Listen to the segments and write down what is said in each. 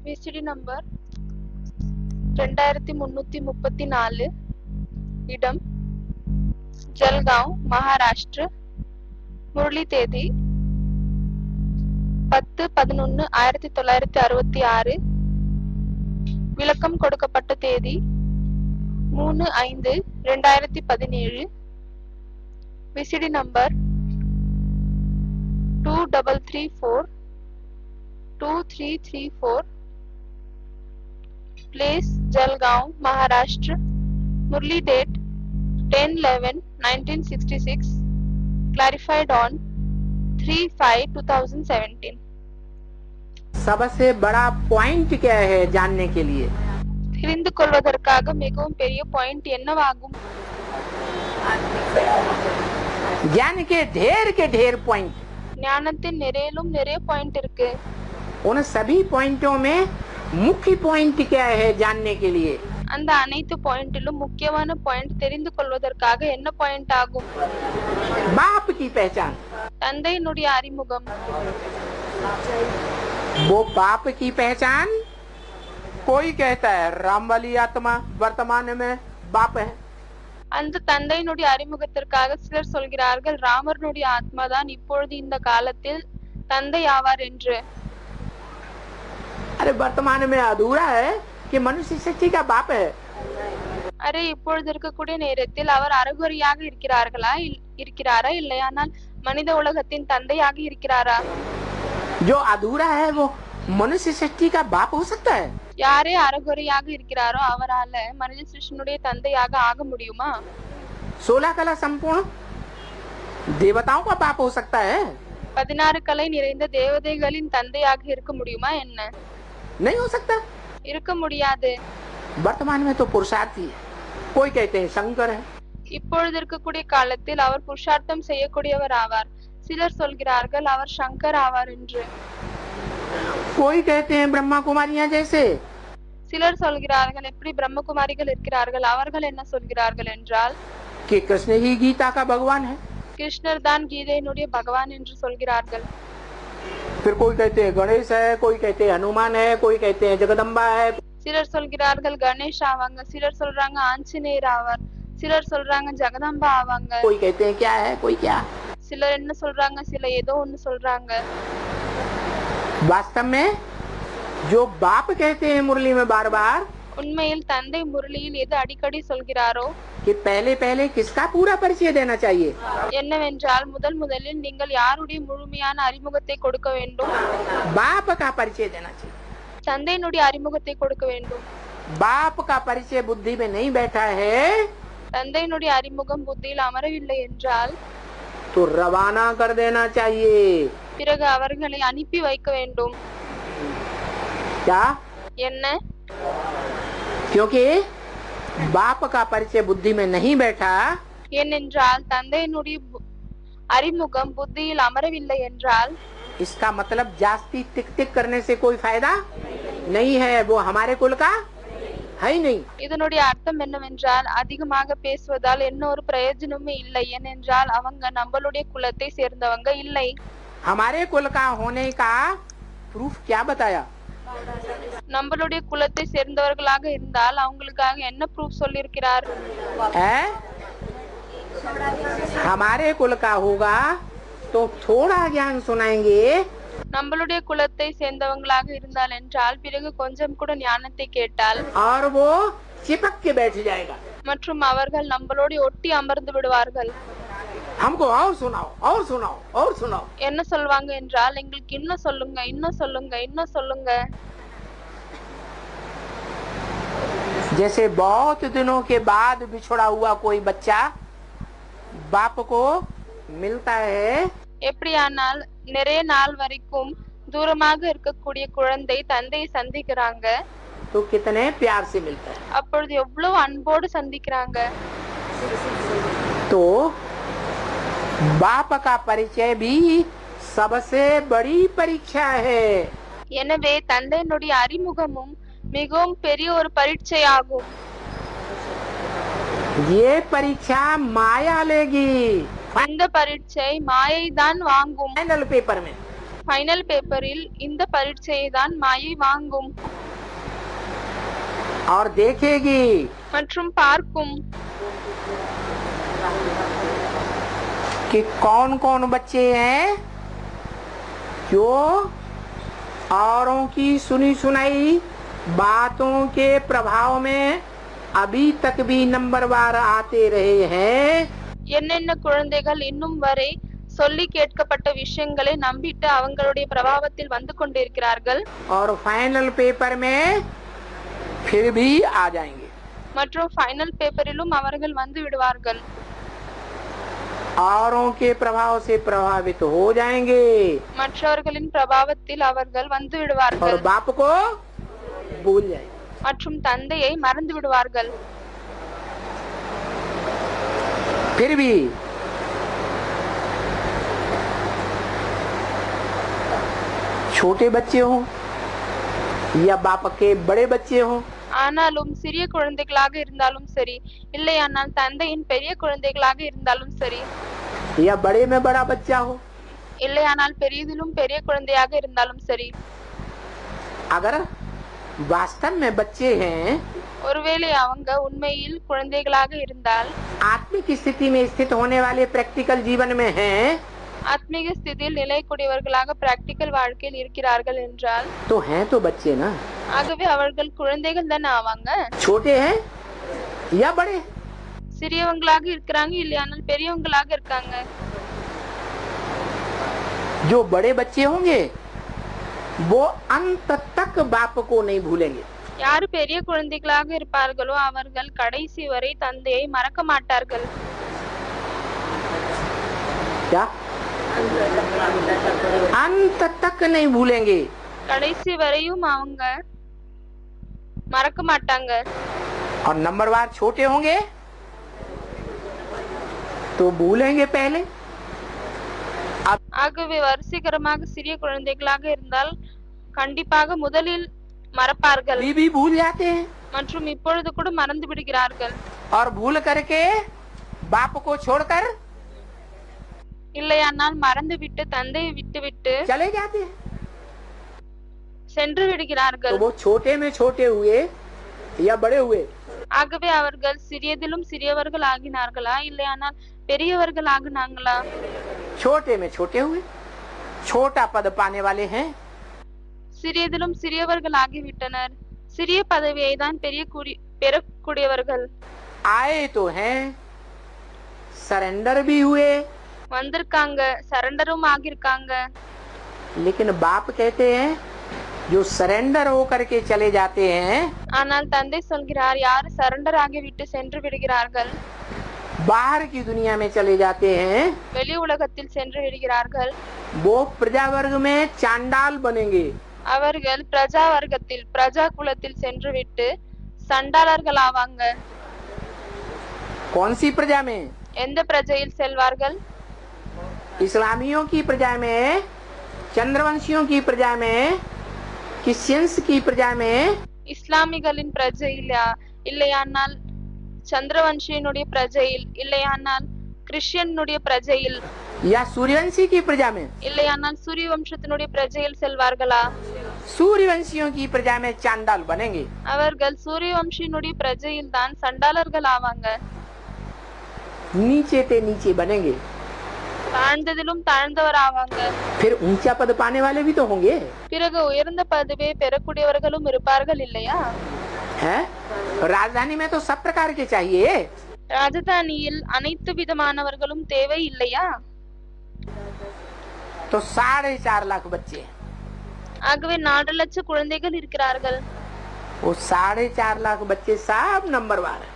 VCD number 2334, இடம் ஜல்காவ், மகாராஷ்டிர. முரளி தேதி 10/11/1966. விளக்கம் கொடுக்கப்பட்ட தேதி 3/5/2017. VCD number 2334, place Jalgaon, Maharashtra. Murli date 10/11/1966. Clarified on 3/5/2017. सबसे बड़ा पॉइंट क्या है जानने के लिए? தெரிந்து கொள்வதற்காக மிகவும் பெரிய பாயிண்ட் என்னவாகும்? ज्ञान के ढेर पॉइंट। ஞானத்தின் நிறைய பாயிண்ட் இருக்கு. उन सभी पॉइंटों में मुख्य पॉइंट क्या है जानने के लिए? அந்த அனைத்து பாயிண்டிலும் முக்கியமான பாயிண்ட் தெரிந்து கொள்வதற்காக என்ன பாயிண்ட் ஆகும்? बाप की पहचान। தந்தையினுடைய அறிமுகம். वो बाप की पहचान कोई कहता है राम वाली आत्मा वर्तमान में बाप है। அந்த தந்தையினுடைய அறிமுகத்திற்காக சிலர் சொல்கிறார்கள் ராமனுடைய ஆத்மா தான் இப்பொழுது இந்த காலத்தில் தந்தை ஆவார் என்று. अरे वर्तमान में अधूरा है कि मनुष्य सच्ची का बाप है। அரே இப்பொழுது இருக்கக்கூடிய நேரத்தில் அவர் அறகுறையாக இருக்கிறாரா இல்லையானால் மனித உலகத்தின் தந்தையாக இருக்கிறாரா? जो अधूरा है वो मनुष्य सृष्टि का बाप हो सकता है? யாரே அறகுறையாக இருக்கிறாரோ அவரால மனித சிருஷ்டியினுடைய தந்தையாக ஆக முடியுமா? 16 कला संपूर्ण देवताओं का बाप हो सकता है? 16 கலை நிறைந்த தேவதைகளின் தந்தையாக இருக்க முடியுமா என்ன? नहीं हो सकता। இருக்க முடியாது. वर्तमान में तो पुरुषार्थी है। कोई कहते हैं शंकर है। இப்பொழுது இருக்கக்கூடிய காலத்தில் அவர் புருஷார்த்தம் செய்யக்கூடியவர் ஆவார். சிலர் சொல்கிறார்கள் அவர் சங்கர் ஆவார் என்று. कोई कहते हैं ब्रह्मा कुमारियां जैसे। சிலர் சொல்கிறார்கள் எப்படி பிரம்மகுமாரிகள் இருக்கிறார்கள் அவர்கள் என்ன சொல்கிறார்கள் என்றால் कि कृष्ण ही गीता का भगवान है। கிருஷ்ணர் தான் கீதையினுடைய பகவான் என்று சொல்கிறார்கள். फिर कोई कहते हैं गणेश है, कोई कहते हैं हनुमान है, कोई कहते हैं जगदम्बा है। சிலர் சொல்கிறார்கள் கணேஷ் ஆவாங்க, சிலர் சொல்றாங்க ஆஞ்சநேயர் ஆவார், சிலர் சொல்றாங்க ஜெகதம்பா ஆவாங்க. कोई कहते हैं क्या है, कोई क्या। சிலர் என்ன சொல்றாங்க, சில ஏதோ ஒன்னு சொல்றாங்க. वास्तव में जो बाप कहते हैं मुरली में बार बार, உண்மையில் தந்தை முரளியில் எது அடிக்கடி சொல்கிறாரோ कि पहले किसका पूरा परिचय देना चाहिए? என்னவென்றால் முதலில் நீங்கள் யாருடைய முழுமையான அறிமுகத்தை கொடுக்க வேண்டும்? बाप का परिचय देना चाहिए। தந்தையினுடைய அறிமுகத்தை கொடுக்க வேண்டும். बाप का परिचय बुद्धि में नहीं बैठा है தந்தையினுடைய அறிமுகம் புத்தியில் அமரவில்லை என்றால் तो रवाना कर देना चाहिए। பிறகு அவர்களை அனுப்பி வைக்க வேண்டும். क्या? என்ன? क्योंकि बाप का परिचय बुद्धि में नहीं बैठा, ஏனென்றால் தந்தையினுடைய அறிமுகம் புத்தியில் அமரவில்லை என்றால் इसका मतलब जास्ती टिक टिक करने से कोई फायदा नहीं है। वो हमारे कुल का है ही नहीं। இதனுடைய அர்த்தம் என்னவென்றால் அதிகமாக பேசுவதால் என்ன ஒரு பிரயோஜனமும் இல்லை. ஏனென்றால் அவங்க நம்மளுடைய குலத்தை சேர்ந்தவங்க இல்லை. हमारे कुल का होने का प्रूफ क्या बताया? நம்மளுடைய குலத்தை சேர்ந்தவர்களாக இருந்தால் அவங்களுக்காக என்ன ப்ரூஃப் சொல்லியிருக்கிறார்? हमारे कुल का होगा तो थोड़ा ज्ञान सुनाएंगे। நம்மளுடைய குலத்தை சேர்ந்தவங்களாக இருந்தால் என்றால் பிறகு கொஞ்சம் கூட ஞானத்தை கேட்டால் और वो चिपक के बैठ जाएगा। மற்றும் அவர்கள் நம்மளோடு ஒட்டி அமர்ந்து விடுவார்கள். हमको और सुनाओ और सुनाओ और सुनाओ। என்ன சொல்வாங்க என்றால் எங்களுக்கு இன்னும் சொல்லுங்க இன்னும் சொல்லுங்க இன்னும் சொல்லுங்க. जैसे बहुत दिनों के बाद बिछड़ा हुआ कोई बच्चा बाप को मिलता है, எப்படியானால் நிறைய நாள் வரைக்கும் தூரமாக இருக்கக்கூடிய குழந்தை தந்தையை சந்திக்கிறாங்க. तो कितने प्यार से मिलता है। அப்பொழுது எவ்வளவு அன்போடு சந்திக்கிறாங்க. तो बाप का परिचय भी सबसे बड़ी परीक्षा है। எனவே தந்தையினுடைய அறிமுகமும் மிகவும் பெரிய ஒரு பரீட்சை ஆகும். ये परीक्षा माया लेगी அந்த பரீட்சை மாயை தான் வாங்கும். फाइनल पेपर में। ஃபைனல் பேப்பரில் இந்த பரீட்சையை தான் மாயை வாங்கும் और देखेगी மற்றும் பார்க்கும் कि कौन कौन बच्चे हैं जो औरों की सुनी सुनाई बातों के प्रभाव में अभी तक भी नंबरवार आते रहे हैं। என்னென்ன குழந்தைகள் இன்னும் வரை சொல்லி கேட்கப்பட்ட விஷயங்களை நம்பிட்டு அவங்களுடைய பிரபாவத்தில் வந்து கொண்டிருக்கிறார்கள் और फाइनल पेपर में फिर भी आ जाएंगे। மற்றும் ஃபைனல் பேப்பரிலும் அவர்கள் வந்து விடுவார்கள் औरों के प्रभाव से प्रभावित हो जाएंगे மற்றவர்களின் பிரபாவத்தில் அவர்கள் வந்து और விடுவார்கள் बाप को भूल जाएंगे। மற்றும் தந்தையை மறந்து விடுவார்கள் फिर भी छोटे बच्चे हों या बाप के बड़े बच्चे हों, ஆனாலும் சிறிய குழந்தைகளாக இருந்தாலும் சரி இல்லையானால் தந்தையின் பெரிய குழந்தைகளாக இருந்தாலும் சரி या बड़े में बड़ा बच्चा हो, இல்லையானால் பெரியதிலும் பெரிய குழந்தையாக இருந்தாலும் சரி अगर वास्तव में बच्चे हैं, ஒருவேளை அவங்க உண்மையில் குழந்தைகளாக இருந்தால் आत्मिक स्थिति में स्थित होने वाले प्रैक्टिकल जीवन में हैं, ஆத்மீக ஸ்திதியில் நிலைக்கூடியவர்களாக பிராக்டிக்கல் வாழ்க்கையில் இருக்கிறார்கள் என்றால் तो हैं तो बच्चे ना। ஆகவே அவர்கள் குழந்தைகள் தானே ஆவாங்க छोटे हैं या बड़े, சிறியவங்களாக இருக்கிறாங்க இல்லையானால் பெரியவங்களாக இருக்காங்க जो बड़े बच्चे होंगे वो अंत तक बाप को नहीं भूलेंगे। யாரு பெரிய குழந்தைகளாக இருப்பார்களோ அவர்கள் கடைசி வரை தந்தையை மறக்க மாட்டார்கள் क्या अंत तक नहीं भूलेंगे। கடைசி வரையும் அவங்க மறக்க மாட்டாங்க और नंबरवार छोटे होंगे तो भूलेंगे पहले। ஆகவே வரிசைகரமாக சிறிய குழந்தைகளாக இருந்தால் கண்டிப்பாக முதலில் மறப்பார்கள் अभी भी भूल जाते हैं மற்றும் இப்பொழுது கூட மறந்து விடுகிறார்கள் और भूल करके बाप को छोड़कर இல்லையானால் மறந்து விட்டு தந்தையை விட்டுவிட்டு चले जाते हैं। சென்று விடுகிறார்கள் तो वो छोटे में छोटे हुए या बड़े हुए, ஆகவே அவர்கள் சிறியதிலும் சிறியவர்கள் ஆகினார்களா இல்லையானால் பெரியவர்கள் ஆகினாங்களா छोटे में छोटे हुए, छोटा पद पाने वाले हैं। சிறியதிலும் சிறியவர்கள் ஆகிவிட்டனர் சிறிய பதவியை தான் பெறக்கூடியவர்கள் आए तो हैं, सरेंडर भी हुए, வந்திருக்காங்க சரண்டரும் ஆகியிருக்காங்க लेकिन बाप कहते हैं जो सरेंडर होकर के चले जाते हैं, ஆனால் தந்தை சொல்கிறார் யார் சரண்டர் ஆகிவிட்டு சென்று விடுகிறார்கள் बाहर की दुनिया में चले जाते हैं, வெளி உலகத்தில் சென்று விடுகிறார்கள் वो प्रजा वर्ग में चांडाल बनेंगे। அவர்கள் பிரஜா வர்க்கத்தில் பிரஜா குலத்தில் சென்று விட்டு சண்டாளர்கள் ஆவாங்க कौन सी प्रजा में? எந்த பிரஜையில் செல்வார்கள் इस्लामियों की प्रजा में, चंद्रवंशियों की प्रजा में, क्रिश्चियंस की प्रजा में, இஸ்லாமிகளின் பிரஜையிலா இல்லையானால் சந்திரவன்ஷியனுடைய பிரஜையில் இல்லையானால் கிறிஸ்டியனுடைய பிரஜையில் या सूर्यवंशी की प्रजा में? இல்லையானால் சூரிய வம்சத்தினுடைய பிரஜையில் செல்வார்களா सूर्यवंशियों की प्रजा में चांडाल बनेंगे। அவர்கள் சூரிய வம்சியினுடைய பிரஜையில் தான் சண்டாளர்கள் ஆவாங்க नीचे ते नीचे बनेंगे, தாழ்ந்ததிலும் தாழ்ந்தவர் ஆவாங்க फिर ऊंचा पद पाने वाले भी तो होंगे, பிறகு உயர்ந்த பதவியை பெறக்கூடியவர்களும் இருப்பார்கள் இல்லையா हैं? राजधानी में तो सब प्रकार के चाहिए, ராஜதானியில் அனைத்து விதமானவர்களும் தேவை இல்லையா तो 4.5 लाख बच्चे हैं। ஆகவே 4 லட்சம் குழந்தைகள் இருக்கிறார்கள் वो 4.5 लाख बच्चे सब नंबरवार हैं।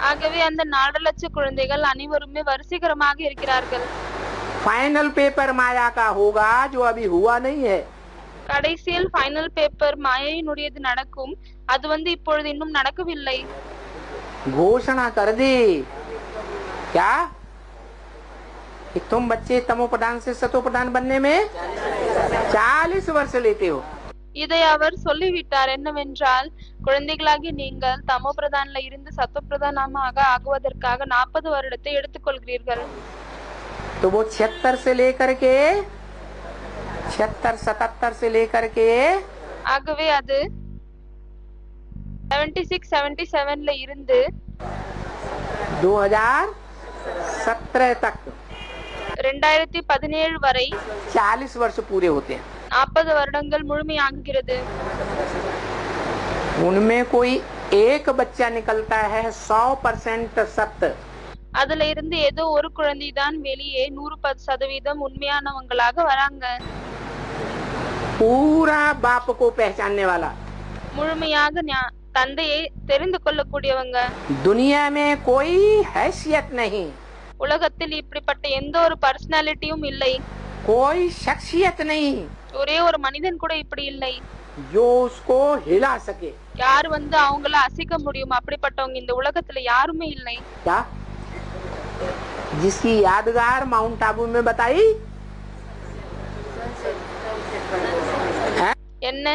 ஆகவே அந்த 4 லட்சம் குழந்தைகள் அனைவருமே வரிசைகரமாக இருக்கிறார்கள் फाइनल पेपर माया का होगा जो अभी हुआ नहीं है। கடைசியில் ஃபைனல் பேப்பர் மாயையினுடையது நடக்கும் அது இப்பொழுது இன்னும் நடக்கவில்லை घोषणा कर दी क्या कि तुम बच्चे तमोप्रधान से सतोप्रधान बनने में 40 वर्ष लेते हो। இதை அவர் சொல்லிவிட்டார் என்னவென்றால் குழந்தைகளாகி நீங்கள் தமோ பிரதான்ல இருந்து சத்தோ பிரதானமாக ஆகுவதற்காக 40 வருடத்தை எடுத்துக்கொள்கிறீர்கள் तो वो 76 से लेकर के 76-77 से लेकर के ஆகவே அது 76-77ல இருந்து 2017 तक 2017 வரை 40 वर्ष पूरे होते हैं। 40 வருடங்கள் முழுமையாகிறது. उनमें कोई एक बच्चा निकलता है 100% सत्य, அதுல இருந்து ஏதோ ஒரு குழந்தை தான் வெளியே 100% உண்மையானவங்களாக வராங்க. पूरा बाप को पहचानने वाला, முழுமையாக தந்தையை தெரிந்து கொள்ளக்கூடியவங்க. दुनिया में कोई हैसियत नहीं, உலகத்தில் இப்படிப்பட்ட எந்த ஒரு பர்சனாலிட்டியும் இல்லை, कोई शख्सियत नहीं ஒரே ஒரு மனிதன் கூட இப்படி இல்லை जो उसको हिला सके। யார் வந்து அவங்கள அசைக்க முடியும், அப்படிப்பட்டவங்க இந்த உலகத்துல யாருமே இல்லை. क्या जिसकी यादगार माउंट आबू में बताई है? என்ன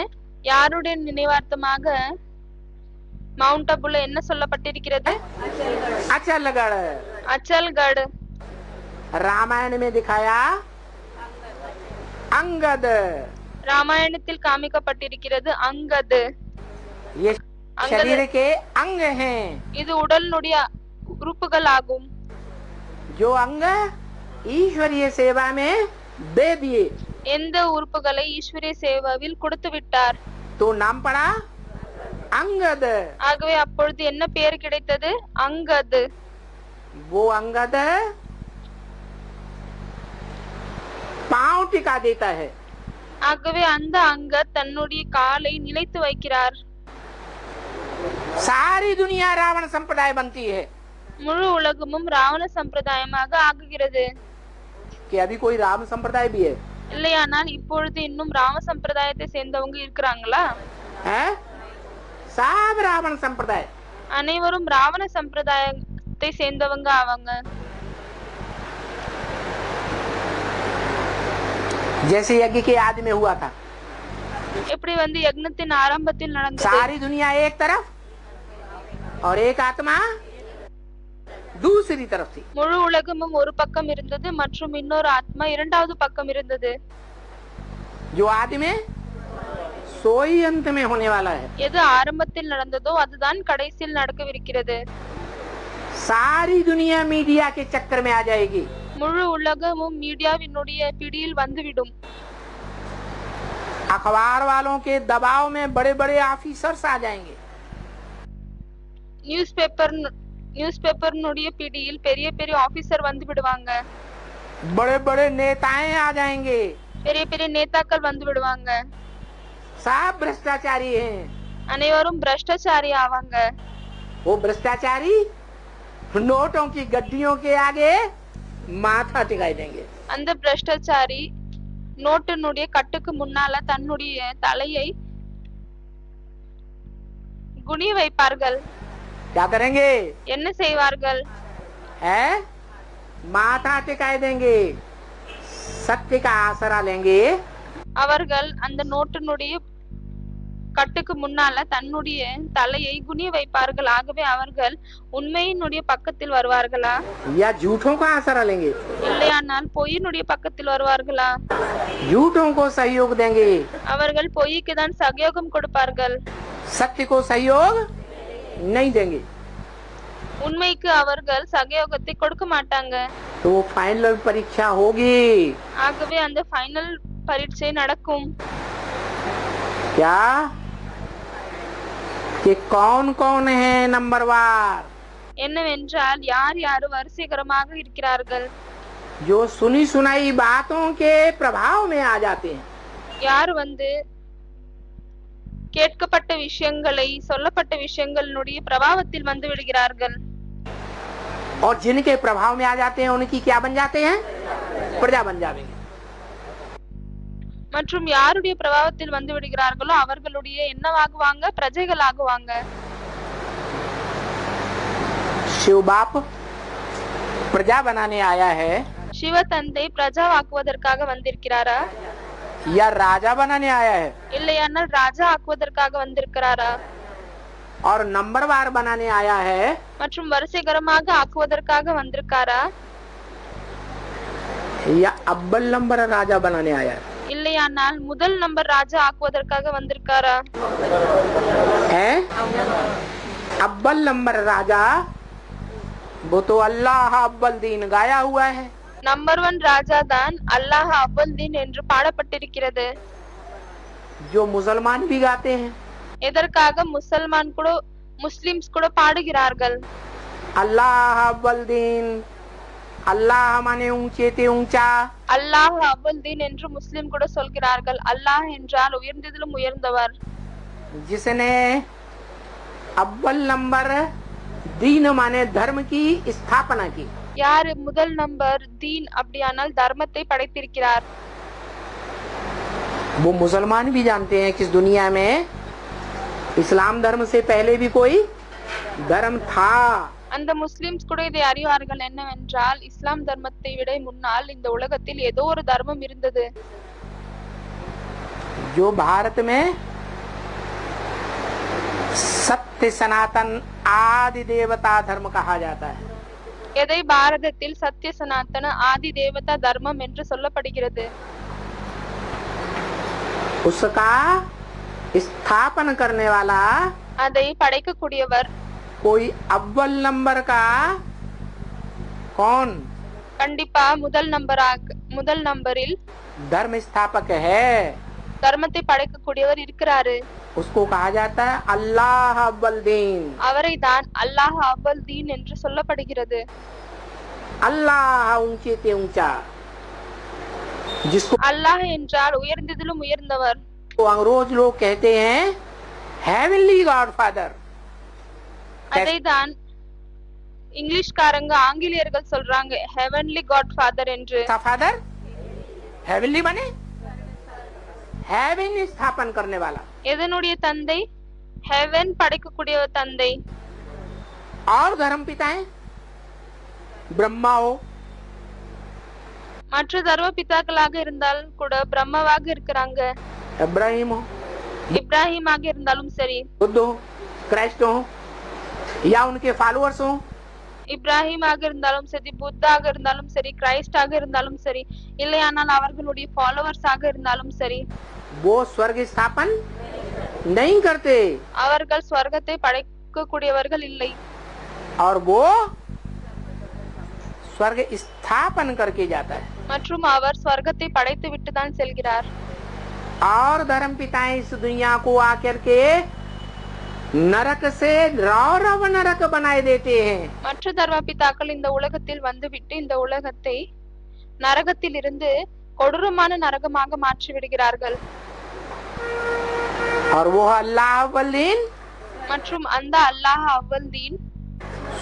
யாருடைய நினைவார்த்தமாக மவுண்ட் அபுல என்ன சொல்லப்பட்டிருக்கிறது? अचलगढ़। அச்சல்கட். रामायण में दिखाया अंगद, ராமாயணத்தில் காமிக்கப்பட்டிருக்கிறது அங்கது. ये शरीर के अंग हैं, இது உடலினுடைய உறுப்புகள் ஆகும். जो अंग ईश्वरीय सेवा में दे दिए எந்த உறுப்புகளை ஈஸ்வரிய சேவாவில் கொடுத்து விட்டார். तो नाम पड़ा अंगद। ஆகவே அப்பொழுது என்ன பெயர் கிடைத்தது? அங்கது. वो अंगद पांव टिका देता है, ஆகவே அந்த அங்கத் தன்னுடைய காலை நிலைத்து வைக்கிறார். सारी दुनिया रावण संप्रदाय बनती है। முழு உலகமும் ராவண சம்பிரதாயமாக ஆகுகிறது. कि अभी कोई राम संप्रदाय भी है? இல்லையானால் இப்பொழுது இன்னும் ராம சம்பிரதாயத்தை சேர்ந்தவங்க இருக்கிறாங்களா? है सब रावण संप्रदाय। அனைவரும் ராவண சம்பிரதாயத்தை சேர்ந்தவங்க ஆவாங்க. जैसे यज्ञ के आदि में हुआ था, எப்படி வந்து யக்னத்தின் ஆரம்பத்தில் நடந்தது. सारी दुनिया एक तरफ और एक आत्मा दूसरी तरफ थी। முழு உலகமும் ஒரு பக்கம் இருந்தது மற்றும் இன்னொரு ஆத்மா இரண்டாவது பக்கம் இருந்தது. जो आदि में सोई अंत में होने वाला है। எது ஆரம்பத்தில் நடந்ததோ அதுதான் கடைசியில் நடக்கவிருக்கிறது. सारी दुनिया मीडिया के चक्कर में आ जाएगी। முழு உலகமும் மீடியாவினுடைய பிடியில் வந்துவிடும். अखबार वालों के दबाव में बड़े बड़े ऑफिसर्स आ जाएंगे। நியூஸ் பேப்பர்னுடைய பிடியில் பெரிய பெரிய ஆபீசர் வந்து விடுவாங்க. बड़े बड़े नेताएं आ जाएंगे। பெரிய பெரிய நேதாக்கள் வந்து விடுவாங்க. सब भ्रष्टाचारी हैं। அனைவரும் பிரஷ்டாச்சாரி ஆவாங்க. वो भ्रष्टाचारी नोटों की गड्डियों के आगे माथा टिकाई देंगे। அந்த பிரஷ்டாச்சாரி நோட்டினுடைய கட்டுக்கு முன்னால தன்னுடைய தலையை குனிய வைப்பார்கள். क्या करेंगे? என்ன செய்வார்கள்? है माथा टिकाई देंगे, सत्य का आसरा लेंगे। அவர்கள் அந்த நோட்டினுடைய கட்டுக்கு முன்னால தன்னுடைய தலையை குனிய வைப்பார்கள். ஆகவே அவர்கள் உண்மையினுடைய பக்கத்தில் வருவார்களா या झूठों का आसरा लेंगे? இல்லையானால் பொய்யினுடைய பக்கத்தில் வருவார்களா? झूठों को सहयोग देंगे, அவர்கள் பொய்க்கு தான் சகயோகம் கொடுப்பார்கள். सत्य को सहयोग नहीं देंगे। உண்மைக்கு அவர்கள் சகயோகத்தை கொடுக்க மாட்டாங்க. तो फाइनल परीक्षा होगी। ஆகவே அந்த ஃபைனல் பரீட்சை நடக்கும். क्या कि कौन कौन है नंबरवार, என்னவென்றால் யார் யார் வரிசைகரமாக இருக்கிறார்கள், जो सुनी सुनाई बातों के प्रभाव में आ जाते हैं। யார் வந்து கேட்கப்பட்ட விஷயங்களை சொல்லப்பட்ட விஷயங்களுடைய பிரபாவத்தில் வந்து விடுகிறார்கள். और जिनके प्रभाव में आ जाते हैं उनकी क्या बन जाते हैं? प्रजा बन जाएंगे। மற்றும் யாருடைய பிரபாவத்தில் வந்து விடுகிறார்களோ அவர்களுடைய என்னவாகுவாங்க? பிரஜைகள் ஆகுவாங்க. शिव बाप प्रजा बनाने आया है சிவ தந்தை பிரஜாவாக்குவதற்காக வந்திருக்கிறாரா या राजा बनाने आया है? இல்லையானால் ராஜா ஆக்குவதற்காக வந்திருக்கிறாரா? और नंबरवार बनाने आया है மற்றும் வரிசைகரமாக ஆக்குவதற்காக வந்திருக்காரா? या अव्वल नंबर राजा बनाने आया है? இல்லையானால் முதல் நம்பர் ராஜா ஆக்குவதற்காக வந்திருக்காரா? है अव्वल नंबर राजा वो तो अल्लाह अव्वल दीन गाया हुआ है। நம்பர் 1 ராஜா தான் அல்லாஹ் அவ்வல் தீன் என்று பாடப்பட்டிருக்கிறது. जो मुसलमान भी गाते हैं எதற்காக முஸ்லிம்ஸ் கூட பாடுகிறார்கள். अल्लाह अव्वल दीन, अल्लाह माने ऊंचे ते ऊंचा, அல்லாஹ் அவ்வல் தீன் என்று முஸ்லிம் கூட சொல்கிறார்கள். அல்லாஹ் என்றால் உயர்ந்ததிலும் உயர்ந்தவர். जिसने अव्वल नंबर दीन माने धर्म की स्थापना की। யார் முதல் நம்பர் தீன் அப்படியானால் தர்மத்தை படைத்திருக்கிறார். वो मुसलमान भी जानते हैं कि इस दुनिया में इस्लाम धर्म से पहले भी कोई धर्म था। அந்த முஸ்லிம்ஸ் கூட இதை அறிவார்கள். என்னவென்றால் இஸ்லாம் தர்மத்தை விட முன்னால் இந்த உலகத்தில் ஏதோ ஒரு தர்மம் இருந்தது. जो भारत में सत्य सनातन आदि देवता धर्म कहा जाता है, எதை பாரதத்தில் சத்திய சனாதன ஆதி தேவதா தர்மம் என்று சொல்லப்படுகிறது. उसका स्थापन करने वाला அதை படைக்கக்கூடியவர் कोई अव्वल नंबर का कौन கண்டிப்பா முதல் நம்பரில் धर्म स्थापक है, தர்மத்தை படைக்கக்கூடியவர் இருக்கிறாரு. उसको कहा जाता है अल्लाह अव्वल दीन। அவரை தான் அல்லாஹ் அவ்வல் தீன் என்று சொல்லப்படுகிறது. अल्लाह ऊंचे ते ऊंचा, जिसको அல்லாஹ் என்றால் உயர்ந்ததிலும் उयர்ந்தவர். अंग्रेज लोग कहते हैं हेवनली गॉड फादर। அதை தான் இங்கிலீஷ்காரங்க ஆங்கிலேயர்கள் சொல்றாங்க ஹெவன்லி காட் ஃபாதர் என்று. फादर हेवनली बने हेवन स्थापन करने वाला। எதனுடைய தந்தை? ஹெவன் படைக்கக்கூடிய தந்தை. और धर्म पिता है ब्रह्मा हो, மற்ற தர்ம பிதாக்களாக இருந்தால் கூட பிரம்மவாக இருக்கிறாங்க. इब्राहिम हो, இப்ராஹிமாக இருந்தாலும் சரி, बुद्ध हो, क्राइस्ट हो या उनके फॉलोअर्स हो, இப்ராஹிமாக இருந்தாலும் சரி, புத்தாக இருந்தாலும் சரி, கிரைஸ்டாக இருந்தாலும் சரி, இல்லையானால் அவர்களுடைய ஃபாலோவர்ஸாக இருந்தாலும் சரி, वो स्वर्ग स्थापन नहीं करते அவர்கள் ஸ்வர்க்கத்தை படைக்கக்கூடியவர்கள் இல்லை. और वो स्वर्ग स्थापन करके जाता है। மற்றும் அவர் ஸ்வர்க்கத்தை படைத்து விட்டு தான் செல்கிறார். और धर्म पिताएं इस दुनिया को आकर के नरक से रौरव नरक बनाए देते हैं। மற்ற தர்ம பிதாக்கள் இந்த உலகத்தில் வந்துவிட்டு இந்த உலகத்தை நரகத்தில் இருந்து கொடூரமான நரகமாக மாற்றி விடுகிறார்கள். और वो अल्लाह अव्वल दीन மற்றும் அந்த அல்லாஹ் அவ்வல் தீன்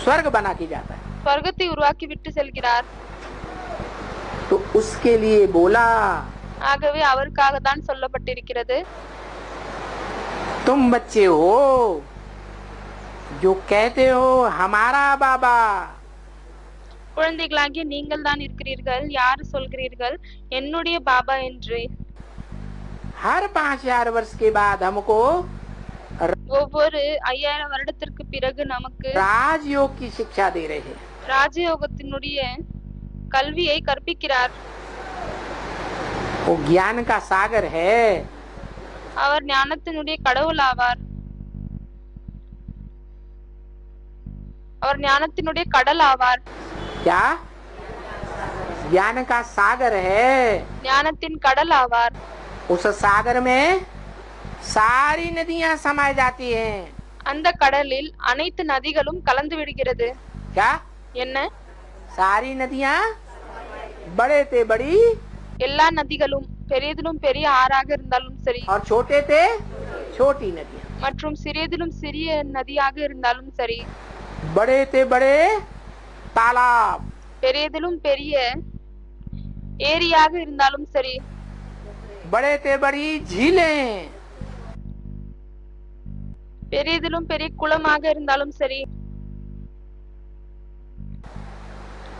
स्वर्ग बना के जाता है। ஸ்வர்க்கத்தை உருவாக்கி விட்டு செல்கிறார். तो उसके लिए बोला ஆகவே அவருக்காக தான் சொல்லப்பட்டிருக்கிறது, तुम बच्चे हो जो कहते हो हमारा बाबा। குழந்தைகளாகிய நீங்கள் தான் இருக்கிறீர்கள் யார் சொல்கிறீர்கள் என்னுடைய பாபா என்று. हर 5000 वर्ष के बाद हमको ஒவ்வொரு 5000 வருடத்திற்கு பிறகு நமக்கு राजयोग की शिक्षा दे रहे हैं। ராஜயோகத்தினுடைய கல்வியை கற்பிக்கிறார். वो ज्ञान का सागर है। அவர் ஞானத்தினுடைய கடவுள் ஆவார். அவர் ஞானத்தினுடைய கடல் ஆவார். क्या ज्ञान का सागर है। ஞானத்தின் கடல் ஆவார். उस सागर में सारी नदियां समाई जाती हैं। அந்த கடலில் அனைத்து நதிகளும் கலந்து விடுகிறது. क्या என்ன? सारी नदियां बड़े थे बड़ी எல்லா நதிகளும் பெரியதிலும் பெரிய ஆறாக இருந்தாலும் சரி और छोटे थे छोटी नदियां। மற்றும் சிறியதிலும் சிறிய நதியாக இருந்தாலும் சரி, बड़े थे बड़े तालाब, பெரியதிலும் பெரிய ஏரியாக இருந்தாலும் சரி, बड़े थे बड़ी झीलें, பெரியதிலும் பெரிய குளமாக இருந்தாலும் சரி,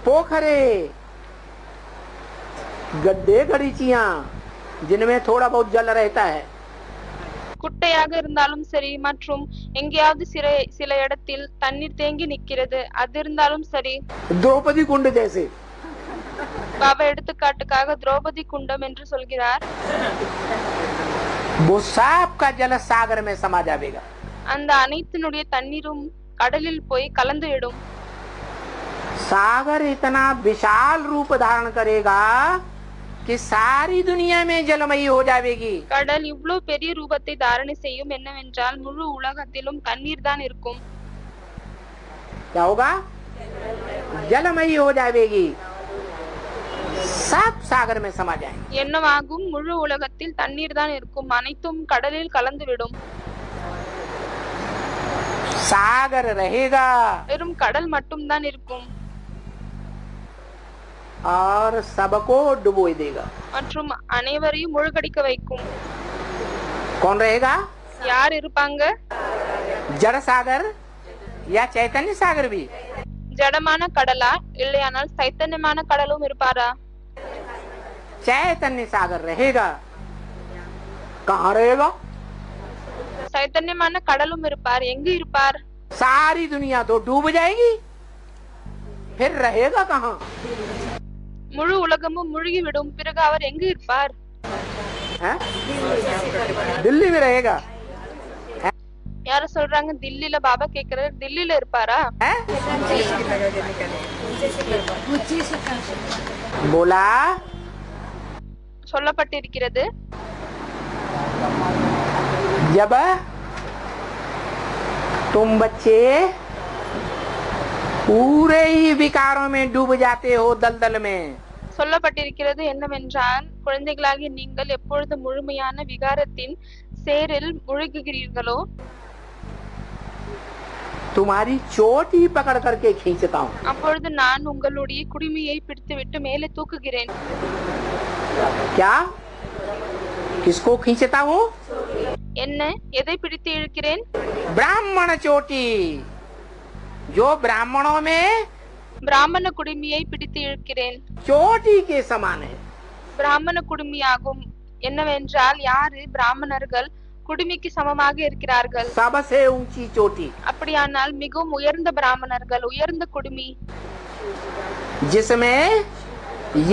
पोखरे, गड्ढे गड़ीचियां जिनमें थोड़ा बहुत जल रहता है, குட்டையாக இருந்தாலும் சரி மற்றும் எங்கேயாவது சில இடத்தில் தண்ணீர் தேங்கி நிற்கிறது அது இருந்தாலும் சரி, द्रौपदी कुंड जैसे பாபா எடுத்துக்காட்டுக்காக திரௌபதி குண்டம் என்று சொல்கிறார். वो सब का जल सागर में समा जाएगा. அந்த அனைத்தினுடைய தண்ணீரும் கடலில் போய் கலந்து விடும். सागर इतना विशाल रूप धारण करेगा कि सारी दुनिया में जलमयी हो जाएगी. கடல் இவ்வளவு பெரிய ரூபத்தை தாரணை செய்யும் என்னவென்றால் முழு உலகத்திலும் தண்ணீர் தான் இருக்கும். क्या होगा? जलमयी हो जाएगी. सब सागर में समा जाएंगे. என்னவாகும்? முழு உலகத்தில் தண்ணீர் தான் இருக்கும், அனைத்தும் கடலில் கலந்து விடும். सागर रहेगा வெறும் கடல் மட்டும் தான் இருக்கும் और सबको डुबो देगा. மற்றும் அனைவரையும் மூழ்கடிக்க வைக்கும். कौन रहेगा? யார் இருப்பாங்க? जड़ सागर या चैतन्य सागर भी? ஜடமான கடலா இல்லையானால் சைத்தன்யமான கடலும் இருப்பாரா? चैतन्य सागर रहेगा. कहाँ रहेगा? சைத்தன்யமான கடலும் இருப்பார். எங்கு இருப்பார்? सारी दुनिया तो डूब जाएगी, फिर रहेगा कहाँ? முழு உலகமும் மூழ்கி விடும். பிறகு அவர் எங்கு இருப்பார்? दिल्ली में रहेगा. யார சொல்றாங்க? தில்லில. பாபா கேக்குறாரு, தில்லில இருப்பாரா? बोला சொல்லப்பட்டிருக்கிறது, जब तुम बच्चे पूरे ही विकारों में डूब जाते हो, दलदल में, சொல்லப்பட்டிருக்கிறது என்னவென்றால், குழந்தைகளாகிய நீங்கள் எப்பொழுது முழுமையான விகாரத்தின் சேரில் முழுகுகிறீர்களோ, तुम्हारी चोटी पकड़ करके खींचता हूँ. அப்பொழுது நான் உங்களுடைய குடுமியை பிடித்துவிட்டு மேலே தூக்குகிறேன். क्या? किसको खींचता हूँ? என்ன? எதை பிடித்து இழுக்கிறேன்? ब्राह्मण चोटी. जो ब्राह्मणों में பிராமண குடுமியை பிடித்து இழுக்கிறேன். चोटी के समान है. பிராமண குடுமியாகும் என்னவென்றால், யாரு பிராமணர்கள் குடுமிக்கு சமமாக இருக்கிறார்கள். सबसे ऊंची चोटी. அப்படியானால் மிகவும் உயர்ந்த பிராமணர்கள், உயர்ந்த குடுமி, जिसमें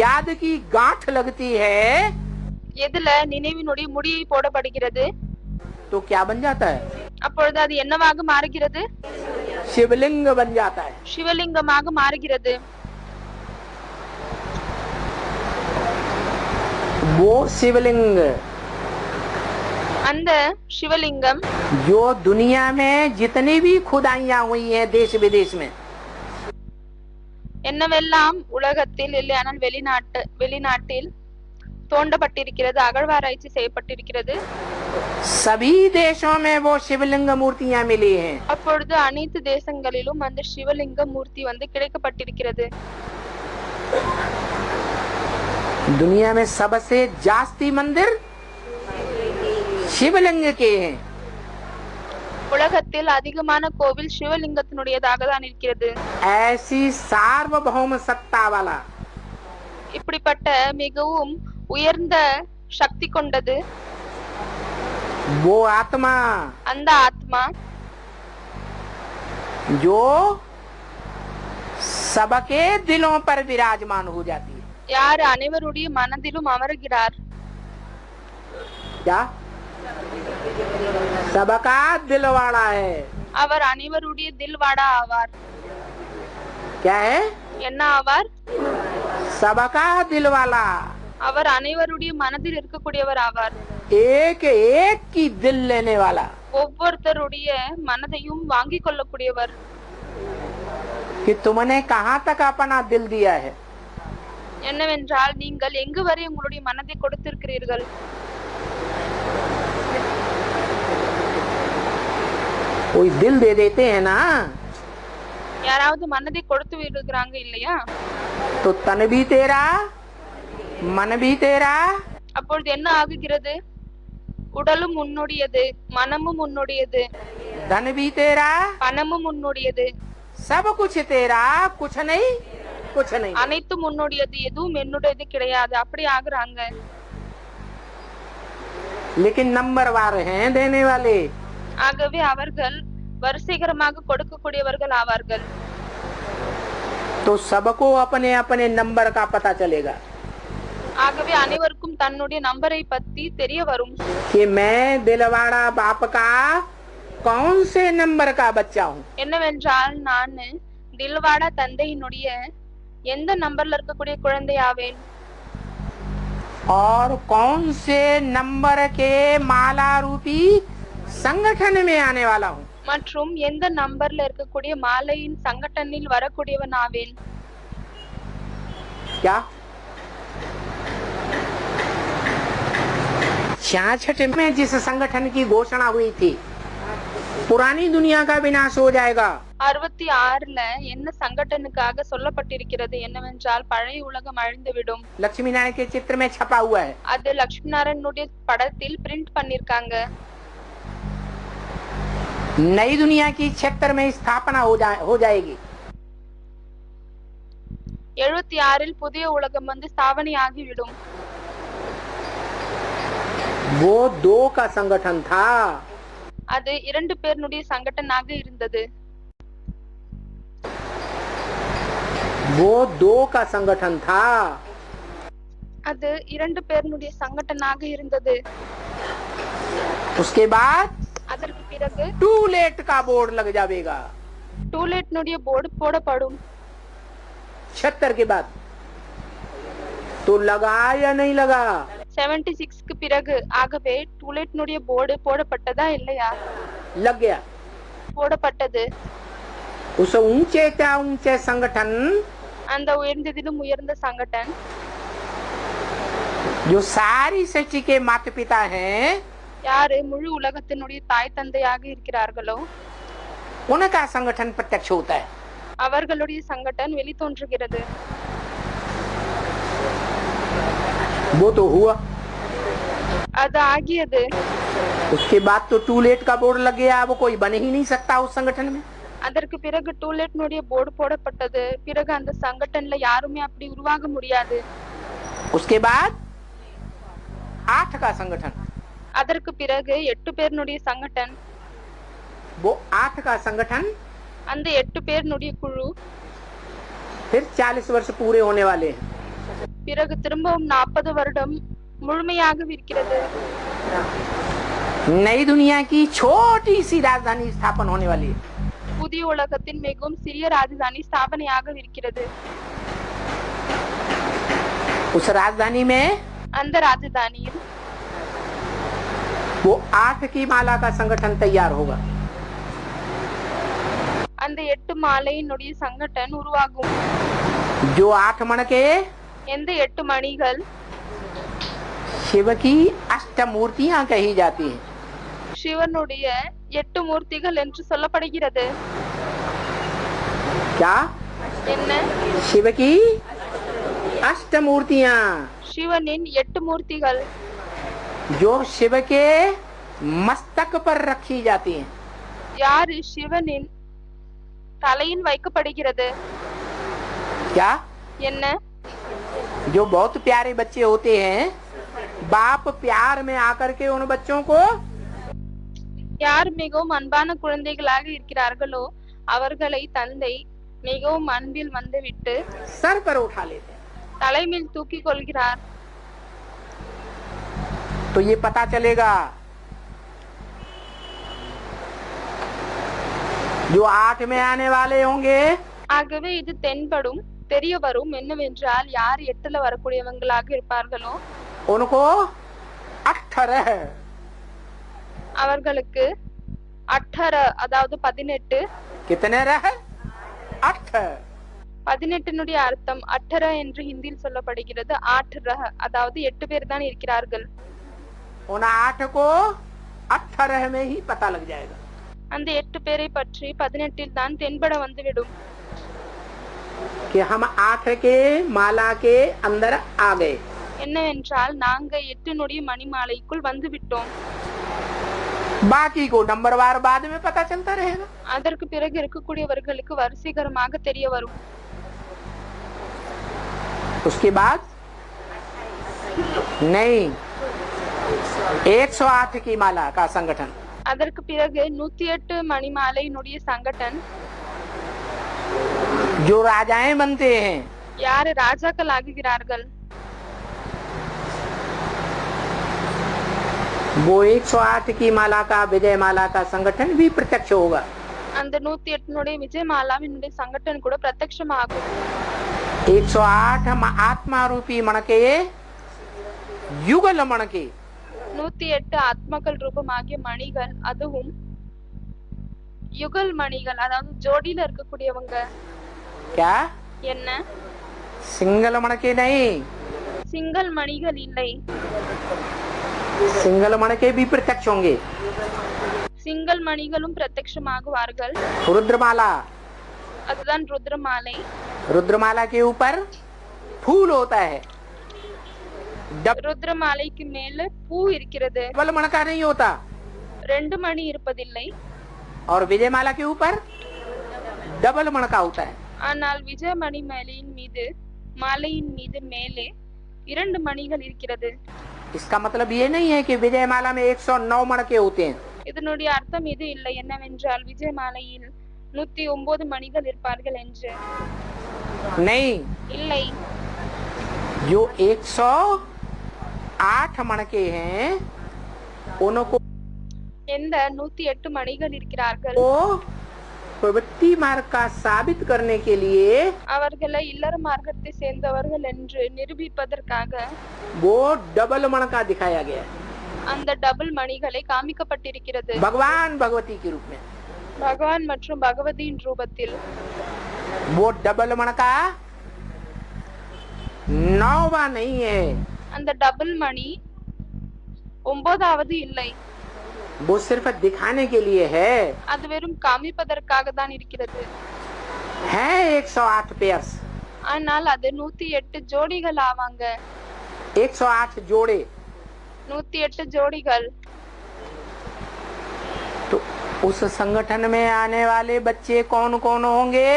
याद की गांठ लगती है, எதுல நினைவினுடைய முடியை போடப்படுகிறது, तो क्या बन जाता है? அப்பொழுது அது என்னவாக மாறுகிறது? शिवलिंग बन जाता है. சிவலிங்கமாக மாறுகிறது. वो शिवलिंग அந்த சிவலிங்கம் जो दुनिया में जितनी भी खुदाइयां हुई हैं देश विदेश में, என்னவெல்லாம் உலகத்தில் இல்லையானால் வெளிநாட்டில் தோண்டப்பட்டிருக்கிறது, அகழ்வாராய்ச்சி செய்யப்பட்டிருக்கிறது, सभी देशों में वो शिवलिंग मूर्तियां मिली हैं. அப்பொழுது அனைத்து தேசங்களிலும் அந்த சிவலிங்க மூர்த்தி வந்து கிடைக்கப்பட்டிருக்கிறது. दुनिया में सबसे जास्ती मंदिर शिवलिंग के हैं. உலகத்தில் அதிகமான கோவில் சிவலிங்கத்தினுடையதாக தான் இருக்கிறது. ऐसी सार्वभौम सत्ता वाला, இப்படிப்பட்ட மிகவும் உயர்ந்த சக்தி கொண்டது वो आत्मा அந்த ஆத்மா, जो सबके दिलों पर विराजमान हो जाती है. யார் அனைவருடைய மனதிலும் அமர்கிறார். क्या? सबका दिलवाड़ा है. அவர் அனைவருடைய தில்வாடா ஆவார். क्या है? என்ன ஆவார்? सबका दिलवाला. அவர் அனைவருடைய மனதில் இருக்கக்கூடியவர் ஆவார். एक एक की दिल लेने वाला. ஒவ்வொருத்தருடைய மனதையும் வாங்கிக் கொள்ளக்கூடியவர். कि तुमने कहाँ तक अपना दिल दिया है? என்னவென்றால், நீங்கள் எங்கு வரை உங்களுடைய மனதை கொடுத்திருக்கிறீர்கள். कोई दिल दे देते हैं ना, யாராவது மனதை கொடுத்து விடுகிறாங்க இல்லையா, तो तन भी तेरा, मन भी तेरा, அப்பொழுது என்ன ஆகுகிறது? உடலும் உன்னுடையது, மனமும் உன்னுடையது, धन भी तेरा, பணமும் உன்னுடையது, सब कुछ तेरा, कुछ नहीं, कुछ नहीं. அனைத்தும் உன்னுடையது, எதுவும் என்னுடையது கிடையாது. அப்படி ஆகுறாங்க. लेकिन नंबरवार हैं देने वाले. ஆகவே அவர்கள் வரிசைகரமாக கொடுக்கக்கூடியவர்கள் ஆவார்கள். तो सबको अपने अपने नंबर का पता चलेगा ஆகவே அனைவருக்கும் தன்னுடைய நம்பரை பத்தி தெரிய வரும் कि मैं दिलवाड़ा बाप का कौन से नंबर का बच्चा हूँ। என்னவென்றால் நான் தில்வாடா தந்தையினுடைய எந்த நம்பர்ல இருக்கக்கூடிய குழந்தை ஆவேன் और कौन से नंबर के माला रूपी संगठन में आने वाला हूँ। மற்றும் எந்த நம்பர்ல இருக்கக்கூடிய மாலையின் சங்கட்டனில் வரக்கூடியவன் ஆவேன் क्या 66 में जिस संगठन की घोषणा हुई थी पुरानी दुनिया का विनाश हो जाएगा 66ல என்ன சங்கட்டனுக்காக சொல்லப்பட்டிருக்கிறது என்னவென்றால் பழைய உலகம் அழிந்துவிடும் लक्ष्मी नारायण के चित्र में छपा हुआ है। அது லட்சுமி நாராயணனுடைய படத்தில் பிரிண்ட் பண்ணிருக்காங்க नई दुनिया की 76 में स्थापना हो जाएगी 76ல் புதிய உலகம் வந்து ஸ்தாபனை ஆகிவிடும் वो 2 का संगठन था அது 2 பேருடைய சங்கட்டனாக இருந்தது वो 2 का संगठन था அது 2 பேருடைய சங்கட்டனாக இருந்தது उसके बाद அதற்கு பிறகு टू लेट का बोर्ड लग जाएगा டூலேட்னுடைய போர்டு போடப்படும் 76 के बाद तो लगा या नहीं लगा 76க்கு பிறகு ஆகவே டூலேட்னுடைய போர்டு போடப்பட்டதா இல்லையா लग गया போடப்பட்டது उस ऊंचे क्या ऊंचे संगठन அந்த உயர்ந்ததிலும் உயர்ந்த சங்கடன் जो सारी सृष्टि के माता पिता हैं யாரு முழு உலகத்தினுடைய தாய் தந்தையாக இருக்கிறார்களோ उनका संगठन प्रत्यक्ष होता है அவர்களுடைய சங்கடன் வெளித்தோன்றுகிறது वो तो हुआ அது ஆகியது उसके बाद तो टू लेट का बोर्ड लग गया वो कोई बन ही नहीं सकता उस संगठन में அதற்கு பிறகு டூலேட்னுடைய போர்டு போடப்பட்டது பிறகு அந்த சங்கடன்ல யாருமே அப்படி உருவாக முடியாது उसके बाद 8 का संगठन அதற்கு பிறகு 8 பேருடைய சங்கடன் वो 8 का संगठन அந்த 8 பேருடைய குழு फिर 40 वर्ष पूरे होने वाले हैं பிறகு திரும்பவும் 40 வருடம் முழுமையாக இருக்கிறது नई दुनिया की छोटी सी राजधानी स्थापन होने वाली है புதிய உலகத்தின் மிகவும் சிறிய ராஜதானி ஸ்தாபனையாக இருக்கிறது उस राजधानी में அந்த ராஜதானியில் वो 8 की माला का संगठन तैयार होगा அந்த 8 மாலையினுடைய சங்கடன் உருவாகும் जो 8 मण के எந்த 8 மணிகள் शिव की अष्टमूर्तियां कही जाती हैं சிவனுடைய 8 மூர்த்திகள் என்று சொல்லப்படுகிறது क्या என்ன शिव की अष्टमूर्तियां சிவனின் 8 மூர்த்திகள் जो शिव के मस्तक पर रखी जाती हैं யாரு சிவனின் தலையில் வைக்கப்படுகிறது क्या என்ன जो बहुत प्यारे बच्चे होते हैं बाप प्यार में आकर के उन बच्चों को யார் மிகவும் அன்பான குழந்தைகளாக இருக்கிறார்களோ அவர்களை தந்தை மிகவும் அன்பில் வந்துவிட்டு सर पर उठा लेते हैं தலைமையில் தூக்கி கொள்கிறார் तो ये पता चलेगा जो 8 में आने वाले होंगे ஆகவே இது தென்படும் தெரிய வரும் என்னவென்றால் யார் 8ல வரக்கூடியவங்களாக இருப்பார்களோ उनको 18 அவர்களுக்கு 18 அதாவது 18 कितने रहे 8 18னுடைய அர்த்தம் 18 என்று ஹிந்தியில் சொல்லப்படுகிறது 8 அதாவது 8 பேர் தான் இருக்கிறார்கள் उन 8 को 18 में ही पता लग जाएगा அந்த 8 பேரை பற்றி 18ல் தான் தென்பட வந்துவிடும் कि हम 8 के माला के अंदर आ गए என்னவென்றால் நாங்க 8னுடைய மணிமாலைக்குள் வந்து விட்டோம் बाकी को नंबरवार बाद में पता चलता रहेगा அதற்கு பிறகு இருக்கக்கூடியவர்களுக்கு வரிசைகரமாக தெரிய வரும் उसके बाद नहीं 108 की माला का संगठन அதற்கு பிறகு 108 மணிமாலையினுடைய சங்கடன் जो राजाएं बनते हैं யாரு ராஜாக்கள் ஆகுகிறார்கள் वो 108 की माला का विजय माला का संगठन भी प्रत्यक्ष होगा। அந்த 108 விஜயமாலாவினுடைய சங்கடன் கூட பிரத்யட்சமாகும் 108 आत्मा रूपी मणके युगल मणके 108 ஆத்மாக்கள் ரூபமாகிய மணிகள் அதுவும் யுகல் மணிகள் அதாவது ஜோடியில இருக்கக்கூடியவங்க क्या என்ன सिंगल मणके नहीं சிங்கல் மணிகள் இல்லை सिंगल मणके भी प्रत्यक्ष होंगे। சிங்கல் மணிகளும் பிரத்யட்சமாகுவார்கள் रुद्रमाला அதுதான் ருத்ரமாலை रुद्रमाला के ऊपर फूल होता है ருத்ரமாலைக்கு மேல பூ இருக்கிறது डबल मणका नहीं होता 2 மணி இருப்பதில்லை और विजयमाला के ऊपर डबल मणका होता है। ஆனால் விஜயமணி மாலையின் மீது மேலே 2 மணிகள் இருக்கிறது इसका मतलब ये नहीं है कि विजयमाला में 109 मणके होते हैं। இதனுடைய அர்த்தம் இது இல்லை என்னவென்றால் விஜயமாலையில் 109 மணிகள் இருப்பார்கள் என்று नहीं இல்லை जो 108 मणके हैं उनको எந்த 108 மணிகள் இருக்கிறார்கள் वो प्रवृत्ति मार्ग का साबित करने के लिए அவர்களை இல்லற மார்க்கத்தை சேர்ந்தவர்கள் என்று நிரூபிப்பதற்காக वो डबल मणका दिखाया गया है அந்த டபுள் மணிகளை காமிக்கப்பட்டிருக்கிறது भगवान भगवती के रूप में। பகவான் மற்றும் பகவதியின் ரூபத்தில் वो डबल मणका 9वां नहीं है அந்த டபுள் மணி 9வது இல்லை वो सिर्फ दिखाने के लिए है। அது வெறும் காமிப்பதற்காக தான் இருக்கிறது है 108 पेयर्स ஆனால் அது 108 ஜோடிகள் ஆவாங்க 108 जोड़े 108 ஜோடிகள் तो उस संगठन में आने वाले बच्चे कौन कौन होंगे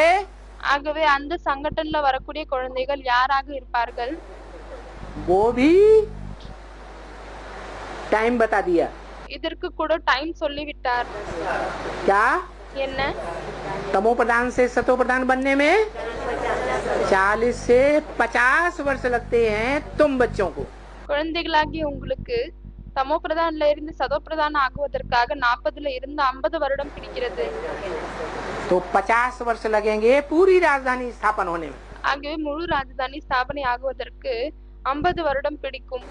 ஆகவே அந்த சங்கடன்ல வரக்கூடிய குழந்தைகள் யாராக இருப்பார்கள் वो भी टाइम बता दिया। இதற்கு கூட டைம் சொல்லிவிட்டார் क्या என்ன तमो प्रधान से सतो प्रधान बनने में 40 से 50 वर्ष लगते हैं तुम बच्चों को। குழந்தைகளாகிய உங்களுக்கு தமோ பிரதான்ல இருந்து சதோ பிரதான் ஆகுவதற்காக 40ல இருந்து 50 வருடம் பிடிக்கிறது तो 50 वर्ष लगेंगे पूरी राजधानी स्थापन होने में। ஆகவே முழு ராஜதானி ஸ்தாபனை ஆகுவதற்கு 50 வருடம் பிடிக்கும்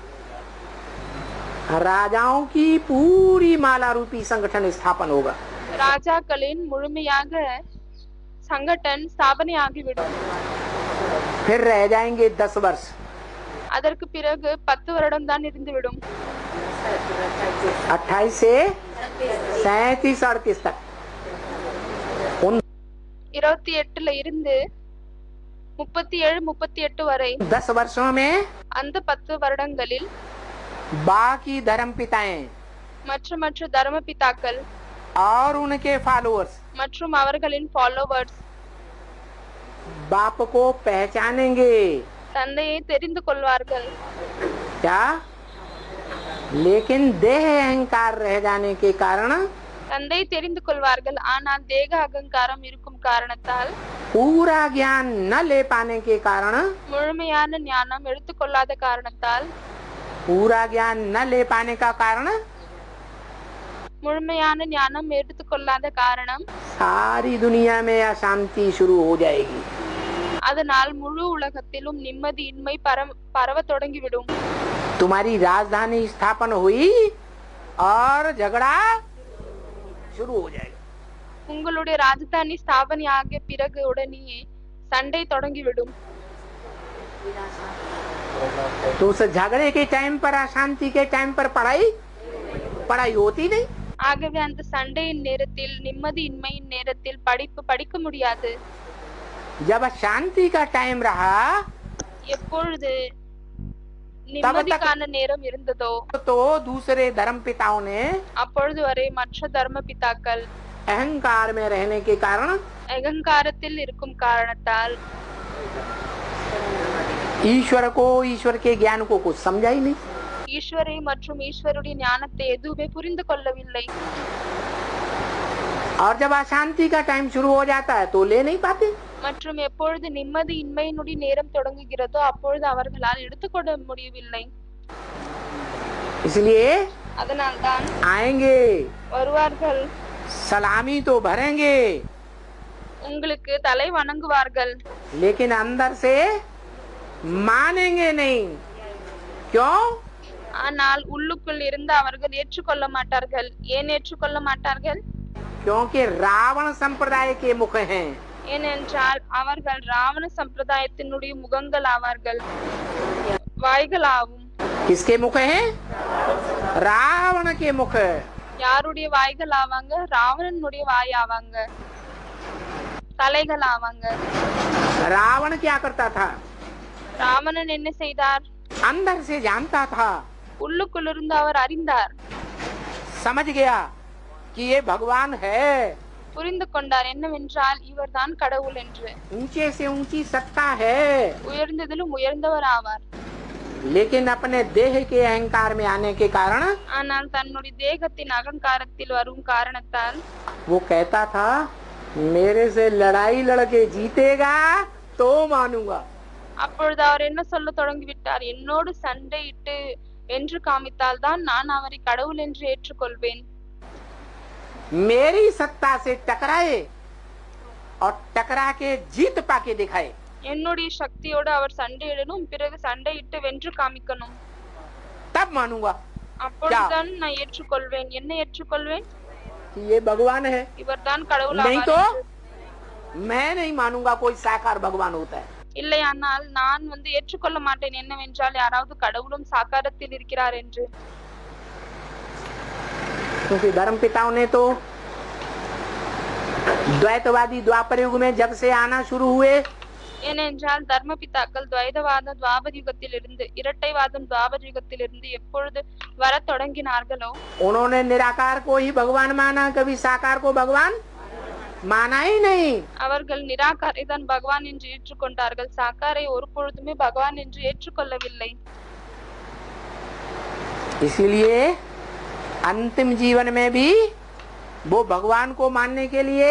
राजाओं की पूरी माला रूपी संगठन स्थापन होगा। ராஜாக்களின் முழுமையாக சங்கடன் ஸ்தாபனை ஆகிவிடும் फिर रह जाएंगे 10 वर्ष। அதற்கு பிறகு 10 வருடம் தான் இருந்துவிடும் 28 से 37 38 तक 28ல இருந்து 37 38 வரை 10 वर्षों में அந்த 10 வருடங்களில் बाकी धर्म पिताएं மற்ற தர்ம பிதாக்கள் और उनके फॉलोअर्स மற்றும் அவர்களின் ஃபாலோவர்ஸ் बाप को पहचानेंगे। தந்தையை தெரிந்து கொள்வார்கள் क्या लेकिन देह अहंकार रह जाने के कारण தந்தை தெரிந்து கொள்வார்கள் ஆனால் தேக அகங்காரம் இருக்கும் காரணத்தால் पूरा ज्ञान न ले पाने के कारण முழுமையான ஞானம் எடுத்துக்கொள்ளாத காரணத்தால் पूरा ज्ञान न ले पाने का कारण முழுமையான ஞானம் எடுத்துக்கொள்ளாத காரணம் सारी दुनिया में अशांति शुरू हो जाएगी। அதனால் முழு உலகத்திலும் நிம்மதியின்மை பரவ தொடங்கிவிடும் तुम्हारी राजधानी स्थापन हुई और झगड़ा शुरू हो जाएगा। உங்களுடைய ராஜதானி ஸ்தாபனை ஆகிய பிறகு உடனேயே சண்டை தொடங்கிவிடும் तो उस झगड़े के टाइम पर अशांति के टाइम पर पढ़ाई होती नहीं। ஆகவே அந்த சண்டையின் நேரத்தில் நிம்மதியின்மையின் நேரத்தில் படிக்க முடியாது जब शांति का टाइम रहा எப்பொழுது நிம்மதிக்கான நேரம் இருந்ததோ तो दूसरे धर्म पिताओं ने அப்பொழுது வரை மற்ற தர்ம பிதாக்கள் अहंकार में रहने के कारण அகங்காரத்தில் இருக்கும் காரணத்தால் ईश्वर को ईश्वर के ज्ञान को कुछ समझा ही नहीं। ஈஸ்வரை மற்றும் ஈஸ்வருடைய ஞானத்தை எதுவுமே புரிந்து கொள்ளவில்லை और जब अशांति का टाइम शुरू हो जाता है तो ले नहीं पाते। மற்றும் எப்பொழுது நிம்மதி இன்மையினுடைய நேரம் தொடங்குகிறதோ அப்பொழுது அவர்களால் எடுத்துக்கொள்ள முடியவில்லை. इसलिए அதனால்தான் आएंगे, வருவார்கள், सलामी तो भरेंगे, உங்களுக்கு தலை வணங்குவார்கள், लेकिन अंदर से मानेंगे नहीं. क्यों? ஆனால் உள்ளுக்குள் இருந்து அவர்கள் ஏற்றுக்கொள்ள மாட்டார்கள். ஏன் ஏற்றுக்கொள்ள மாட்டார்கள்? क्योंकि रावण संप्रदाय के मुख हैं. ஏனென்றால் அவர்கள் ராவண சம்பிரதாயத்தினுடைய முகங்கள் ஆவார்கள், வாய்கள் ஆகும். किसके मुख हैं? रावण के मुख. யாருடைய வாய்கள் ஆவாங்க? ராவணனுடைய வாய் ஆவாங்க, தலைகள் ஆவாங்க. रावण क्या करता था? ராவணன் என்ன செய்தார்? अंदर से जानता था, உள்ளுக்குள்ளிருந்து அவர் அறிந்தார், समझ गया कि ये भगवान है. புரிந்து கொண்டார் என்னவென்றால் இவர்தான் கடவுள் என்று. ऊंचे से ऊंची सत्ता है, உயர்ந்ததிலும் உயர்ந்தவர் ஆவார். लेकिन अपने देह के अहंकार में आने के कारण ஆனால் தன்னுடைய தேகத்தின் அகங்காரத்தில் வரும் காரணத்தால் वो कहता था, मेरे से लड़ाई लड़के जीतेगा तो मानूंगा. அப்பொழுது அவர் என்ன சொல்ல தொடங்கிவிட்டார்? என்னோடு சண்டையிட்டு வென்று காமித்தால் தான் நான் அவரை கடவுள் என்று ஏற்றுக்கொள்வேன். मेरी सत्ता से टकराए और टकरा के जीत पाके दिखाए, என்னுடைய சக்தியோடு அவர் சண்டையிடணும், பிறகு சண்டையிட்டு வென்று காமிக்கணும், तब मानूंगा அப்பொழுதுதான் நான் ஏற்றுக்கொள்வேன். என்ன ஏற்றுக்கொள்வேன்? कि ये भगवान है. இவர்தான் கடவுள் नहीं ஆவார் तो என்று. मैं नहीं मानूंगा कोई साकार भगवान होता है. இல்லை, ஆனால் நான் ஏற்றுக்கொள்ள மாட்டேன் என்னவென்றால் யாராவது கடவுளும் சாக்காரத்தில் இருக்கிறார் என்று. क्योंकि धर्म पिताओं ने तो द्वैतवादी द्वापर युग में जब से आना शुरू हुए, ஏனென்றால் தர்ம பிதாக்கள் துவைதவாதம் துவாபர யுகத்திலிருந்து, இரட்டைவாதம் துவாபர யுகத்திலிருந்து எப்பொழுது வர தொடங்கினார்களோ उन्होंने निराकार को ही भगवान माना, कभी साकार को भगवान माना ही नहीं. அவர்கள் நிராகாரை தான் பகவான் என்று ஏற்றுக்கொண்டார்கள், சாக்காரை ஒரு பொழுதுமே பகவான் என்று ஏற்றுக்கொள்ளவில்லை. इसलिए अंतिम जीवन में भी वो भगवान को मानने के लिए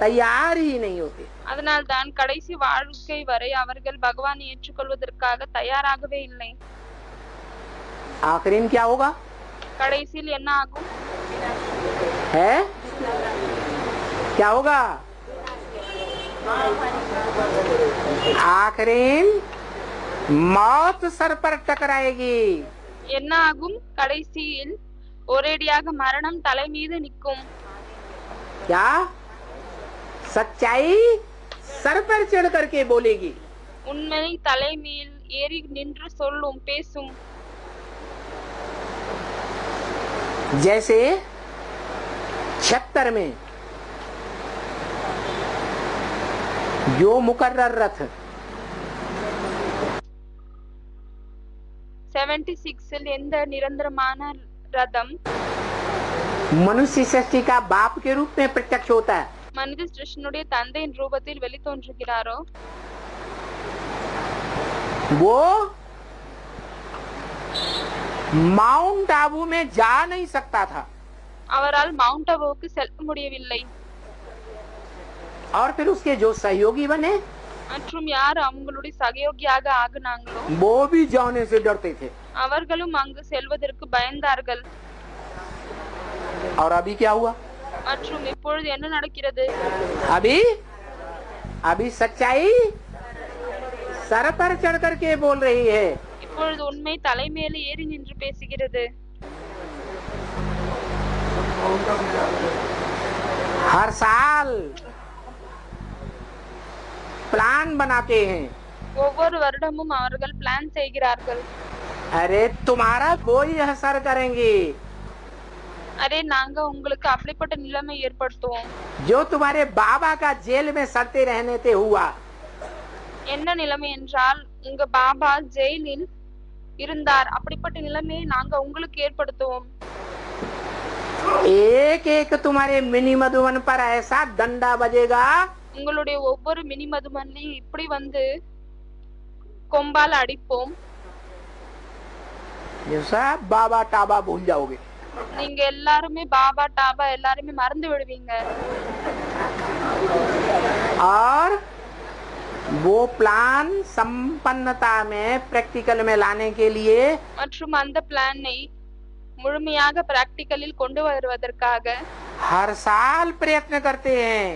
तैयार ही नहीं होते. அதனால் தான் கடைசி வாழ்க்கை வரை அவர்கள் பகவானை ஏற்றுக்கொள்வதற்காக தயாராகவே இல்லை. आखिरी में क्या होगा கடைசியில் என்ன ஆகும்? है? क्या होगा? आखिरी मौत सर पर टकराएगी. என்ன ஆகும்? கடைசியில் ஒரேடியாக மரணம் தலை மீது நிற்கும். क्या? सच्चाई सर पर चढ़ करके बोलेगी. உண்மை தலை மேல் ஏறி நின்று சொல்லும், பேசும். जैसे 76 में जो मुकर्रर रथ 76 எந்த நிரந்தரமான ரதம் मनुष्य सृष्टि का बाप के रूप में प्रत्यक्ष होता है, மனித சிருஷ்டினுடைய தந்தையின் ரூபத்தில் வெளித்தோன்றுகிறாரோ वो माउंट आबू में जा नहीं सकता था. அவரால் மவுண்ட் அபுவுக்கு செல்ல முடியவில்லை. और फिर उसके जो सहयोगी बने மற்றும் யார் அவங்களுடைய சகயோகியாக ஆகினாங்களோ वो भी जाने से डरते थे. அவர்களும் அங்கு செல்வதற்கு பயந்தார்கள். और अभी क्या हुआ? மற்றும் இப்பொழுது என்ன நடக்கிறது? अभी अभी सच्चाई सर पर चढ़ करके बोल रही है. இப்பொழுது உண்மை தலை மேலே ஏறி நின்று பேசுகிறது. हर साल प्लान बनाते हैं. ஒவ்வொரு வருடமும் அவர்கள் பிளான் செய்கிறார்கள். अरे तुम्हारा कोई असर करेंगे, அரே நாங்க உங்களுக்கு அப்படிப்பட்ட நிலைமை ஏற்படுத்துவோம். जो तुम्हारे बाबा का जेल में सड़ते रहने से हुआ. என்ன நிலைமை என்றால் உங்க பாபா ஜெயிலில் இருந்தார், அப்படிப்பட்ட நிலைமையை நாங்க உங்களுக்கு ஏற்படுத்துவோம். एक एक तुम्हारे मिनी मधुबन पर ऐसा डंडा बजेगा, உங்களுடைய ஒவ்வொரு மினி மதுமன்லையும் இப்படி கொம்பால் அடிப்போம். ये सब बाबा टाबा भूल जाओगे. நீங்க எல்லாருமே பாபா டாபா எல்லாருமே மறந்து விடுவீங்க. और वो प्लान संपन्नता में प्रैक्टिकल में लाने के लिए மற்றும் அந்த பிளானை முழுமையாக பிராக்டிகலில் கொண்டு வருவதற்காக हर साल प्रयत्न करते हैं।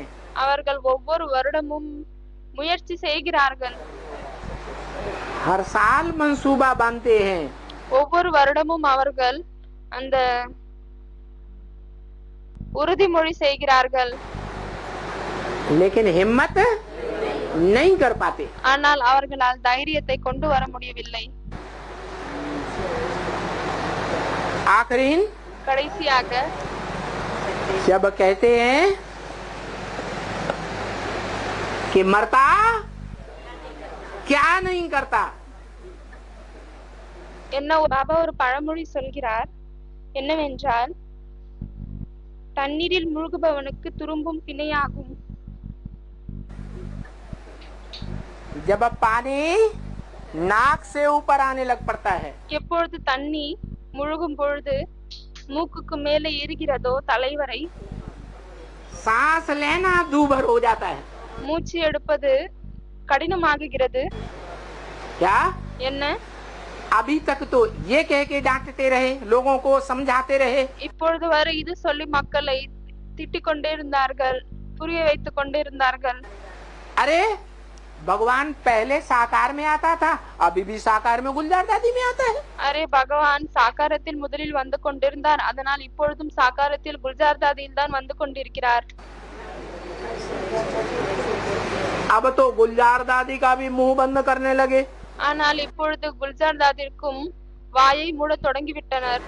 அவர்கள் ஒவ்வொரு வருடமும் முயற்சி செய்கிறார்கள், हर साल मंसूबा बांधते हैं। ஒவ்வொரு வருடமும் அவர்கள் அந்த உறுதிமொழி செய்கிறார்கள், लेकिन हिम्मत नहीं कर पाते। ஆனால் அவர்களால் தைரியத்தை கொண்டு வர முடியவில்லை। आखिरीन கடைசியாக जब कहते हैं कि मरता क्या नहीं करता, என்ன பாபா ஒரு பழமொழி சொல்கிறார், என்னவென்றால் தண்ணீரில் மூழ்குபவனுக்கு துரும்பும் பிணையாகும்। जब पानी नाक से ऊपर आने लग पड़ता है, எப்பொழுது தண்ணி முழுகும் பொழுது மூக்குக்கு மேலே ஏறுகிறதோ தலைவரை, सांस लेना दूभर हो जाता है। மூச்சு எடுப்பது கடினமாகுகிறது। क्या என்ன, अभी तक तो ये कह के डांटते रहे, लोगों को समझाते रहे, இப்பொழுது வரை இது சொல்லி மக்களை திட்டிக் கொண்டே இருந்தார்கள், புரிய வைத்துக் கொண்டே இருந்தார்கள்। अरे भगवान पहले साकार में आता था, अभी भी साकार में गुलजार दादी में आता है। அரே பகவான் சாகாரத்தில் முதலில் வந்து கொண்டிருந்தார், அதனால் இப்பொழுதும் சாகாரத்தில் குல்ஜார் தாதியில் தான் வந்து கொண்டிருக்கிறார்। अब तो गुलजार दादी का भी मुंह बंद करने लगे। ஆனால் இப்பொழுது குல்ஜார் தாதிற்கும் வாயை மூட தொடங்கிவிட்டனர்।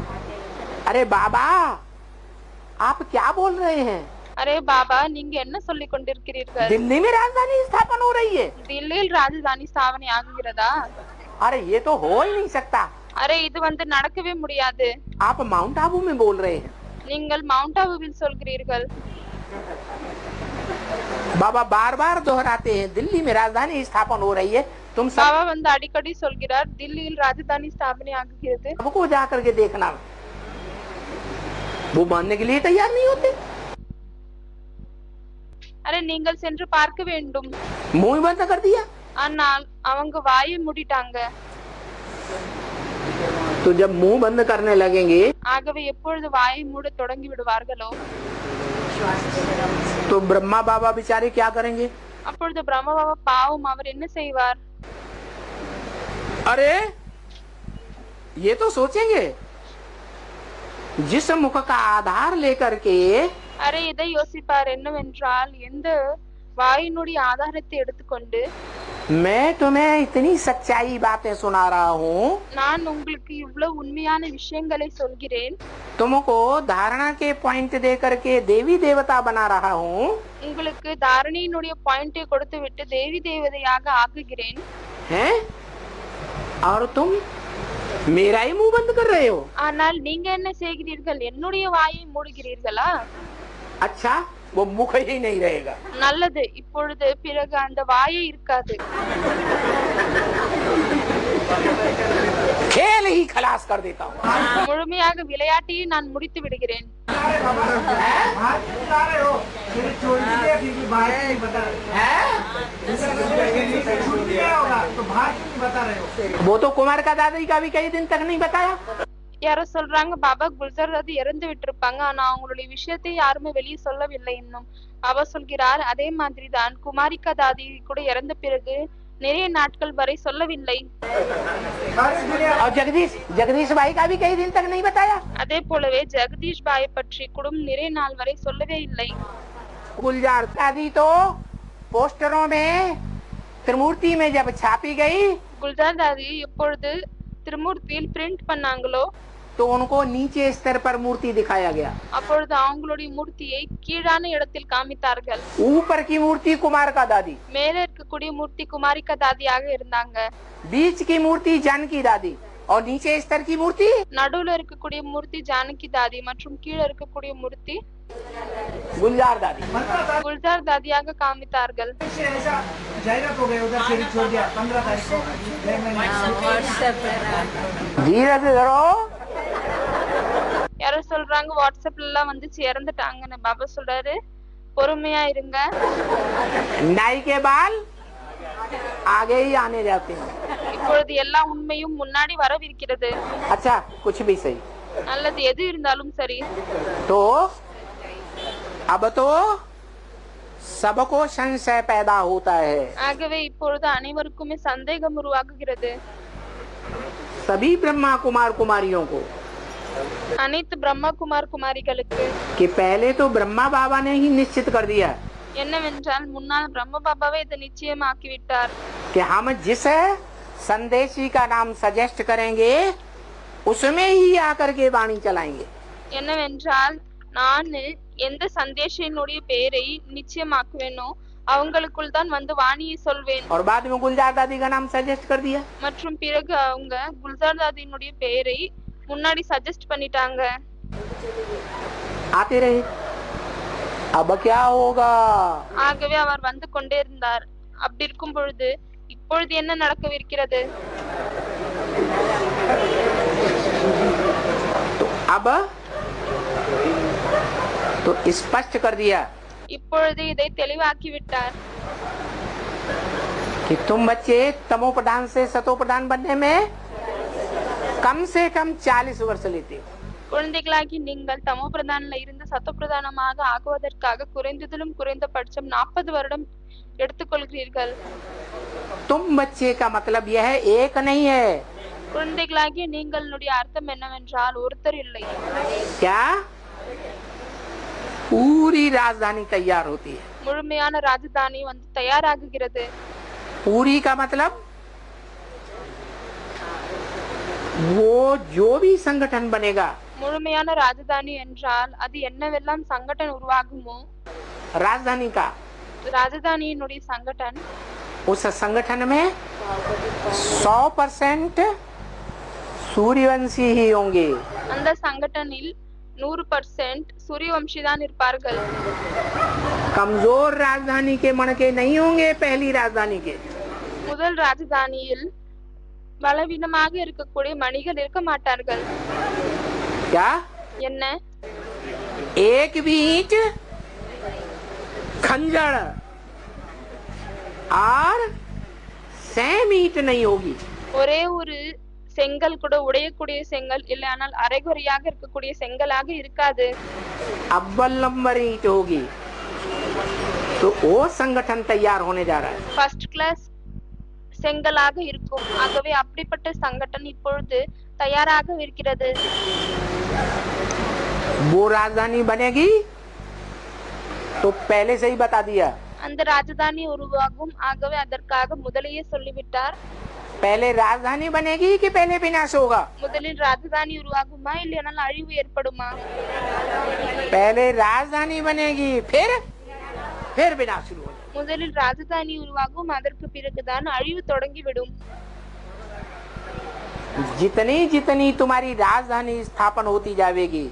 अरे बाबा आप क्या बोल रहे हैं? அரே பாபா, நீங்க என்ன சொல்லிக் கொண்டிருக்கிறீர்கள்? दिल्ली में राजधानी स्थापन हो रही है। தில்லியில் ராஜதானி ஸ்தாபனை ஆகுகிறதா? अरे ये तो हो ही नहीं सकता। அரே இது வந்து நடக்கவே முடியாது। आप माउंट आबू में बोल रहे हैं। நீங்கள் மவுண்ட் ஆபுவில் சொல்கிறீர்கள்। बाबा बार बार दोहराते हैं दिल्ली में राजधानी स्थापन हो रही है, तुम பாபா வந்து அடிக்கடி சொல்கிறார், தில்லியில் ராஜதானி ஸ்தாபனை ஆகுகிறது। सबको जा करके देखना। वो मानने के लिए तैयार नहीं होते। அரே நீங்கள் சென்று பார்க்க வேண்டும்। मुंह बंद कर दिया। ஆனால் அவங்க வாயை மூடிட்டாங்க। तो जब मुंह बंद करने लगेंगे ஆகவே எப்பொழுது வாயை மூட தொடங்கி விடுவார்களோ तो ब्रह्मा बाबा बेचारे क्या करेंगे? அப்பொழுது பிரம்ம பாபா பாவம், அவர் என்ன செய்வார்? अरे ये तो सोचेंगे जिस मुख का आधार लेकर के அரே இதை யோசிப்பார், என்னவென்றால் எந்த வாயினுடைய ஆதாரத்தை எடுத்துக்கொண்டு मैं तुम्हें इतनी सच्चाई बातें सुना रहा हूँ, நான் உங்களுக்கு இவ்வளவு உண்மையான விஷயங்களை சொல்கிறேன், तुमको धारणा के पॉइंट दे करके देवी देवता बना रहा हूँ, உங்களுக்கு தாரணையினுடைய பாயிண்டை கொடுத்து விட்டு தேவி தேவதையாக ஆக்குகிறேன், हैं? और तुम मेरा ही मुंह बंद कर रहे हो। ஆனால் நீங்க என்ன செய்கிறீர்கள்? என்னுடைய வாயை மூடுகிறீர்களா? अच्छा वो मुख ही नहीं रहेगा। நல்லது, இப்பொழுது பிறகு அந்த வாயே இருக்காது। खेल ही खलास कर देता हूँ। முழுமையாக விளையாட்டையே நான் முடித்து விடுகிறேன்। वो तो कुमार का दादी का भी कई दिन तक नहीं बताया। யாரோ சொல்றாங்க பாபா குல்ஜார் தாதி இறந்து விட்டிருப்பாங்க, ஆனா அவங்களுடைய விஷயத்தை யாருமே வெளியே சொல்லவில்லை இன்னும்। பாபா சொல்கிறார், அதே மாதிரி தான் குமாரிகா தாதி கூட இறந்த பிறகு நிறைய நாட்கள் வரை சொல்லவில்லை। और जगदीश भाई का भी कई दिन तक नहीं बताया। அதே போலவே ஜெகதீஷ் பாய் பற்றி கூட நிறைய நாள் வரை சொல்லவே இல்லை। गुलजार दादी तो पोस्टरों में त्रिमूर्ति में जब छापी गई குல்ஜார் தாதி எப்பொழுது திருமூர்த்தியில் பிரிண்ட் பண்ணாங்களோ तो उनको नीचे स्तर पर मूर्ति दिखाया गया। அப்பொழுது அவங்களுடைய மூர்த்தியை கீழான இடத்தில் காமித்தார்கள்। ऊपर की मूर्ति कुमार का दादी, மேலே இருக்கக்கூடிய மூர்த்தி குமாரிகா தாதியாக இருந்தாங்க, बीच की मूर्ति जानकी दादी और नीचे स्तर की मूर्ति நடுவுல இருக்கக்கூடிய மூர்த்தி ஜானகி தாதி மற்றும் கீழே இருக்கக்கூடிய மூர்த்தி गुलजार दादी। குல்ஜார் தாதியாக காமித்தார்கள்। धीरज धरो। யாரோ சொல்றாங்க வாட்ஸ்அப்ல எல்லாம் வந்துச்சு இறந்துட்டாங்கன்னு। பாபா சொல்றாரு, பொறுமையா இருங்க. नाई के बाल आगे ही आने जाते हैं. இப்பொழுது எல்லா உண்மையும் முன்னாடி வரவிருக்கிறது. अच्छा कुछ भी सही. நல்லது எது இருந்தாலும் சரி. तो अब तो सबको संशय पैदा होता है. ஆகவே இப்பொழுது அனைவருக்குமே சந்தேகம் உருவாகுகிறது. सभी ब्रह्मा कुमार कुमारियों को அனைத்து பிரம்மா குமார் குமாரிகளுக்கு कि पहले तो ब्रह्मा बाबा ने ही निश्चित कर दिया என்னவென்றால் முன்னால் பிரம்ம பாபாவே இதை நிச்சயமாக்கி விட்டார். कि हम जिस संदेशी का नाम सजेस्ट करेंगे उसमें ही आकर के वाणी चलाएंगे. என்னவென்றால் நான் எந்த சந்தேஷனுடைய பெயரை நிச்சயமாக்குவேனோ அவங்களுக்குள் தான் வந்து வாணியை சொல்வேன். और बाद में गुलजार दादी का नाम सजेस्ट कर दिया. மற்றும் பிறகு அவங்க குல்ஜார் தாதியினுடைய பெயரை முன்னாடி சஜஸ்ட் பண்ணிட்டாங்க. आते रहे. अब क्या होगा? ஆகவே அவர் வந்து கொண்டே இருந்தார். அப்படி இருக்கும் பொழுது இப்பொழுது என்ன நடக்கவிருக்கிறது? तो अब तो स्पष्ट कर दिया இப்பொழுது இதை தெளிவாக்கி விட்டார். कि तुम बच्चे तमो प्रधान से सतो प्रधान बनने में कम से कम 40 वर्ष लेते हो. குழந்தைகளாகி நீங்கள் தமோ பிரதானில இருந்து சத்தோ பிரதானமாக ஆகுவதற்காக குறைந்ததிலும் குறைந்தபட்சம் 40 வருடம் எடுத்துக்கொள்கிறீர்கள். तुम बच्चे का मतलब यह है एक नहीं है. குழந்தைகளாகிய நீங்களுடைய அர்த்தம் என்னவென்றால் ஒருத்தர் இல்லை. क्या? पूरी राजधानी तैयार होती है. முழுமையான ராஜதானி வந்து தயாராகுகிறது. पूरी का मतलब वो जो भी संगठन बनेगा முழுமையான ராஜதானி என்றால் அது என்னவெல்லாம் சங்கடன் உருவாகுமோ राजधानी का ராஜதானியினுடைய சங்கடன் उस संगठन में 100% सूर्यवंशी ही होंगे. அந்த சங்கடனில் 100% सूर्यवंशी தான் இருப்பார்கள். कमजोर राजधानी के मणके नहीं होंगे. पहली राजधानी के முதல் ராஜதானியில் பலவீனமாக இருக்கக்கூடிய மணிகள் இருக்க மாட்டார்கள். क्या? என்ன? एक भी ईंट खंजर और सेम ईंट नहीं होगी. ஒரே ஒரு செங்கல் கூட உடையக்கூடிய செங்கல் இல்லையானால் அரைகுறையாக இருக்கக்கூடிய செங்கலாக இருக்காது. अव्वल नंबर ईंट होगी. तो वो संगठन तैयार होने जा रहा है. ஃபர்ஸ்ட் கிளாஸ் செங்கலாக இருக்கும். ஆகவே அப்படிப்பட்ட சங்கடன் இப்பொழுது தயாராக இருக்கிறது. वो राजधानी बनेगी तो पहले से ही बता दिया. அந்த ராஜதானி உருவாகும். ஆகவே அதற்காக முதலையே சொல்லிவிட்டார். पहले राजधानी बनेगी कि पहले विनाश होगा? முதலில் ராஜதானி உருவாகுமா இல்லையானால் அழிவு ஏற்படுமா? पहले राजधानी बनेगी फिर विनाश शुरू हो जाएगा. முதலில் ராஜதானி உருவாகும். அதற்கு பிறகுதான் அழிவு தொடங்கிவிடும். जितनी जितनी तुम्हारी राजधानी स्थापन होती जाएगी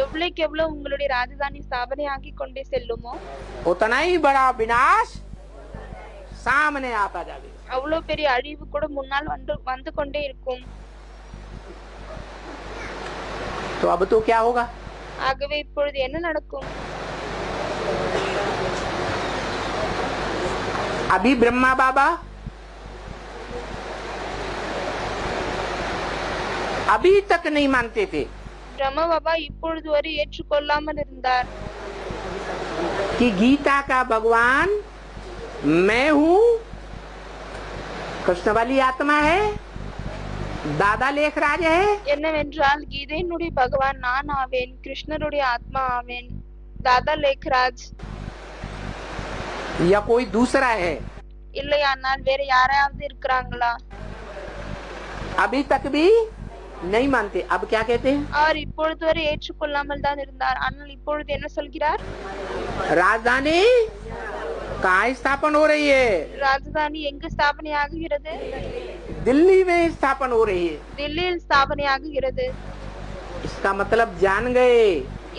எவ்வளவுக்கு எவ்வளவு உங்களுடைய ராஜதானி ஸ்தாபனை ஆகி கொண்டே செல்லுமோ उतना ही बड़ा विनाश सामने आता जाएगा. அவ்வளவு பெரிய அழிவு கூட முன்னால் வந்து கொண்டே இருக்கும். तो अब तो क्या होगा? ஆகவே இப்பொழுது என்ன நடக்கும்? अभी ब्रह्मा बाबा अभी तक नहीं मानते थे பிரம்ம பாபா இப்பொழுது வரை ஏற்றுக்கொள்ளாமல் இருந்தார். कि गीता का भगवान मैं हूँ. कृष्ण वाली आत्मा है. दादा लेखराज है. என்னவென்றால் கீதையினுடைய பகவான் நான் ஆவேன். கிருஷ்ணருடைய ஆத்மா ஆவேன். தாதா லேக்ராஜ். या कोई दूसरा है. இல்லையானால் வேற யாராவது இருக்கிறாங்களா? अभी तक भी नहीं मानते. अब क्या कहते हैं? அவர் இப்பொழுது வரை ஏற்றுக்கொள்ளாமல் தான் இருந்தார். ஆனால் இப்பொழுது என்ன சொல்கிறார்? राजधानी कहाँ स्थापन हो रही है? ராஜதானி எங்கு ஸ்தாபனை ஆகுகிறது? दिल्ली में स्थापन हो रही है. தில்லியில் ஸ்தாபனை ஆகுகிறது. इसका मतलब जान गए.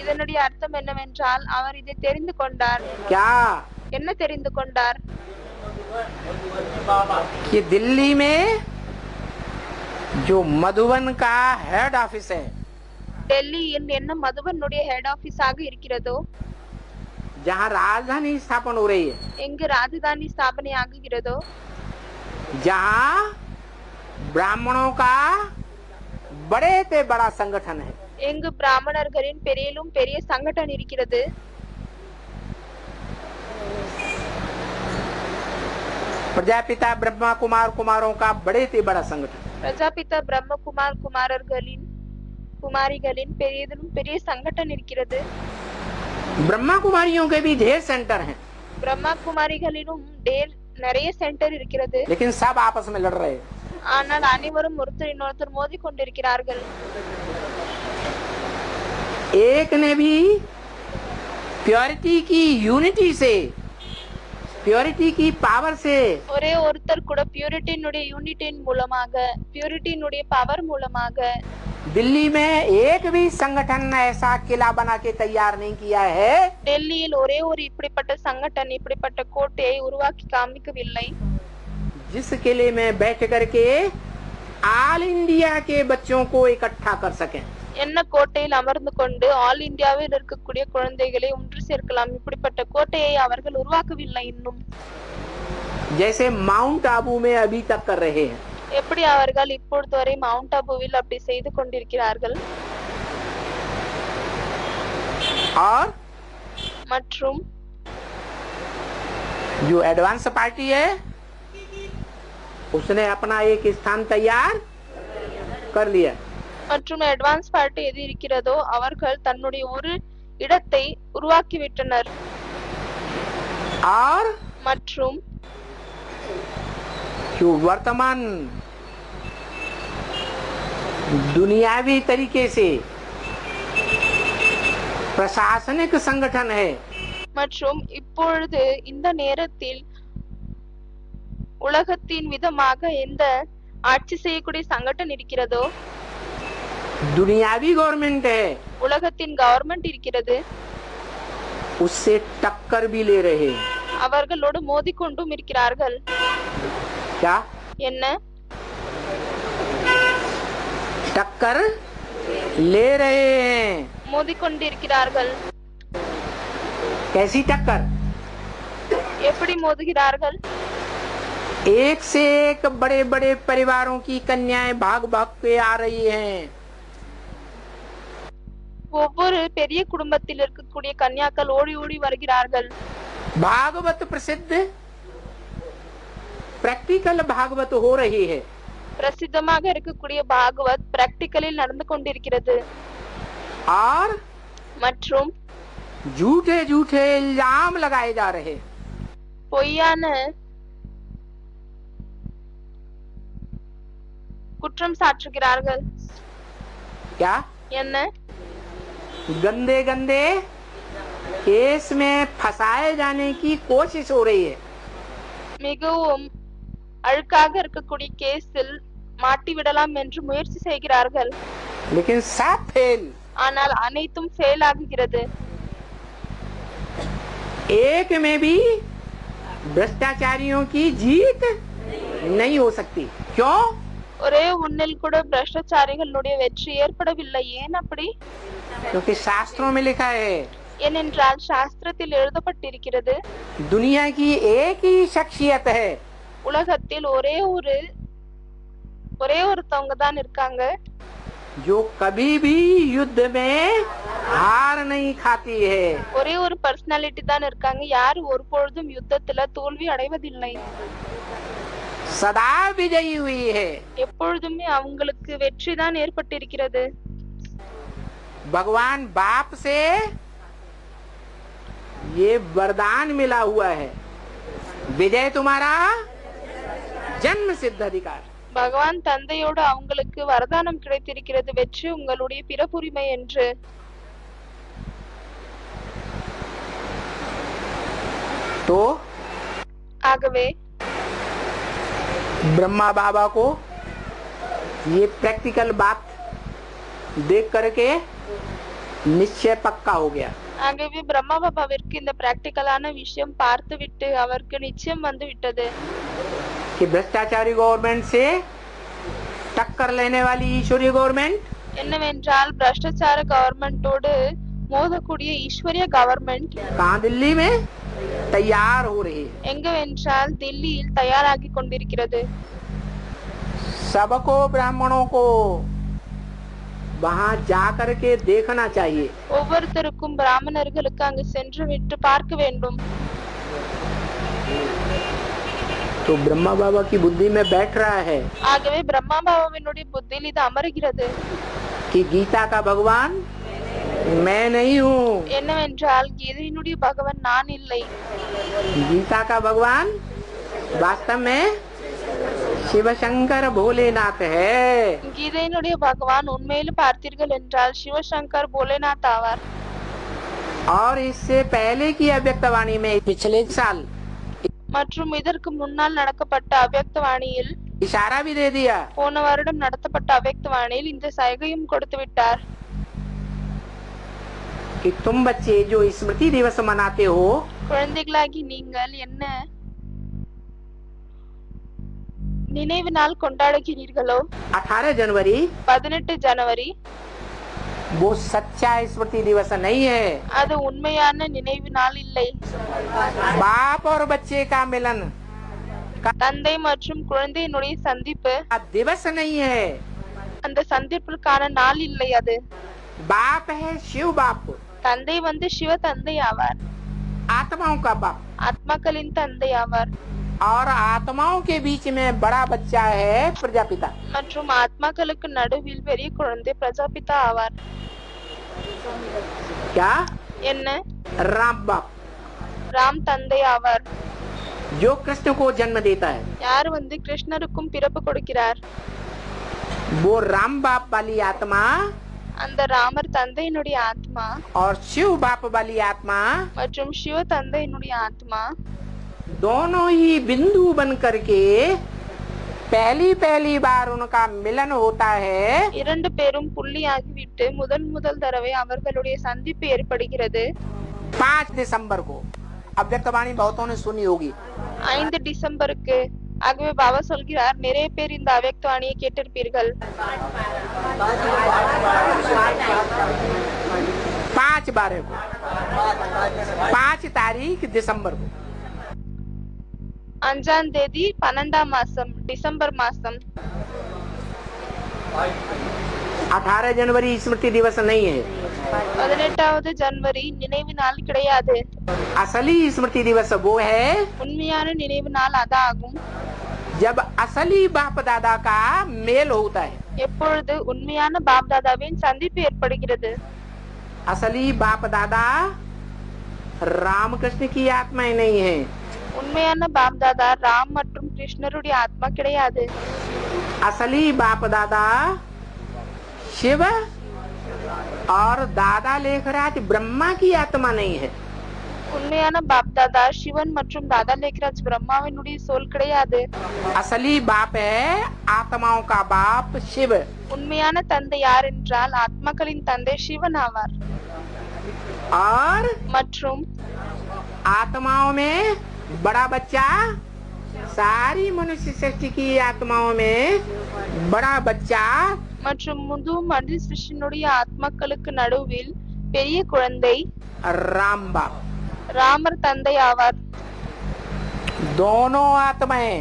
இதனுடைய அர்த்தம் என்னவென்றால் அவர் இதை தெரிந்து கொண்டார். क्या? என்ன தெரிந்து கொண்டார்? कि दिल्ली में जो मधुबन का हेड ऑफिस है டெல்லியில் என்ன மதுபனுடைய ஹெட் ஆபீஸ் ஆக இருக்கிறதோ जहाँ राजधानी स्थापन हो रही है, எங்கு ராஜதானி ஸ்தாபனை ஆகுகிறதோ, जहाँ ब्राह्मणों का बड़े से बड़ा संगठन है, எங்கு பிராமணர்களின் பெரியிலும் பெரிய சங்கடன் இருக்கிறது, प्रजापिता ब्रह्मा कुमार कुमारों का बड़े से बड़ा संगठन, பிரஜாபிதா பிரம்மகுமார் குமாரிகளின் பெரியதிலும் பெரிய சங்கடன் இருக்கிறது, ब्रह्मा कुमारियों के भी ढेर सेंटर हैं, பிரம்மா குமாரிகளிலும் நிறைய சென்டர் இருக்கிறது. लेकिन सब आपस में लड़ रहे हैं. ஆனால் அனைவரும் ஒருத்தர் இன்னொருத்தர் மோதி கொண்டிருக்கிறார்கள். एक ने भी प्योरिटी की यूनिटी से, प्योरिटी की पावर से, ஒரே ஒருத்தர் கூட பியூரிட்டினுடைய யூனிட்டின் மூலமாக, பியூரிட்டினுடைய பவர் மூலமாக दिल्ली में एक भी संगठन ऐसा किला बना के तैयार नहीं किया है டெல்லியில் ஒரே ஒரு இப்படிப்பட்ட சங்கடன், இப்படிப்பட்ட கோட்டையை உருவாக்கி காமிக்கவில்லை. जिस किले में बैठ करके ऑल इंडिया के बच्चों को इकट्ठा कर सकें. என்ன கோட்டையில் அமர்ந்து கொண்டு ஆல் இந்தியாவில் இருக்கக்கூடிய குழந்தைகளை ஒன்று சேர்க்கலாம், இப்படிப்பட்ட கோட்டையை அவர்கள் உருவாக்கவில்லை இன்னும். जैसे माउंट आबू में अभी तक कर रहे हैं. எப்படி அவர்கள் இப்பொழுது வரை மவுண்ட் ஆபுவில் அப்படி செய்து கொண்டிருக்கிறார்கள். और மற்றும் जो एडवांस पार्टी है उसने अपना एक स्थान तैयार कर लिया. மற்றும் அட்வான்ஸ் பார்ட்டி எது இருக்கிறதோ அவர்கள் தன்னுடைய ஒரு இடத்தை உருவாக்கிவிட்டனர். और மற்றும் जो वर्तमान दुनियावी तरीके से प्रशासनिक संगठन है, மற்றும் இப்பொழுது இந்த நேரத்தில் உலகத்தின் விதமாக எந்த ஆட்சி செய்யக்கூடிய சங்கடன் இருக்கிறதோ, दुनियावी गवर्नमेंट है, உலகத்தின் கவர்மெண்ட் இருக்கிறது, उससे टक्कर भी ले रहे हैं. அவர்களோடு மோதிக்கொண்டும் இருக்கிறார்கள். क्या என்ன? टक्कर ले रहे हैं. மோதிக்கொண்டிருக்கிறார்கள். कैसी टक्कर? எப்படி மோதுகிறார்கள்? एक से एक बड़े बड़े परिवारों की कन्याएं भाग भाग के आ रही हैं. ஒவ்வொரு பெரிய குடும்பத்தில் இருக்கக்கூடிய கன்யாக்கள் ஓடி ஓடி வருகிறார்கள். भागवत प्रसिद्ध प्रैक्टिकल भागवत हो रही है. பிரசித்தமாக இருக்கக்கூடிய பாகவத் பிராக்டிகலில் நடந்து கொண்டிருக்கிறது. और மற்றும் झूठे झूठे इल्जाम लगाए जा रहे. பொய்யான குற்றம் சாட்டுகிறார்கள். क्या? என்ன? गंदे गंदे केस में फंसाए जाने की कोशिश हो रही है. மிகவும் அழுக்காக இருக்கக்கூடிய கேஸில் மாட்டி விடலாம் என்று முயற்சி செய்கிறார்கள். लेकिन सब फेल. ஆனால் அனைத்தும் ஃபெயில் ஆகுகிறது. एक में भी भ्रष्टाचारियों की जीत नहीं हो सकती. क्यों? ஒரே ஒன்னில் கூட பிரஷ்டாச்சாரிகளுடைய வெற்றி ஏற்படவில்லை. ஏன் அப்படி? क्योंकि शास्त्रों में लिखा है, ஏனென்றால் சாஸ்திரத்தில் எழுதப்பட்டிருக்கிறது, दुनिया की एक ही शख्सियत है உலகத்தில் ஒரே ஒருத்தவங்க தான் இருக்காங்க, जो कभी भी युद्ध में हार नहीं खाती है. ஒரே ஒரு பர்சனாலிட்டி தான் இருக்காங்க, யார் ஒருபொழுதும் யுத்தத்துல தோல்வி அடைவதில்லை, सदा विजयी हुई है. எப்பொழுதுமே அவங்களுக்கு வெற்றி தான் ஏற்பட்டிருக்கிறது. भगवान बाप से ये वरदान मिला हुआ है, विजय तुम्हारा जन्म सिद्ध अधिकार. பகவான் தந்தையோடு அவங்களுக்கு வரதானம் கிடைத்திருக்கிறது, வெற்றி உங்களுடைய பிறப்புரிமை என்று. तो ஆகவே ब्रह्मा बाबा को ये प्रैक्टिकल बात देख करके निश्चय पक्का हो गया. ஆகவே பிரம்மா பாபாவிற்கு இந்த பிராக்டிகலான விஷயம் பார்த்து விட்டு அவருக்கு நிச்சயம் வந்து விட்டது, कि भ्रष्टाचारी गवर्नमेंट से टक्कर लेने वाली ईश्वरीय गवर्नमेंट என்னவென்றால் பிரஷ்டாச்சார கவர்மெண்டோடு மோதக்கூடிய ஈஸ்வரிய கவர்மெண்ட் कहाँ दिल्ली में तैयार हो रही है। எங்கவென்றால் தில்லியில் தயாராகி கொண்டிருக்கிறது. सबको ब्राह्मणों को वहां जाकर के देखना चाहिए। ஒவ்வொருத்தருக்கும் பிராமணர்களுக்கு அங்கு சென்று விட்டு பார்க்க வேண்டும். तो ब्रह्मा बाबा की बुद्धि में बैठ रहा है ஆகவே பிரம்மா பாபாவினுடைய புத்தியில் இது அமருகிறது कि गीता का भगवान मैं नहीं हूँ। என்னவென்றால் கீதையினுடைய பகவான் நான் இல்லை. गीता का भगवान वास्तव में शिव शंकर भोलेनाथ है। கீதையினுடைய பகவான் உண்மையில் பார்த்தீர்கள் என்றால் சிவசங்கர் போலேநாத் ஆவார். और इससे पहले की अव्यक्तवाणी में पिछले साल மற்றும் இதற்கு முன்னால் நடக்கப்பட்ட அவ்யக்தவாணியில் इशारा भी दे दिया போன வருடம் நடத்தப்பட்ட அவ்யக்தவாணியில் இந்த சைகையும் கொடுத்து விட்டார் कि तुम बच्चे जो स्मृति दिवस मनाते हो, குழந்தைகளாகி நீங்கள் என்ன நினைவு நாள் கொண்டாடுகிறீர்களோ 18 जनवरी 18 ஜனவரி वो सच्चा स्मृति दिवस नहीं है। அது உண்மையான நினைவு நாள் இல்லை. बाप और बच्चे का मिलन தந்தை மற்றும் குழந்தையினுடைய சந்திப்பு का दिवस नहीं है। அந்த சந்திப்பிற்கான நாள் இல்லை. அது बाप है शिव बाप, தந்தை வந்து சிவ தந்தை ஆவார், आत्माओं का बाप, ஆத்மாக்களின் தந்தை ஆவார். और आत्माओं के बीच में बड़ा बच्चा है प्रजापिता। மற்றும் ஆத்மாக்களுக்கு நடுவில் பெரிய குழந்தை பிரஜாபிதா ஆவார். क्या? என்ன? राम बाप ராம் தந்தை ஆவார். जो कृष्ण को जन्म देता है, யார் வந்து கிருஷ்ணருக்கும் பிறப்பு கொடுக்கிறார். वो राम बाप वाली आत्मा அந்த ராமர் தந்தையினுடைய ஆத்மா और शिव बाप वाली आत्मा மற்றும் சிவ தந்தையினுடைய ஆத்மா दोनों ही बिंदु बन करके पहली बार उनका मिलन होता है। இரண்டு பேரும் புள்ளியாகிவிட்டு முதல் தடவை அவர்களுடைய சந்திப்பு ஏற்படுகிறது 5 दिसंबर को। अव्यक्तवाणी बहुतों ने सुनी होगी। 5 டிசம்பருக்கு. ஆகவே பாபா சொல்கிறார், நிறைய பேர் இந்த அவ்யக்தவாணியை கேட்டிருப்பீர்கள். 5/12 को, 5 तारीख दिसंबर को 5ஆம் தேதி 12ஆம் மாசம் டிசம்பர் மாசம். 18 जनवरी स्मृति दिवस नहीं है। 18வது ஜனவரி நினைவு நாள் கிடையாது. असली स्मृति दिवस वो है உண்மையான நினைவு நாள் அதாகும் जब असली बाप दादा का मेल होता है। எப்பொழுது உண்மையான பாப் தாதாவின் சந்திப்பு ஏற்படுகிறது. असली बाप दादा रामकृष्ण की आत्माएं नहीं है। உண்மையான பாப் தாதா ராம் மற்றும் கிருஷ்ணருடைய ஆத்மா கிடையாது. असली बाप दादा शिव और दादा लेखराज ब्रह्मा की आत्मा नहीं है। உண்மையான பாப் தாதா சிவன் மற்றும் தாதா லேக்ராஜ் பிரம்மாவினுடைய சோல் கிடையாது. असली बाप है आत्माओं का बाप शिव। உண்மையான தந்தை யார் என்றால் ஆத்மாக்களின் தந்தை சிவன் ஆவார். और மற்றும் आत्माओं में बड़ा बच्चा, सारी मनुष्य सृष्टि की आत्माओं में बड़ा बच्चा மற்றும் முழு மனித சிருஷ்டியினுடைய ஆத்மாக்களுக்கு நடுவில் பெரிய குழந்தை राम बाप। ராமர் தந்தை ஆவார். दोनों आत्माएं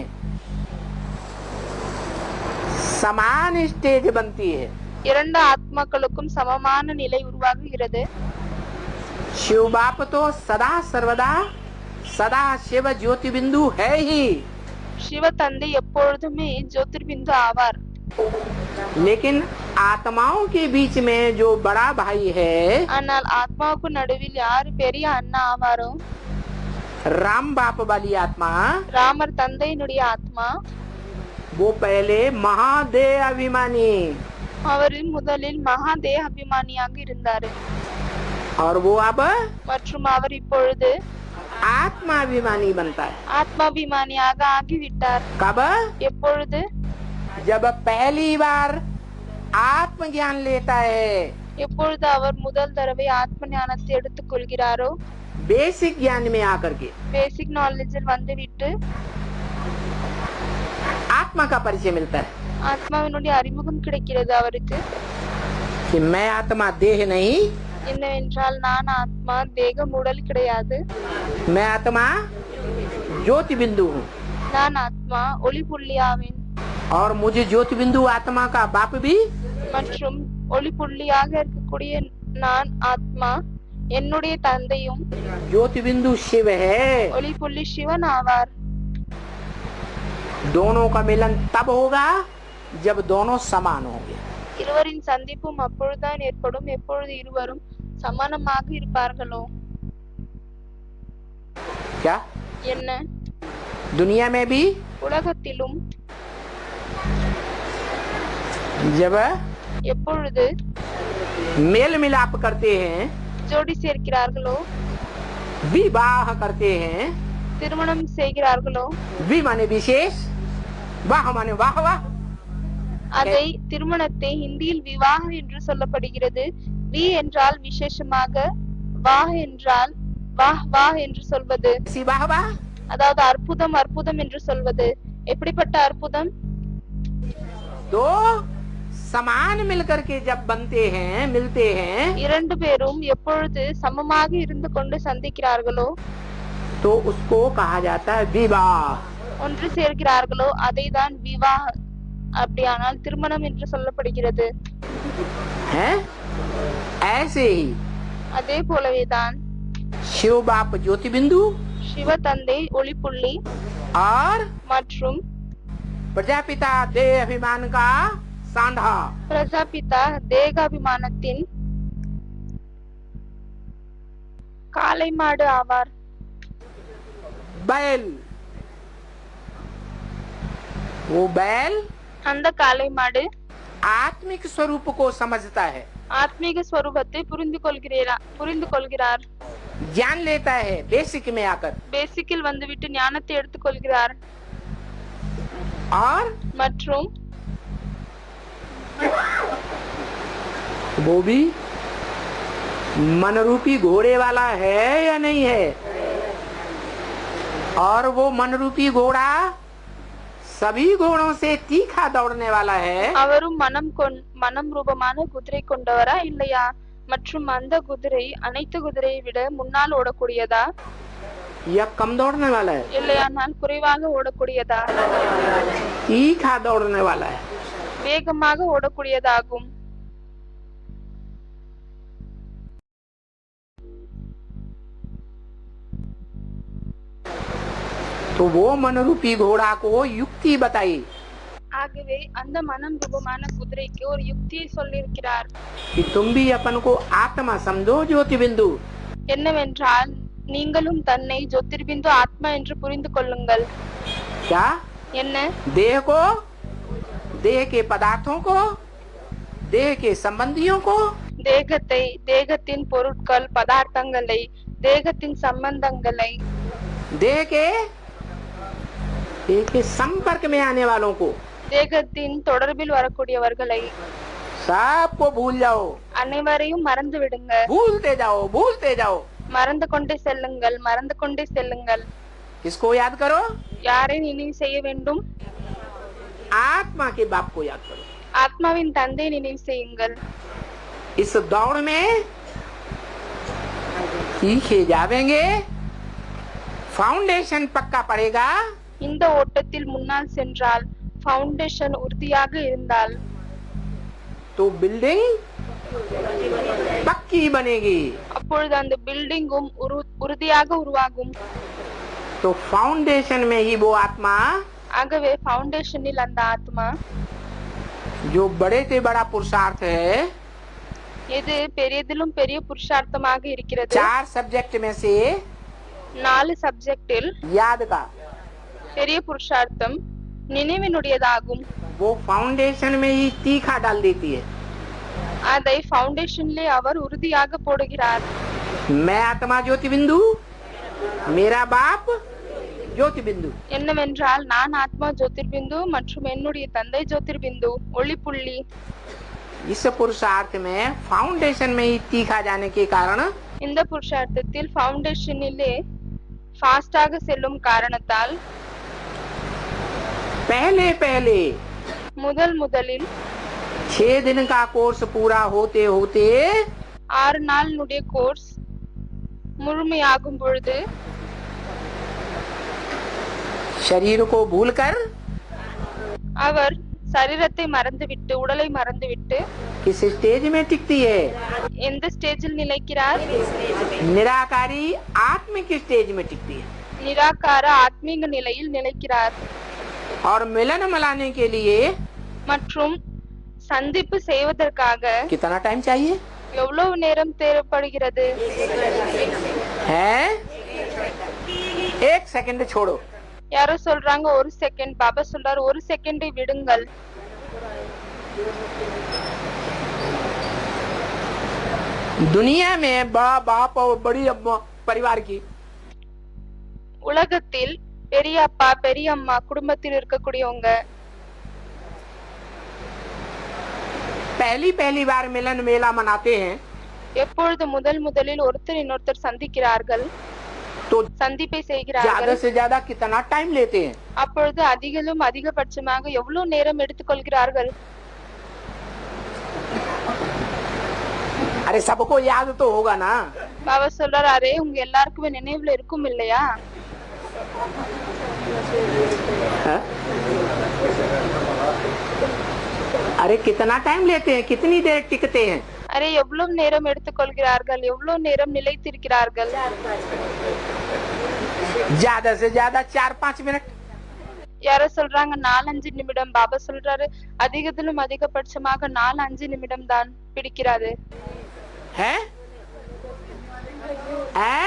समान स्टेज बनती है। இரண்டு ஆத்மாக்களுக்கும் சமமான நிலை உருவாகுகிறது. शिव बाप तो सदा सर्वदा सदा शिव ज्योति बिंदु है ही, சிவ தந்தை எப்பொழுதுமே ஜோதிர்பிந்து ஆவார். लेकिन आत्माओं के बीच में जो बड़ा भाई है ஆனால் ஆத்மாவுக்கு நடுவில் யார் பெரிய அண்ணா ஆவாரோ राम बाप वाली आत्मा, ராமர் தந்தையினுடைய ஆத்மா, वो पहले महादेव अभिमानी அவர் முதலில் மகாதேவ அபிமானியாக இருந்தார். और वो अब மற்றும் அவர் இப்பொழுது आत्माभिमानी बनता है। ஆத்மாபிமானியாக ஆகிவிட்டார். कब? எப்பொழுது? जब पहली बार आत्मज्ञान लेता है, எப்பொழுது அவர் முதல் தடவை ஆத்ம ஞானத்தை எடுத்துக் கொள்கிறாரோ, बेसिक ज्ञान में आकर के பேசிக் நாலேஜில் வந்துவிட்டு आत्मा का परिचय मिलता है ஆத்மாவினுடைய அறிமுகம் கிடைக்கிறது அவருக்கு. कि मैं आत्मा देह नहीं, என்னவென்றால் நான் ஆத்மா, தேகம் உடல் கிடையாது. मैं आत्मा ज्योति बिंदु हूँ நான் ஆத்மா ஒளி புள்ளி ஆவேன் और मुझे ज्योति बिंदु आत्मा का बाप भी மற்றும் ஒளி புள்ளியாக இருக்கக்கூடிய நான் ஆத்மா என்னுடைய தந்தையும் ज्योति बिंदु शिव है। ஒளி புள்ளி சிவன் ஆவார். दोनों का मिलन तब होगा जब दोनों समान होंगे। இருவரின் சந்திப்பும் அப்பொழுதுதான் ஏற்படும் எப்பொழுது இருவரும் சமானமாக இருப்பார்களோ. क्या என்ன दुनिया में भी உலகத்திலும் जब எப்பொழுது मेल मिलाप करते हैं, ஜோடி சேர்க்கிறார்களோ, विवाह करते हैं, திருமணம் செய்கிறார்களோ, वि माने विशेष, वाह माने वाह वाह, அதை திருமணத்தை ஹிந்தியில் விவாக என்று சொல்லப்படுகிறது. வி என்றால் விசேஷமாக, வாஹ் என்றால் வாஹ் வாஹ் என்று சொல்வது, ऐसी वाह वाह। அதாவது அற்புதம் அற்புதம் என்று சொல்வது. எப்படிப்பட்ட அற்புதம்? दो समान मिलकर के जब बनते हैं, मिलते हैं, இரண்டு பேரும் எப்பொழுது சமமாக இருந்து கொண்டு சந்திக்கிறார்களோ, तो उसको कहा जाता है विवाह। ஒன்று சேர்க்கிறார்களோ அதை தான் விவாஹ், அப்படியானால் திருமணம் என்று சொல்லப்படுகிறது. है ऐसे ही அதே போலவேதான் शिव बाप ज्योति बिंदु சிவ தந்தை ஒளிப்புள்ளி और மற்றும் प्रजापिता देह अभिमान का सांधा। பிரஜாபிதா தேகாபிமானத்தின் காளை மாடு ஆவார். बैल, वो बैल அந்த காளை மாடு आत्मिक स्वरूप को समझता है, ஆத்மீக ஸ்வரூபத்தை புரிந்து கொள்கிறார். ज्ञान लेता है बेसिक में आकर, பேசிக்கில் வந்துவிட்டு ஞானத்தை எடுத்துக்கொள்கிறார். और மற்றும் वो भी मन रूपी घोड़े वाला है या नहीं है, और वो मन रूपी घोड़ा सभी घोड़ों से तीखा दौड़ने वाला है। அவரும் மனம் ரூபமான குதிரை கொண்டவரா இல்லையா? மற்றும் அந்த குதிரை அனைத்து குதிரையை விட முன்னால் ஓடக்கூடியதா या कम दौड़ने वाला है? இல்லையானால் குறைவாக ஓடக்கூடியதா? तीखा दौड़ने वाला है। வேகமாக ஓடக்கூடியதாகும். तो वो मन रूपी घोड़ा को युक्ति बताई ஆகவே அந்த மனம் ரூபமான குதிரைக்கு ஒரு யுக்தியை சொல்லியிருக்கிறார். कि तुम भी अपन को आत्मा समझो ज्योति बिंदु, என்னவென்றால் நீங்களும் தன்னை ஜோதிர்பிந்து ஆத்மா என்று புரிந்து கொள்ளுங்கள். क्या என்ன? देह को, देह के पदार्थों को, देह के संबंधियों को, தேகத்தை, தேகத்தின் பொருட்கள், பதார்த்தங்களை, தேகத்தின் சம்பந்தங்களை, देह के संपर्क में आने वालों को, தேகத்தின் தொடர்பில் வரக்கூடியவர்களை सबको भूल जाओ, அனைவரையும் மறந்து விடுங்க. भूलते जाओ। மறந்து கொண்டே செல்லுங்கள், மறந்து கொண்டே செல்லுங்கள். किसको याद करो? யாரை நினைவு செய்ய வேண்டும்? आत्मा के बाप को याद करो। ஆத்மாவின் தந்தை நினைவு செய்யுங்கள். इस दौड़ में सीखे जावेंगे, फाउंडेशन पक्का पड़ेगा, இந்த ஓட்டத்தில் முன்னால் சென்றால், ஃபவுண்டேஷன் உறுதியாக இருந்தால், तो बिल्डिंग पक्की बनेगी। அப்பொழுது அந்த பில்டிங்கும் உறுதியாக உருவாகும். तो फाउंडेशन में ही वो आत्मा ஆகவே ஃபவுண்டேஷனில் அந்த ஆத்மா जो बड़े से बड़ा पुरुषार्थ है, எது பெரியதிலும் பெரிய புருஷார்த்தமாக இருக்கிறது. 4 सब्जेक्ट में से 4 சப்ஜெக்டில் याद का பெரிய புருஷார்த்தம் நினைவினுடையதாகும். वो फाउंडेशन में ही तीखा डाल देती है। அதை ஃபவுண்டேஷனிலே அவர் உறுதியாக போடுகிறார். मैं आत्मा ज्योति बिंदु, मेरा बाप ज्योति बिंदु। என்னவென்றால் நான் ஆத்மா ஜோதிர்பிந்து மற்றும் என்னுடைய தந்தை ஜோதிர்பிந்து ஒளிப்புள்ளி. इस पुरुषार्थ में फाउंडेशन में ही तीखा जाने के कारण இந்த புருஷார்த்தத்தில் ஃபவுண்டேஷனிலே ஃபாஸ்டாக செல்லும் காரணத்தால் पहले முதலில் 6 दिन का कोर्स पूरा होते होते 6 நாளினுடைய கோர்ஸ் முழுமையாகும் பொழுது शरीर को भूलकर அவர் சரீரத்தை மறந்துவிட்டு உடலை மறந்துவிட்டு किस स्टेज में टिकती है? எந்த ஸ்டேஜில் நிலைக்கிறார்? निराकारी आत्मिक स्टेज में टिकती है। நிராகார ஆத்மீக நிலையில் நிலைக்கிறார் और मिलन मिलाने के लिए மற்றும் சந்திப்பு செய்வதற்காக कितना टाइम चाहिए எவ்வளவு நேரம் தேவைப்படுகிறது? है? एक सेकंड छोड़ो। யாரோ சொல்றாங்க 1 செகண்ட். பாபா சொல்றாரு 1 செகண்டை விடுங்கள். दुनिया में बड़ा बाप और बड़ी अम्मा परिवार की உலகத்தில் பெரிய அப்பா பெரிய அம்மா குடும்பத்தில் இருக்கக்கூடியவங்க पहली पहली बार मिलन मेला मनाते हैं எப்பொழுது முதலில் ஒருத்தர் இன்னொருத்தர் சந்திக்கிறார்கள், तो சந்திப்பை ज्यादा செய்கிறார்கள், से ज्यादा कितना टाइम लेते हैं? அப்பொழுது அதிகபட்சமாக எவ்வளவு நேரம் எடுத்துக்கொள்கிறார்கள்? अरे सबको याद तो होगा ना। பாபா சொல்றாரு அரே உங்க எல்லாருக்குமே நினைவுல இருக்கும் இல்லையா? है? अरे कितना टाइम लेते हैं, कितनी देर टिकते हैं? அரே எவ்வளவு நேரம் எடுத்துக்கொள்கிறார்கள், எவ்வளவு நேரம் நிலைத்திருக்கிறார்கள்? ज्यादा से ज्यादा 4-5 मिनट। யாரோ சொல்றாங்க 4-5 நிமிடம். பாபா சொல்றாரு அதிகத்திலும் அதிகபட்சமாக 4-5 நிமிடம் தான் பிடிக்கிறது. है? है?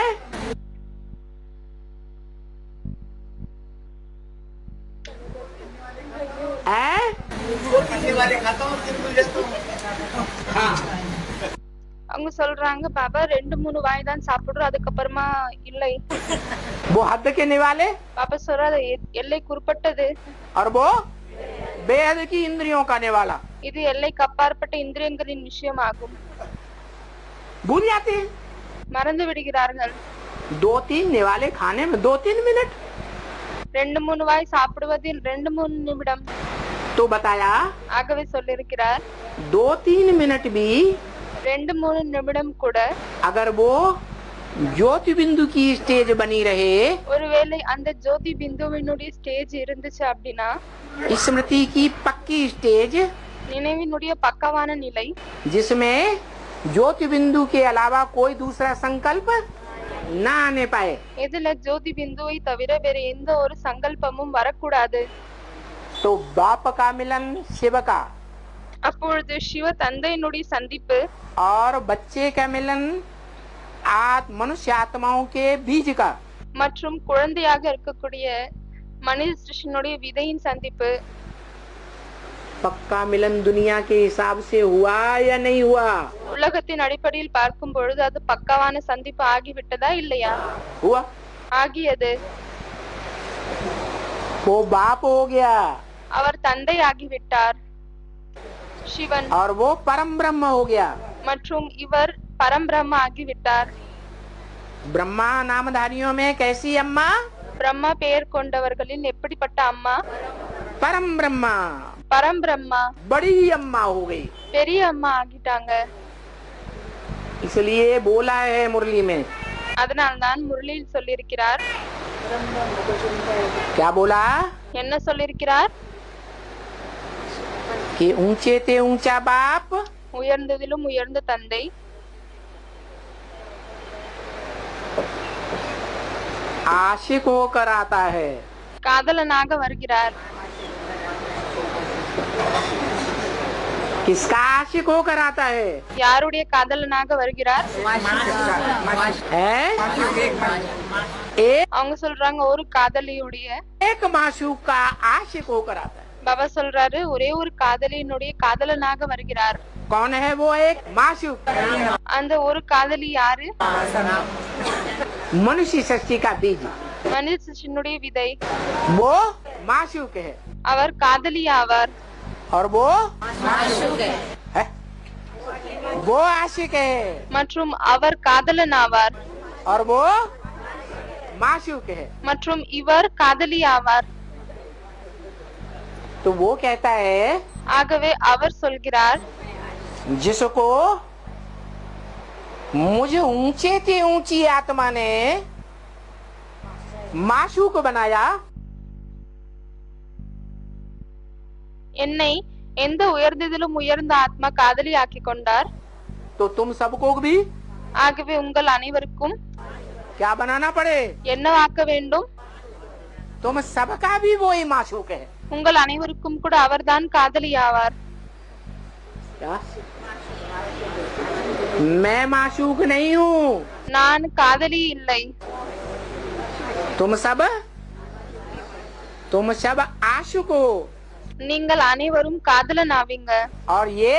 है? அவங்க சொல்றாங்க பாபா 2-3 வாய் தான் சாப்பிடுறோம், அதுக்கப்புறமா இல்லை. वो हद के निवाले பாபா சொல்றாரு எல்லைக்குட்பட்டது, और वो बेहद की इंद्रियों का निवाला। இது எல்லைக்கு அப்பாற்பட்ட இந்திரியங்களின் விஷயமாகும். भूल जाते हैं। மறந்து விடுகிறார்கள். 2-3 निवाले खाने में 2-3 मिनट 2-3 வாய் சாப்பிடுவதில் 2-3 நிமிடம். तो बताया ஆகவே சொல்லியிருக்கிறார் 2-3 मिनट भी 2-3 நிமிடம் கூட अगर वो ज्योति बिंदु की स्टेज बनी रहे, ஒருவேளை அந்த ஜோதி பிந்துவினுடைய ஸ்டேஜ் இருந்துச்சு அப்படின்னா, स्मृति की पक्की स्टेज நினைவினுடைய பக்கவான நிலை, जिसमें ज्योति बिंदु के अलावा कोई दूसरा संकल्प न आने पाए, இதுல ஜோதி பிந்துவை தவிர வேற எந்த ஒரு சங்கல்பமும் வரக்கூடாது. तो बाप का मिलन शिव का அப்பொழுது சிவ தந்தையினுடைய சந்திப்பு और बच्चे का मिलन मनुष्य आत्माओं के बीज का, மற்றும் குழந்தையாக இருக்கக்கூடிய மனித சிருஷ்டினுடைய விதையின் சந்திப்பு, पक्का मिलन दुनिया के हिसाब से हुआ या नहीं हुआ? உலகத்தின் அடிப்படையில் பார்க்கும் பொழுது அது பக்கவான சந்திப்பு ஆகிவிட்டதா இல்லையா? हुआ। ஆகியது. वो बाप हो गया அவர் தந்தை ஆகிவிட்டார் சிவன், और वो परम ब्रह्म हो गया। மற்றும் இவர் பரம்பிரம்ம ஆகிவிட்டார். ब्रह्मा नामधारियों में कैसी अम्मा? பிரம்மா பெயர் கொண்டவர்களில் எப்படிப்பட்ட அம்மா? परम ब्रह्मा, பரம்பிரம்மா, बड़ी अम्मा हो गई। பெரிய அம்மா ஆகிட்டாங்க. इसलिए बोला है मुरली में, அதனால்தான் முரளியில் சொல்லியிருக்கிறார். क्या बोला? என்ன சொல்லியிருக்கிறார்? कि ऊंचे ते ऊंचा बाप உயர்ந்ததிலும் உயர்ந்த தந்தை आशिक होकर आता है। காதலனாக வருகிறார். किसका आशिक होकर आता है? யாருடைய காதலனாக வருகிறார்? है? एक அவங்க சொல்றாங்க ஒரு காதலியுடைய. एक मासूक का आशिक होकर आता है। பாபா சொல்றாரு ஒரே ஒரு காதலியினுடைய காதலனாக வருகிறார். कौन है वो एक मासूक? அந்த ஒரு காதலி யாரு? मनुष्य सृष्टि का बीज, மனித சிருஷ்டியினுடைய விதை. वो मासूक है அவர் காதலி ஆவார். और वो है? वो आशिक है மற்றும் அவர் காதலன் ஆவார். और वो मासूक है। மற்றும் இவர் காதலி ஆவார். तो वो कहता है ஆகவே அவர் சொல்கிறார் जिसको मुझे ऊंचे से ऊंची आत्मा ने माशूक बनाया, என்னை எந்த உயர்ந்ததிலும் உயர்ந்த ஆத்மா காதலி ஆக்கிக் கொண்டார். तो तुम सबको भी ஆகவே உங்கள் அனைவருக்கும் क्या बनाना पड़े? என்னவாக்க வேண்டும்? तुम सबका भी वही माशूक है। உங்கள் அனைவருக்கும் கூட அவர்தான் காதலி ஆவார். क्या? मैं माशूक नहीं हूँ, நான் காதலி இல்லை. तुम सब आशुक हो நீங்கள் அனைவரும் காதலன் ஆவீங்க. और ये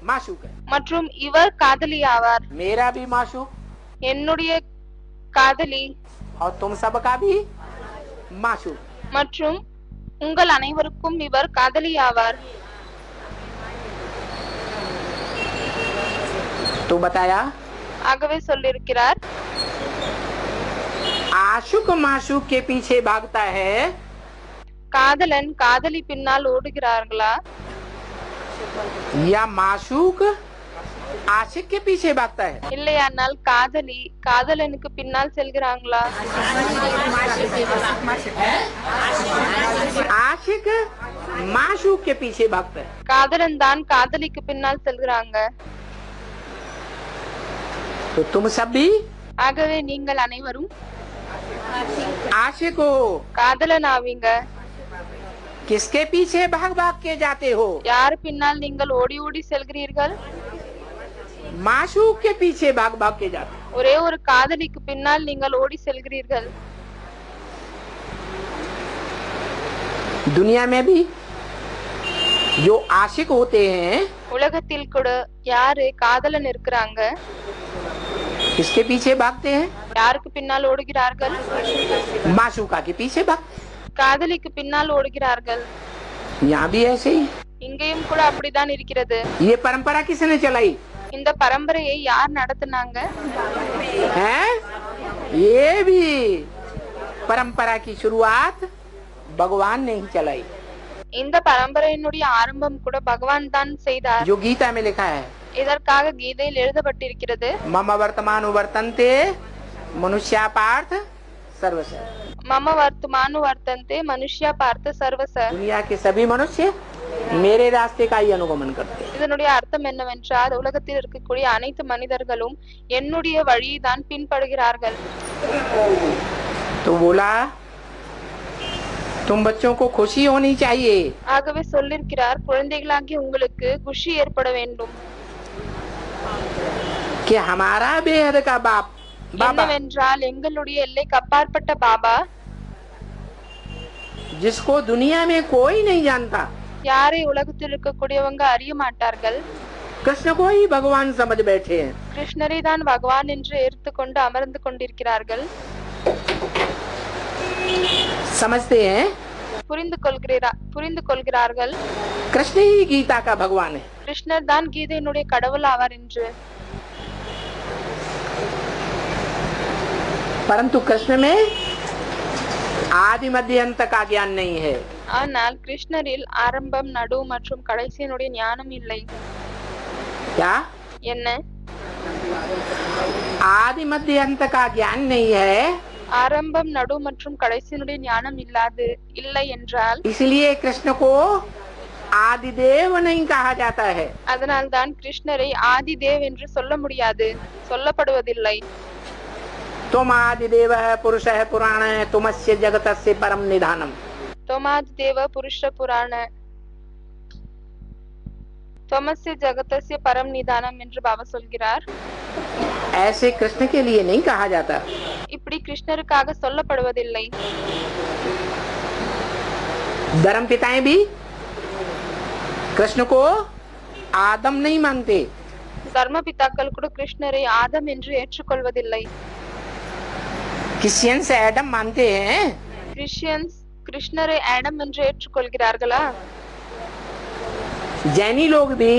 माशूक है। மற்றும் இவர் காதலி ஆவார். मेरा भी माशूक என்னுடைய காதலி और तुम सबका भी माशूक। மற்றும் உங்கள் அனைவருக்கும் இவர் காதலி ஆவார். तो बताया ஆகவே சொல்லியிருக்கிறார், आशुक माशूक के पीछे भागता है காதலன் காதலி பின்னால் ஓடுகிறார்களா, या माशूक आशिक के पीछे भागता है? இல்லையானால் காதலி காதலனுக்கு பின்னால் செல்கிறாங்களா? आशिक माशूक के पीछे भागता है। காதலன் தான் காதலிக்கு பின்னால் செல்கிறாங்க. तो तुम सब भी ஆகவே நீங்கள் அனைவரும் आशिक हो। காதலன் ஆவீங்க. किसके पीछे भाग भाग के जाते हो? யார் பின்னால் நீங்கள் ஓடி ஓடி செல்கிறீர்கள்? माशूक के पीछे भाग भाग के जाते हो। ஒரே ஒரு காதலிக்கு பின்னால் நீங்கள் ஓடி செல்கிறீர்கள். दुनिया में भी जो आशिक होते हैं உலகத்தில் கூட யாரு காதலன் இருக்கிறாங்க, किसके पीछे भागते हैं? யாருக்கு பின்னால் ஓடுகிறார்கள்? माशूका के पीछे भागते हैं। காதலிக்கு பின்னால் ஓடுகிறார்கள். यहाँ भी ऐसे ही। இங்கேயும் கூட அப்படிதான் இருக்கிறது. ये परंपरा किसने चलाई இந்த பரம்பரையை யார் நடத்தினாங்க? है? ये भी परंपरा की शुरुआत भगवान ने ही चलाई, இந்த பரம்பரையினுடைய ஆரம்பம் கூட பகவான் தான் செய்தார். जो गीता में लिखा है, இதற்காக கீதையில் எழுதப்பட்டிருக்கிறது, मम वर्तमानु वर्तन्ते मनुष्या पार्थ सर्वस। மம வர்த்தமானு வர்த்தந்தே மனுஷ்யா பார்த்த சர்வச. दुनिया के सभी मनुष्य मेरे रास्ते का ही अनुगमन करते हैं। இதனுடைய அர்த்தம் என்னவென்றால் உலகத்தில் இருக்கக்கூடிய அனைத்து மனிதர்களும் என்னுடைய வழியை தான் பின்பற்றுகிறார்கள். तो बोला तुम बच्चों को खुशी होनी चाहिए ஆகவே சொல்லிருக்கிறார், குழந்தைகளாகிய உங்களுக்கு குஷி ஏற்பட வேண்டும். कि हमारा बेहद का बाप बाबा என்னவென்றால் எங்களுடைய எல்லைக்கு அப்பாற்பட்ட பாபா, जिसको दुनिया में कोई नहीं जानता, யாரை உலகத்தில் இருக்கக்கூடியவங்க அறிய மாட்டார்கள், कृष्ण को ही भगवान समझ बैठे हैं। கிருஷ்ணரை தான் பகவான் என்று எடுத்துக்கொண்டு அமர்ந்து கொண்டிருக்கிறார்கள். समझते हैं புரிந்து கொள்கிறார்கள் कृष्ण ही गीता का भगवान है। கிருஷ்ணர் தான் கீதையினுடைய கடவுள் ஆவார் என்று. परंतु कृष्ण में आदि मध्य अंत का ज्ञान नहीं है। ஆனால் கிருஷ்ணரில் ஆரம்பம் நடு மற்றும் கடைசியினுடைய ஞானம் இல்லை. क्या? என்ன? आदि मध्य अंत का ज्ञान नहीं है, ஆரம்பம் நடு மற்றும் கடைசியினுடைய ஞானம் இல்லை என்றால் इसलिए कृष्ण को आदिदेव नहीं कहा जाता है। அதனால் தான் கிருஷ்ணரை ஆதி தேவ் என்று சொல்ல முடியாது, சொல்லப்படுவதில்லை. तुम आदिदेव है, पुरुष है, पुराण है, तुमस्य जगतस्य परम निधानम। त्वमादि देव पुरुष पुराण त्वमस्य जगतस्य परम निधानम என்று பாபா சொல்கிறார். ऐसे कृष्ण के लिए नहीं कहा जाता। இப்படி கிருஷ்ணருக்காக சொல்லப்படுவதில்லை. धर्म पिताएं भी कृष्ण को आदम नहीं मानते। தர்ம பிதாக்கள் கூட கிருஷ்ணரை ஆதம் என்று ஏற்றுக்கொள்வதில்லை. क्रिश्चियंस एडम मानते हैं। கிறிஸ்டியன்ஸ் கிருஷ்ணரை ஆடம் என்று ஏற்றுக்கொள்கிறார்களா? जैनी लोग भी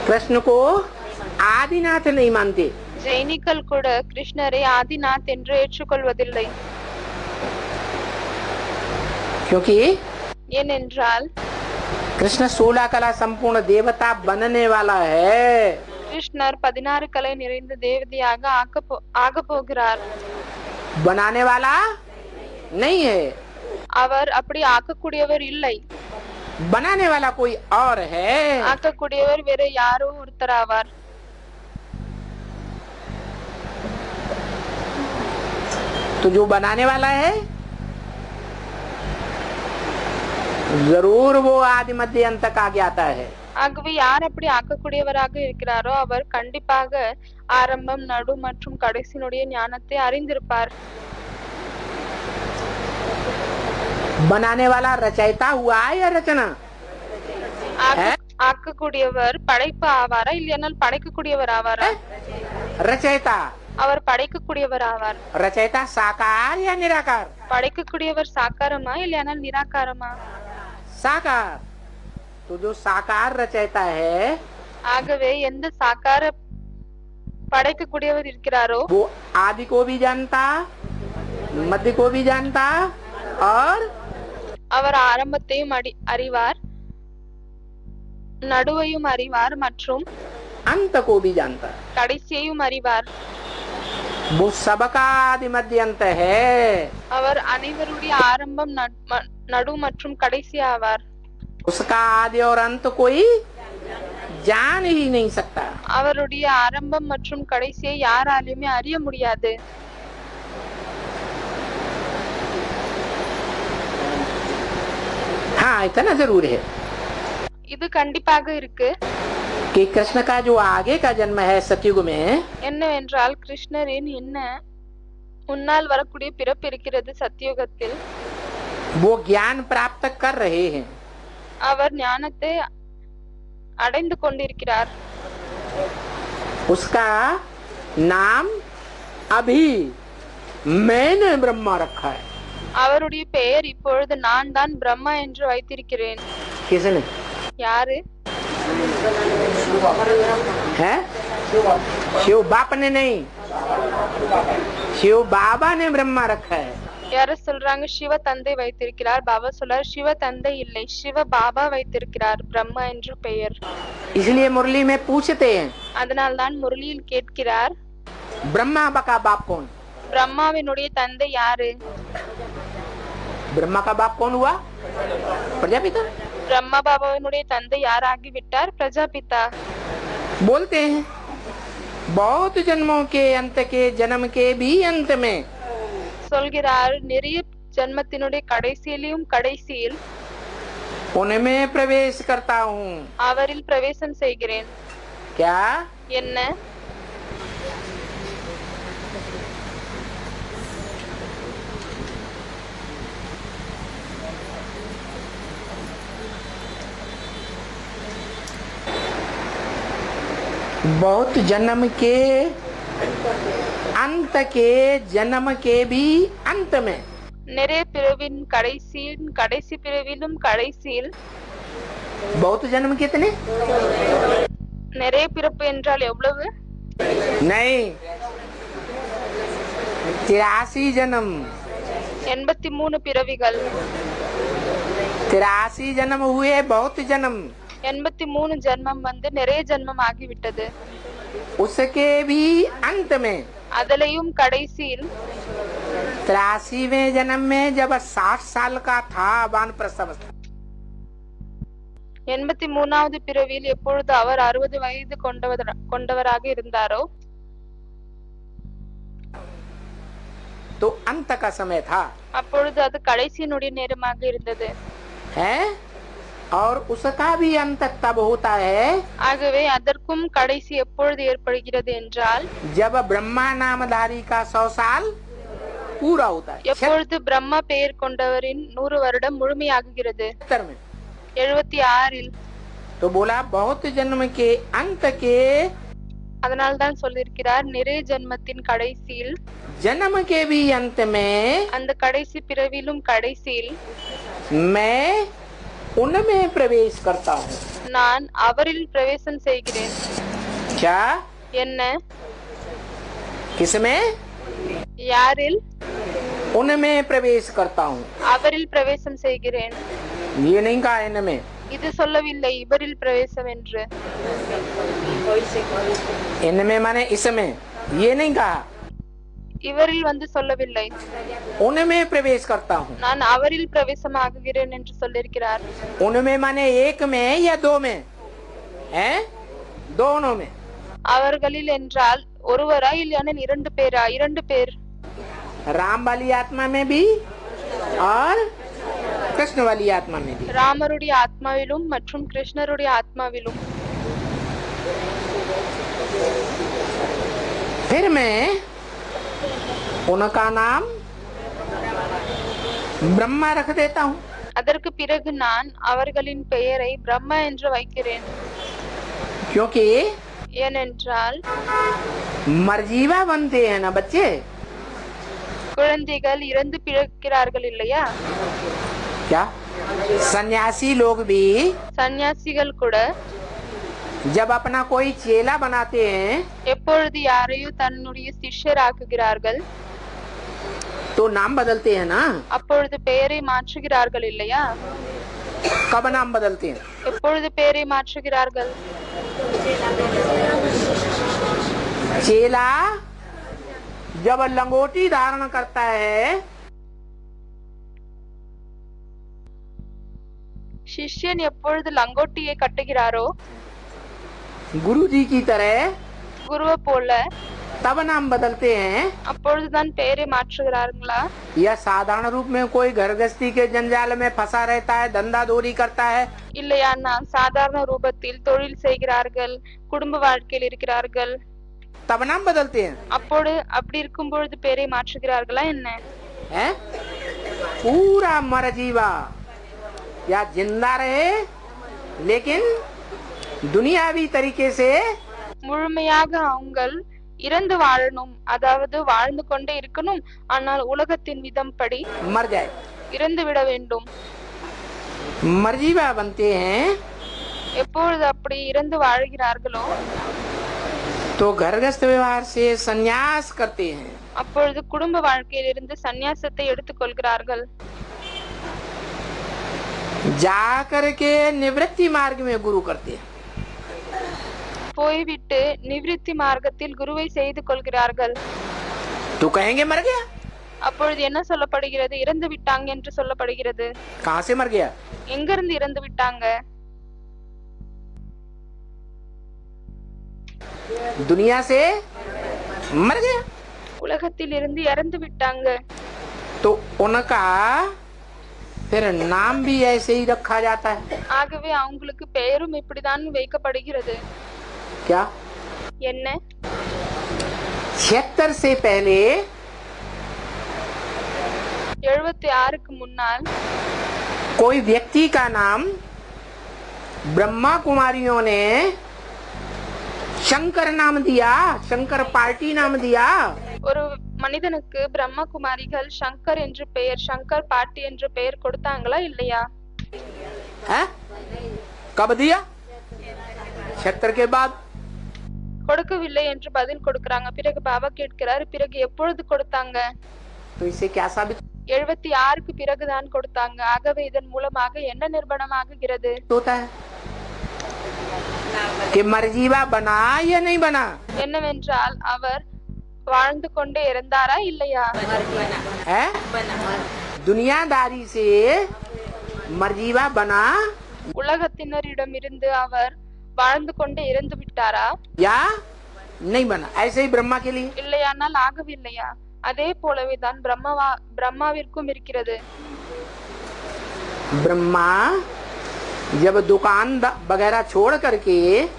कृष्ण को आदिनाथ नहीं मानते। ஜெயினிகள் கூட கிருஷ்ணரை ஆதிநாத் என்று ஏற்றுக்கொள்வதில்லை. क्योंकि ஏனென்றால் कृष्ण 16 कला संपूर्ण देवता बनने वाला है। கிருஷ்ணர் 16 கலை நிறைந்த தேவதையாக ஆகப் போகிறார். बनाने वाला नहीं है, அவர் அப்படி ஆக்கக்கூடியவர் இல்லை. बनाने वाला कोई और है. ஆக்கக்கூடியவர் வேற யாரோ ஒருத்தராவார். तो जो बनाने वाला है जरूर वो आदि मध्य अंत का ज्ञाता है. ஆகவே யார் அப்படி ஆக்கக்கூடியவராக இருக்கிறாரோ அவர் கண்டிப்பாக ஆரம்பம், நடு மற்றும் கடைசியினுடைய ஞானத்தை அறிந்திருப்பார். बनाने वाला रचयिता हुआ या रचना? ஆக்கக்கூடியவர் படைப்பு ஆவாரா இல்லையானால் படைக்கக்கூடியவர் ஆவாரா? रचयिता. அவர் படைக்கக்கூடியவர் ஆவார். रचयिता साकार या निराकार? படைக்கக்கூடியவர் சாக்காரமா இல்லையானால் நிராகாரமா? साकार. तो जो साकार रचयिता है ஆகவே எந்த சாக்கார படைக்கக்கூடியவர் இருக்கிறாரோ वो आदि को भी जानता, मध्य को भी जानता और அவர் ஆரம்பத்தையும் அறிவார், நடுவையும் அறிவார் மற்றும் अंत को भी जानता. கடைசியையும் அறிவார். वो सबका आदि मध्य अंत है. அவர் அனைவருடைய ஆரம்பம், நடு மற்றும் கடைசி ஆவார். उसका आदि और अंत कोई जान ही नहीं सकता. அவருடைய ஆரம்பம் மற்றும் கடைசியை யாராலுமே அறிய முடியாது. हाँ, इतना जरूर है இது கண்டிப்பாக இருக்கு. कि कृष्ण का जो आगे का जन्म है सतयुग में என்னவென்றால் கிருஷ்ணரின் என்ன முன்னால் வரக்கூடிய பிறப்பு இருக்கிறது சத்தியுகத்தில். वो ज्ञान प्राप्त कर रहे हैं. அவர் ஞானத்தை அடைந்து கொண்டிருக்கிறார். उसका नाम अभी मैंने ब्रह्मा रखा है. அவருடைய பெயர் இப்பொழுது நான் தான் பிரம்மா என்று வைத்திருக்கிறேன். किसने? யாரு? है शिव बाप ने नहीं, शिव बाबा ने ब्रह्मा रखा है. யார சொல்றாங்க? சிவ தந்தை வைத்திருக்கிறார். பாபா சொல்றார் சிவ தந்தை இல்லை, சிவ பாபா வைத்திருக்கிறார் பிரம்மா என்று பெயர். इसलिए मुरली में पूछते हैं அதனால் தான் முரளியில் கேட்கிறார், ब्रह्मा का बाप कौन? பிரம்மாவினுடைய தந்தை யாரு? ब्रह्मा का बाप कौन हुआ? प्रजापिता. பிரம்மா பாபாவினுடைய தந்தை யாராகி விட்டார்? பிரஜாபிதா. बोलते हैं बहुत जन्मों के अंत के जन्म के भी अंत में சொல்கிறார் நிறைய ஜன்மத்தினுடைய கடைசியிலும் கடைசியில் उनमें प्रवेश करता हूँ. அவரில் பிரவேசம் செய்கிறேன். क्या? என்ன? बहुत जन्म के अंत के जन्म के भी अंत में நிறைய பிறவின் கடைசியின் கடைசி பிறவிலும் கடைசியில். बहुत जन्म कितने? நிறைய பிறப்பு என்றால் எவ்வளவு? नहीं, 83 जन्म. 83 பிறவிகள். 83 जन्म हुए बहुत जन्म. 83 ஜன்மம் வந்து நிறைய ஜன்மம் ஆகிவிட்டது. उसके भी अंत में அதிலையும் கடைசியில் 83वें जन्म में जब 60 साल का था वानप्रस्थावस्था 83வது பிறவியில் எப்பொழுது அவர் 60 வயது கொண்டவராக இருந்தாரோ तो अंत का समय था. அப்பொழுது அது கடைசியினுடைய நேரமாக இருந்தது. है और उसका भी अंत तब होता है ஆகவே அதற்கும் கடைசி எப்பொழுது ஏற்படுகிறது என்றால் जब ब्रह्मा नामधारी का 100 साल पूरा होता है. எப்பொழுது பிரம்மா பெயர் கொண்டவரின் 100 வருடம் முழுமையாகுகிறது. 76 तो बोला बहुत जन्म के अंत के அதனால் தான் சொல்லியிருக்கிறார் நிறைய ஜென்மத்தின் கடைசியில் जन्म के भी अंत में அந்த கடைசி பிறவிலும் கடைசியில் मैं उनमें प्रवेश करता हूँ. நான் அவரில் பிரவேசம் செய்கிறேன். क्या? என்ன? किसमें? யாரில்? उनमें प्रवेश करता हूँ. அவரில் பிரவேசம் செய்கிறேன். ये नहीं कहा इनमें. இது சொல்லவில்லை இவரில் பிரவேசம் என்று. इनमें माने इसमें, ये नहीं कहा। இவரில் வந்து சொல்லவில்லை. उनमें प्रवेश करता हूँ। நான் அவரில் பிரவேசமாகுகிறேன் என்று சொல்லியிருக்கிறார். उनमें माने एक में या दो में है? दोनों में। அவர்களில் என்றால் ஒருவரா இல்லையானால் இரண்டு பேரா? இரண்டு பேர். राम वाली आत्मा में भी और कृष्ण वाली आत्मा में भी। ராமருடைய ஆத்மாவிலும் மற்றும் கிருஷ்ணருடைய ஆத்மாவிலும். फिर मैं उनका नाम ब्रह्मा रख देता हूँ। அதற்கு பிறகு நான் அவர்களின் பெயரை பிரம்மா என்று வைக்கிறேன். क्योंकि ஏனென்றால் मरजीवा बनते हैं ना बच्चे। குழந்தைகள் இறந்து பிறக்கிறார்கள் இல்லையா? क्या सन्यासी लोग भी சந்நியாசிகள் கூட जब अपना कोई चेला बनाते हैं எப்பொழுது யாரையோ தன்னுடைய சிஷ்யராக்குகிறார்கள் तो नाम बदलते हैं ना। அப்பொழுது பெயரை மாற்றுகிறார்கள் இல்லையா? कब नाम बदलते हैं? எப்பொழுது பெயரை மாற்றுகிறார்கள்? चेला जब लंगोटी धारण करता है சிஷ்யன் எப்பொழுது லங்கோட்டியை கட்டுகிறாரோ गुरु जी की तरह, குருவை போல तब नाम बदलते हैं। அப்பொழுதுதான் பெயரை மாற்றுகிறார்களா? या साधारण रूप में कोई घर गृहस्थी के जंजाल में फंसा रहता है, धंधा दौरी करता है, இல்லையானா சாதாரண ரூபத்தில் தொழில் செய்கிறார்கள், குடும்ப வாழ்க்கையில் இருக்கிறார்கள், तब नाम बदलते हैं। அப்படி இருக்கும் பொழுது பெயரை மாற்றுகிறார்களா என்ன? है? पूरा मर जीवा या जिंदा रहे लेकिन दुनियावी तरीके से முழுமையாக அவங்கள் இறந்து வாழணும், அதாவது வாழ்ந்து கொண்டே இருக்கணும், ஆனால் உலகத்தின் விதம் படி मर जाए। இறந்து விட வேண்டும். मरजीवा बनते हैं எப்பொழுது அப்படி இறந்து வாழ்கிறார்களோ तो घर गृहस्थ व्यवहार से संन्यास करते हैं। அப்பொழுது குடும்ப வாழ்க்கையில் இருந்து சந்நியாசத்தை எடுத்துக் கொள்கிறார்கள். जा करके निवृत्ति मार्ग में गुरु करते हैं। போய்விட்டு நிவிருத்தி மார்க்கத்தில் குருவை செய்து கொள்கிறார்கள். तो कहेंगे मर गया। அப்பொழுது என்ன சொல்லப்படுகிறது? இறந்து விட்டாங்க என்று சொல்லப்படுகிறது. कहाँ से मर गया? எங்கிருந்து இறந்து விட்டாங்க? दुनिया से मर गया। உலகத்தில் இருந்து இறந்து விட்டாங்க. तो उनका फिर नाम भी ऐसे ही रखा जाता है। ஆகவே அவங்களுக்கு பெயரும் இப்படிதான் வைக்கப்படுகிறது. क्या? என்ன? 76 से पहले 76க்கு முன்னால் कोई व्यक्ति का नाम ब्रह्मा कुमारियों ने शंकर नाम दिया, शंकर पार्टी नाम दिया। ஒரு மனிதனுக்கு பிரம்ம குமாரிகள் சங்கர் என்று பெயர், சங்கர் பாட்டி என்று பெயர் கொடுத்தாங்களா இல்லையா? है? कब दिया? 76 के बाद। கொடுக்கவில்லை என்று பதில் கொடுக்கறாங்க. பிறகு பாபா கேட்கிறார், பிறகு எப்பொழுது கொடுத்தாங்க? तो इससे क्या साबित 76க்கு பிறகுதான் கொடுத்தாங்க. ஆகவே இதன் மூலமாக என்ன நிரூபணமாகுகிறது? होता है कि मरजीवा बना या नहीं बना? என்னவென்றால் அவர் வாழ்ந்து கொண்டே இருந்தாரா இல்லையா? है? दुनियादारी से मरजीवा बना உலகத்தினரிடமிருந்து அவர் வாழ்ந்து கொண்டே இறந்து விட்டாரா या नहीं बना? ऐसे ही ब्रह्मा के लिए। இல்லையானால் ஆகவில்லையா? அதே போலவே தான் பிரம்மாவிற்கும் இருக்கிறது. ब्रह्मा जब दुकान वगैरह छोड़ करके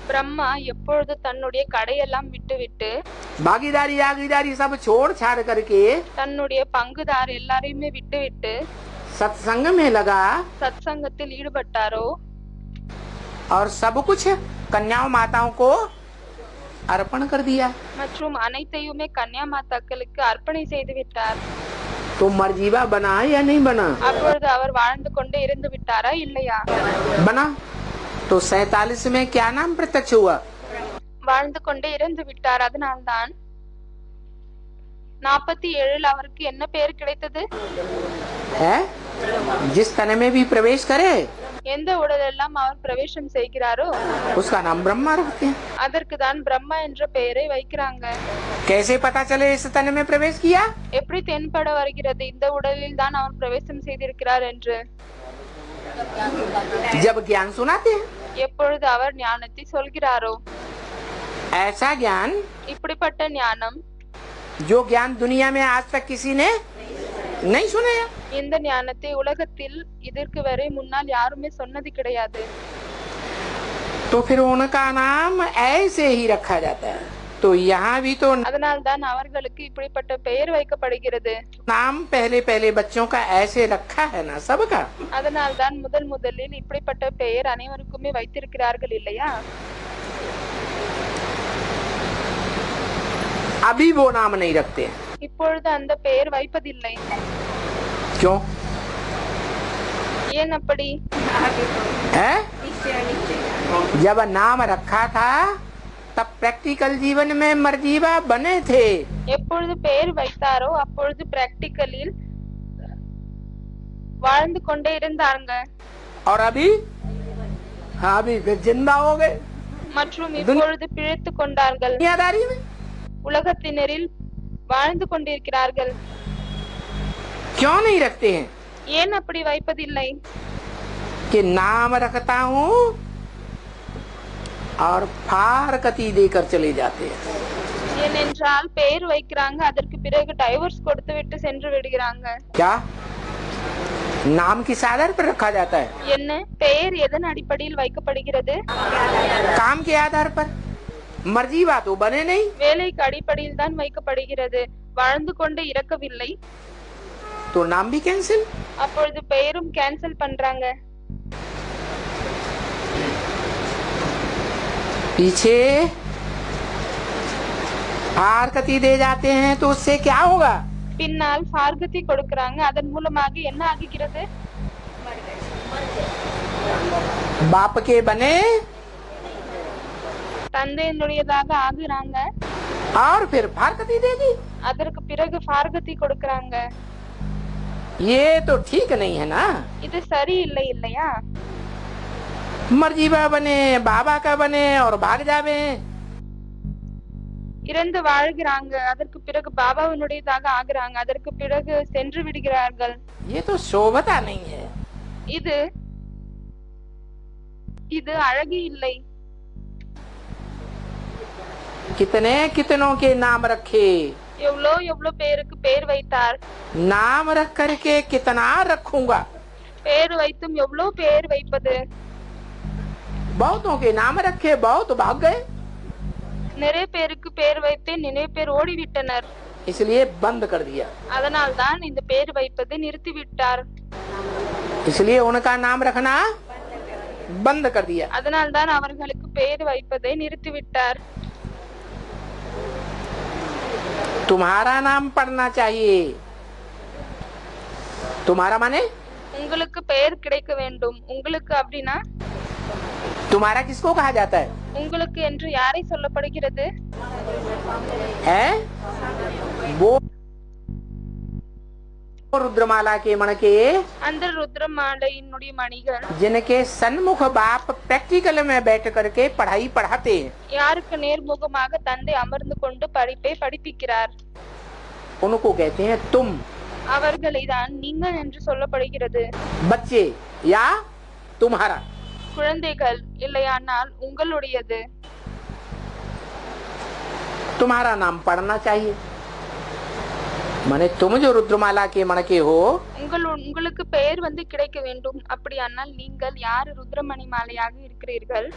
பிரம்மா எப்பொழுது தன்னுடைய கடையெல்லாம் விட்டுவிட்டு भागीदारी सब छोड़ छाड़ करके தன்னுடைய பங்குதார் எல்லாரையுமே விட்டுவிட்டு सत्संग में लगा சத்சங்கத்தில் ஈடுபட்டாரோ और सब कुछ कन्याओं माताओं को अर्पण कर दिया, மற்றும் அனைத்தையுமே கன்யா மாதாக்களுக்கு அர்ப்பணை செய்து விட்டார். तो मरजीवा बना या नहीं बना? அப்பொழுது அவர் வாழ்ந்து கொண்டே இருந்து விட்டாரா இல்லையா? बना। तो 47 में क्या नाम प्रत्यक्ष हुआ? வாழ்ந்து கொண்டே இருந்து விட்டார். அதனால்தான் 47 அவருக்கு என்ன பெயர் கிடைத்தது? है जिस तन में भी प्रवेश करे எந்த உடலெல்லாம் அவர் பிரவேசம் செய்கிறாரோ उसका नाम ब्रह्मा रखते हैं। அதற்கு தான் பிரம்மா என்ற பெயரை வைக்கிறாங்க। कैसे पता चले इस तन में प्रवेश किया? எப்படி தென்பட வருகிறது இந்த உடலில் தான் அவர் பிரவேசம் செய்திருக்கிறார் என்று? जब ज्ञान सुनाते हैं। எப்பொழுது அவர் ஞானத்தை சொல்கிறாரோ। ऐसा ज्ञान, இப்படிப்பட்ட ஞானம், जो ज्ञान दुनिया में आज तक किसी ने नहीं सुनाया। இந்த ஞானத்தை உலகத்தில் இதற்கு வரை முன்னால் யாருமே சொன்னது கிடையாது। तो फिर उनका नाम ऐसे ही रखा जाता है। तो यहाँ भी तो அதனால் தான் அவர்களுக்கு இப்படிப்பட்ட பெயர் வைக்கப்படுகிறது। नाम पहले पहले बच्चों का ऐसे रखा है ना सबका। அதனால் தான் முதலில் இப்படிப்பட்ட பெயர் அனைவருக்குமே வைத்திருக்கிறார்கள் இல்லையா? अभी वो नाम नहीं रखते। இப்பொழுது அந்த பெயர் வைப்பதில்லை। क्यों? ஏன் அப்படி? है? जब नाम रखा था तब प्रैक्टिकल जीवन में मर्जीवा बने थे। எப்பொழுது பெயர் வைத்தாரோ அப்பொழுது பிராக்டிகலில் வாழ்ந்து கொண்டே இருந்தாங்க। और अभी हाँ अभी फिर जिंदा हो गए மற்றும் இப்பொழுது பிழைத்து கொண்டார்கள்। दुनियादारी में உலகத்தினரில் வாழ்ந்து கொண்டிருக்கிறார்கள்। क्यों नहीं रखते हैं? ஏன் அப்படி வைப்பதில்லை? कि नाम रखता हूँ और फारकती देकर चले जाते हैं। ஏனென்றால் பெயர் வைக்கிறாங்க, அதற்கு பிறகு டைவர்ஸ் கொடுத்து விட்டு சென்று விடுகிறாங்க। क्या नाम किस आधार पर रखा जाता है? என்ன பெயர் எதன் அடிப்படையில் வைக்கப்படுகிறது? काम के आधार पर। मर्जीवा तो बने नहीं। வேலைக்கு அடிப்படையில் தான் வைக்கப்படுகிறது, வாழ்ந்து கொண்டு இறக்கவில்லை। तो नाम भी कैंसिल। அப்பொழுது பெயரும் கேன்சல் பண்றாங்க। पीछे फारकती दे जाते हैं तो उससे क्या होगा? பின்னால் பார்கதி கொடுக்கறாங்க, அதன் மூலமாக என்ன ஆகிறது? बाप के बने தந்தையினுடையதாக ஆகுறாங்க, और फिर फारकती दे दी। அதற்கு பிறகு பார்கதி கொடுக்கறாங்க। ये तो ठीक नहीं है ना। இது சரியில்லை இல்லையா? मर्जीवा बने बाबा का बने और भाग जावे। இறந்து வாழ்கிறாங்க, அதற்கு பிறகு பாபாவினுடையதாக ஆகுறாங்க, அதற்கு பிறகு சென்று விடுகிறார்கள்। ये तो शोभता नहीं है। இது அழகு இல்லை। कितने कितनों के नाम रखे, எவ்வளோ பேருக்கு பெயர் வைத்தார்। नाम रख करके कितना रखूंगा। பெயர் வைத்தும் எவ்வளோ பெயர் வைப்பது। बहुतों के नाम रखे, बहुत भाग गए, நிறைய பேருக்கு பெயர் வைத்தேன், நிறைய பேர் ஓடிவிட்டனர்। इसलिए बंद कर दिया। அதனால் தான் இந்த பெயர் வைப்பது நிறுத்திவிட்டார்। इसलिए उनका नाम रखना बंद कर दिया। அதனால் தான் அவர்களுக்கு பெயர் வைப்பதை நிறுத்திவிட்டார்। तुम्हारा नाम पढ़ना चाहिए। तुम्हारा माने உங்களுக்கு பெயர் கிடைக்க வேண்டும்। உங்களுக்கு அப்படின்னா तुम्हारा किसको कहा जाता है? உங்களுக்கு என்று யாரை சொல்லப்படுகிறது? है वो रुद्रमाला के मण के, அந்த ருத்ரமாலையினுடைய மணிகள் जिनके सन्मुख बाप प्रैक्टिकल में बैठ करके पढ़ाई पढ़ाते हैं। யாருக்கு நேர்முகமாக தந்தை அமர்ந்து கொண்டு படிப்பை படிப்பிக்கிறார், उनको कहते हैं तुम। அவர்களை தான் நீங்கள் என்று சொல்லப்படுகிறது। बच्चे या तुम्हारा, குழந்தைகள் இல்லையானால் உங்களுடையது। तुम्हारा नाम पढ़ना चाहिए। माने तुम जो रुद्रमाला के मण के हो, உங்களுக்கு பெயர் கிடைக்க வேண்டும்। அப்படியானால் நீங்கள் யார் ருத்ரமணி மாலையாக இருக்கிறீர்கள்,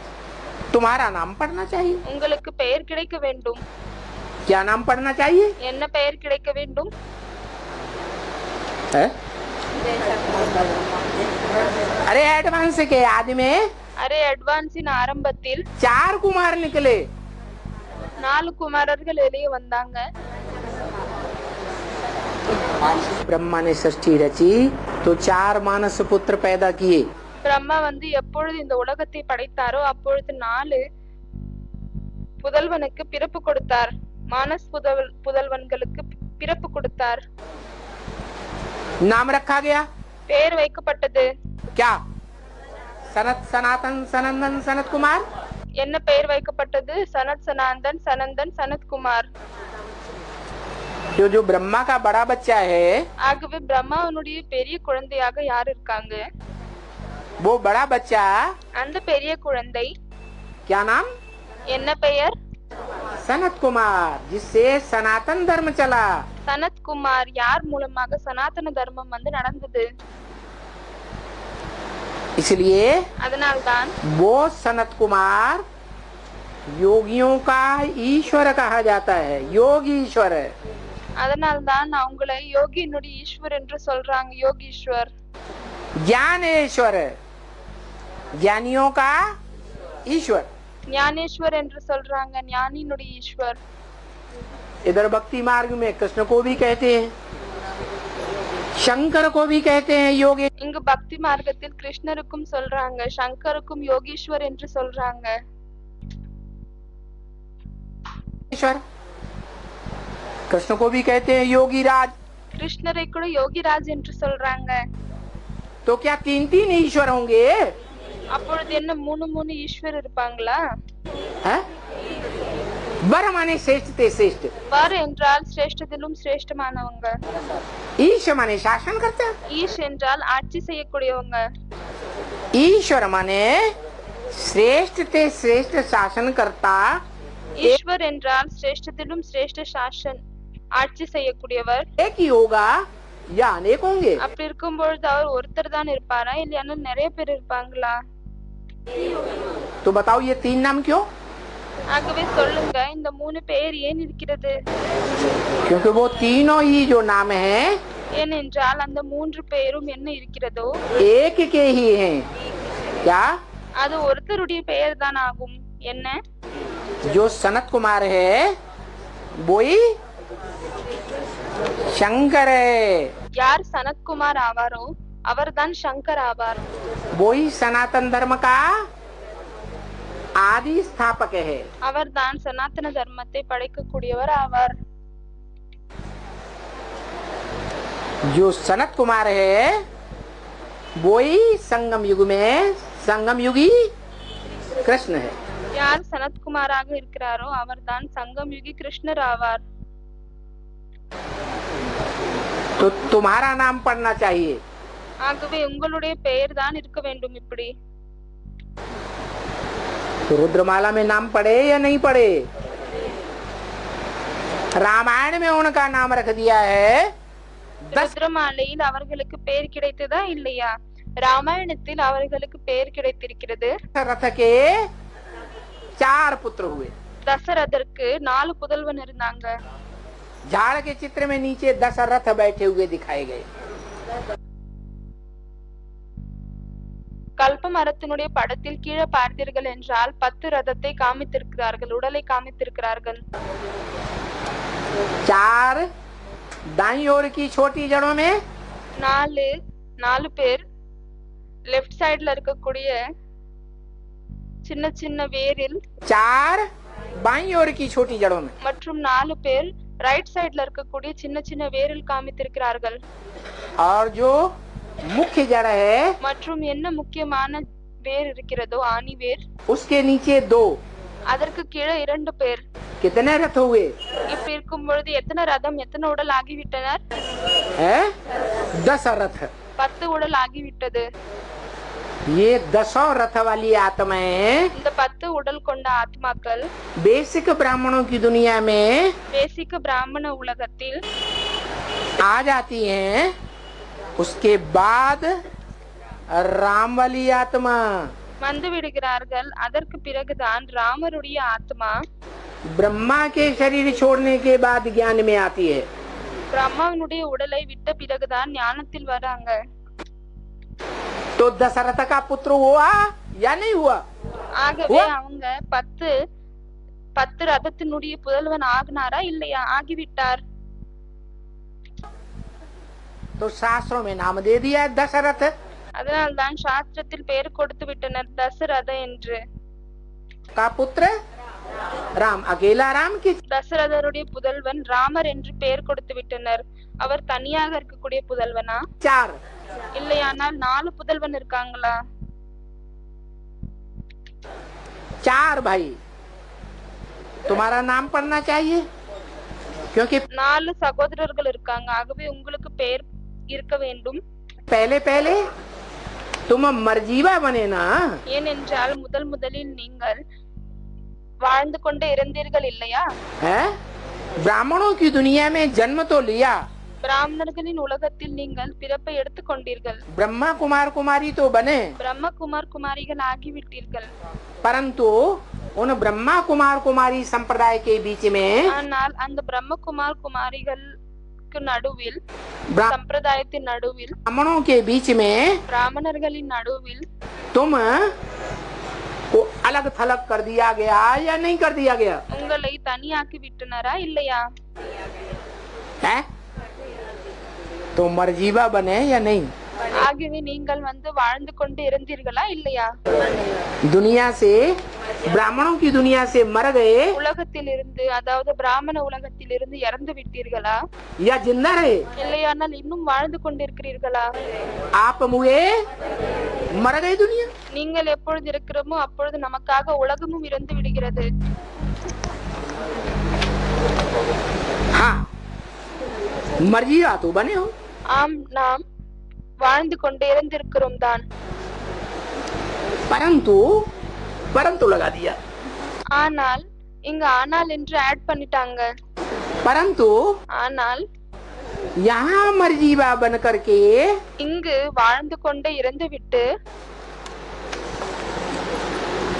तुम्हारा नाम पढ़ना चाहिए। உங்களுக்கு பெயர் கிடைக்க வேண்டும்। क्या नाम पढ़ना चाहिए? என்ன பெயர் கிடைக்க வேண்டும்? है? अरे एडवांस के आदि में அரே அட்வான்ஸின் ஆரம்பத்தில் 4 कुमार निकले। 4 குமாரர்கள் வெளியே வந்தாங்க। ब्रह्मा ने सृष्टि रची तो 4 मानस पुत्र पैदा किए। பிரம்மா எப்பொழுது இந்த உலகத்தை படைத்தாரோ அப்பொழுது 4 புதல்வனுக்கு பிறப்பு கொடுத்தார்। மானஸ் புதல்வன்களுக்கு பிறப்பு கொடுத்தார்। नाम रखा गया, பெயர் வைக்கப்பட்டது। क्या सनत सनातन सनंदन सनत कुमार? என்ன பெயர் வைக்கப்பட்டது? சனத் சனாந்தன் சனந்தன் சனத்குமார். जो ब्रह्मा का बड़ा बच्चा है, ஆகவே பிரம்மாவனுடைய பெரிய குழந்தையாக யார் இருக்காங்க? वो बड़ा बच्चा அந்த பெரிய குழந்தை क्या नाम? என்ன பெயர்? सनत कुमार, जिससे सनातन धर्म चला। சனத்குமார். யார் மூலமாக சனாதன தர்மம் நடந்தது? इसलिए அதனால்தான் वो सनत कुमार योगियों का ईश्वर कहा जाता है, योगी ईश्वर। அதனால்தான் அவங்களை யோகியினுடைய ஈஸ்வர் என்று சொல்றாங்க, யோகீஸ்வர். ज्ञानेश्वर, ज्ञानियों का ईश्वर। ஞானேஸ்வர் என்று சொல்றாங்க, ஞானியினுடைய ஈஸ்வர். इधर भक्ति मार्ग में कृष्ण को भी कहते हैं, शंकर को भी कहते हैं योगी। இங்கு பக்தி மார்க்கத்தில் கிருஷ்ணருக்கும் சொல்றாங்க, சங்கருக்கும் யோகீஸ்வர் என்று சொல்றாங்க. ईश्वर कृष्ण को भी कहते हैं योगी राज। கிருஷ்ணரை கூட யோகிராஜ் என்று சொல்றாங்க. तो क्या तीन तीन ईश्वर होंगे? அப்பொழுது என்ன மூணு ஈஸ்வர் இருப்பாங்களா? हैं? वर माने श्रेष्ठ ते श्रेष्ठ, வர் என்றால் சிரேஷ்டத்திலும் சிரேஷ்டமானவங்க. ईश माने शासन करता, ஈஷ் என்றால் ஆட்சி செய்யக்கூடியவங்க. ईश्वर माने श्रेष्ठ ते श्रेष्ठ शासन करता। ஈஸ்வர் என்றால் சிரேஷ்டத்திலும் சிரேஷ்ட சாசன், ஆட்சி செய்யக்கூடியவர். एक ही होगा या अनेक होंगे? அப்படி இருக்கும் பொழுது அவர் ஒருத்தர் தான் இருப்பாரா, இல்லையானா நிறைய பேர் இருப்பாங்களா? तो बताओ ये तीन नाम क्यों? ஆகவே சொல்லுங்க, இந்த மூணு பெயர் ஏன் இருக்கிறது? क्योंकि वो तीनों ही जो नाम हैं ஏனென்றால் அந்த மூன்று பெயரும் என்ன இருக்கிறதோ एक के ही हैं। क्या? அது ஒருத்தருடைய பெயர் தான் ஆகும். என்ன? जो सनत कुमार है वो ही शंकर है, யார் சனத்குமார் ஆவாரோ அவர்தான் சங்கர் ஆவார். वो ही सनातन धर्म का आदि स्थापक है। அவர்தான் சனாதன தர்மத்தை படைக்கக்கூடியவர் ஆவார். जो सनत कुमार है वो ही संगम युग में संगम युगी कृष्ण है। யார் சனத்குமாராக இருக்கிறாரோ அவர்தான் சங்கம் யுகி கிருஷ்ணர் ஆவார். तो तुम्हारा नाम पढ़ना चाहिए। ஆகவே உங்களுடைய பெயர் தான் இருக்க வேண்டும். இப்படி तो रुद्रमाला में नाम पढ़े या नहीं पढ़े? रामायण में उनका नाम रख दिया है। ருத்ரமாலையில் அவர்களுக்கு பெயர் கிடைத்ததா இல்லையா? ராமாயணத்தில் அவர்களுக்கு பெயர் கிடைத்திருக்கிறது. रथ के 4 पुत्र हुए। தசரதற்கு 4 புதல்வன் இருந்தாங்க. झाड़ के चित्र में नीचे 10 रथ बैठे हुए दिखाए गए। கல்ப மரத்தினுடைய படத்தில் கீழே பார்த்தீர்கள் என்றால் 10 ரதத்தை காமித்திருக்கிறார்கள், உடலை காமித்திருக்கிறார்கள். 4 दाईं ओर की छोटी जड़ों में, 4 பேர் லெஃப்ட் சைடுல இருக்கக்கூடிய சின்ன சின்ன வேரில், 4 बाईं ओर की छोटी जड़ों में, மற்றும் 4 பேர் ரைட் சைடுல இருக்கக்கூடிய சின்ன சின்ன வேரில் காமித்திருக்கிறார்கள். और जो मुख्य जड़ है மற்றும் என்ன முக்கியமான வேர் இருக்கிறதோ ஆணி வேர், उसके नीचे 2, அதற்கு கீழே 2 பேர். कितने रथ हुए? இப்படி இருக்கும் பொழுது எத்தனை ரதம், எத்தனை உடல் ஆகிவிட்டனர்? है 10 रथ। 10 உடல் ஆகிவிட்டது. ये 10 रथ वाली आत्माएं இந்த 10 உடல் கொண்ட ஆத்மாக்கள் बेसिक ब्राह्मणों की दुनिया में பேசிக்க பிராமண உலகத்தில் आ जाती हैं। उसके बाद राम वाली आत्मा வந்து விடுகிறார்கள். அதற்கு பிறகுதான் ராமருடைய ஆத்மா ब्रह्मा के शरीर छोड़ने के बाद ज्ञान में आती है। பிரம்மாவினுடைய உடலை விட்ட பிறகுதான் ஞானத்தில் வராங்க. तो दशरथ का पुत्र हुआ या नहीं हुआ? ஆகவே அவங்க 10 ரதத்தினுடைய புதல்வன் ஆகினாரா இல்லையா? ஆகிவிட்டார். तो शास्त्रों में नाम दे दिया दशरथ। அதனால்தான் சாஸ்திரத்தில் பெயர் கொடுத்து விட்டனர் தசரத என்று. का पुत्र राम, अकेला राम की। தசரதருடைய புதல்வன் ராமர் என்று பெயர் கொடுத்து விட்டனர். அவர் தனியாக இருக்கக்கூடிய புதல்வனா? 4 இல்லையானால் 4 புதல்வன் இருக்காங்களா? 4 भाई। तुम्हारा नाम पढ़ना चाहिए क्योंकि 4 சகோதரர்கள் இருக்காங்க. ஆகவே உங்களுக்கு பெயர் இருக்க வேண்டும். पहले पहले तुम मर्जीवा बने ना। ஏனென்றால் முதலில் நீங்கள் வாழ்ந்து கொண்டே இருந்தீர்கள் இல்லையா? है ब्राह्मणों की दुनिया में जन्म तो लिया, பிராமணர்களின் உலகத்தில் நீங்கள் பிறப்பை எடுத்துக் கொண்டீர்கள். ब्रह्मा कुमार कुमारी तो बने, பிரம்ம குமார் குமாரிகள் ஆகிவிட்டீர்கள். परंतु उन ब्रह्मा कुमार कुमारी संप्रदाय के बीच में ஆனால் அந்த பிரம்ம குமார் குமாரிகளுக்கு நடுவில், ब्रा- சம்பிரதாயத்தின் நடுவில், ब्राह्मणों के बीच में பிராமணர்களின் நடுவில் तुम को अलग थलग कर दिया गया या नहीं कर दिया गया உங்களை தனியாக்கி விட்டனரா இல்லையா? है? तो मर्जीवा बने या नहीं? ஆகவே நீங்கள் வாழ்ந்து கொண்டு இருந்தீர்களா இல்லையா? दुनिया से ब्राह्मणों की दुनिया से मर गए உலகத்தில் இருந்து, அதாவது பிராமண உலகத்தில் இருந்து இறந்து விட்டீர்களா या जिंदा रहे? இல்லையானால் இன்னும் வாழ்ந்து கொண்டிருக்கிறீர்களா? आप मुए मर गए दुनिया। நீங்கள் எப்பொழுது இருக்கிறோமோ அப்பொழுது நமக்காக உலகமும் இறந்து விடுகிறது. हाँ मर्जीवा तो बने हो, ஆம், நாம் வாழ்ந்து கொண்டே இருந்திருக்கிறோம் தான். परंतु परंतु लगा दिया, ஆனால் இங்க ஆனால் என்று ஆட் பண்ணிட்டாங்க. परंतु ஆனால் यहाँ मर्जीवा बन करके இங்கு வாழ்ந்து கொண்டே இறந்து விட்டு,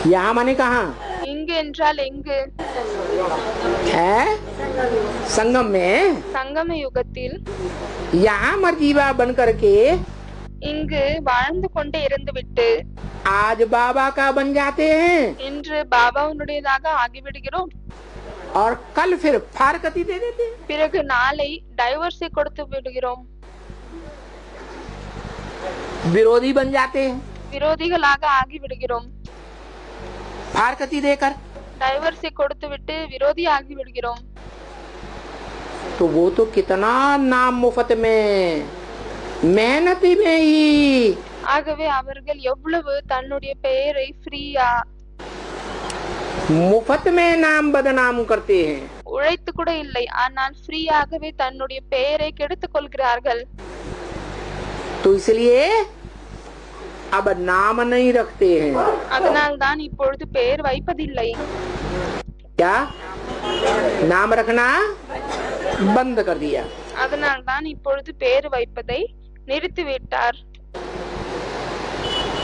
यहाँ माने कहा இங்கு என்றால் எங்கு? है संगम में, சங்கம யுகத்தில் यहाँ मर्जीवा बन करके இங்கு வாழ்ந்து கொண்டே இருந்து விட்டு आज बाबा का बन जाते हैं இன்று பாபாவுடையதாக ஆகிவிடுகிறோம். और कल फिर फारकती दे देते हैं। பிறகு நாளை டைவர்ஸை கொடுத்து விடுகிறோம். विरोधी बन जाते हैं விரோதிகளாக ஆகிவிடுகிறோம். फारकती देकर, டைவர்ஸை கொடுத்து விட்டு விரோதி ஆகிவிடுகிறோம். तो वो तो कितना नाम मुफ्त में, मेहनती में ही ஆகவே அவர்கள் எவ்வளவு தன்னுடைய பெயரை ஃப்ரீயா, मुफ्त में नाम बदनाम करते हैं। உழைத்து கூட இல்லை, ஆனால் ஃப்ரீயாகவே தன்னுடைய பெயரை கெடுத்துக் கொள்கிறார்கள். तो इसलिए अब नाम नहीं रखते हैं। அதனால் தான் இப்பொழுது பெயர் வைப்பதில்லை. क्या नाम रखना बंद कर दिया। அதனால் தான் இப்பொழுது பெயர் வைப்பதை நிறுத்திவிட்டார்.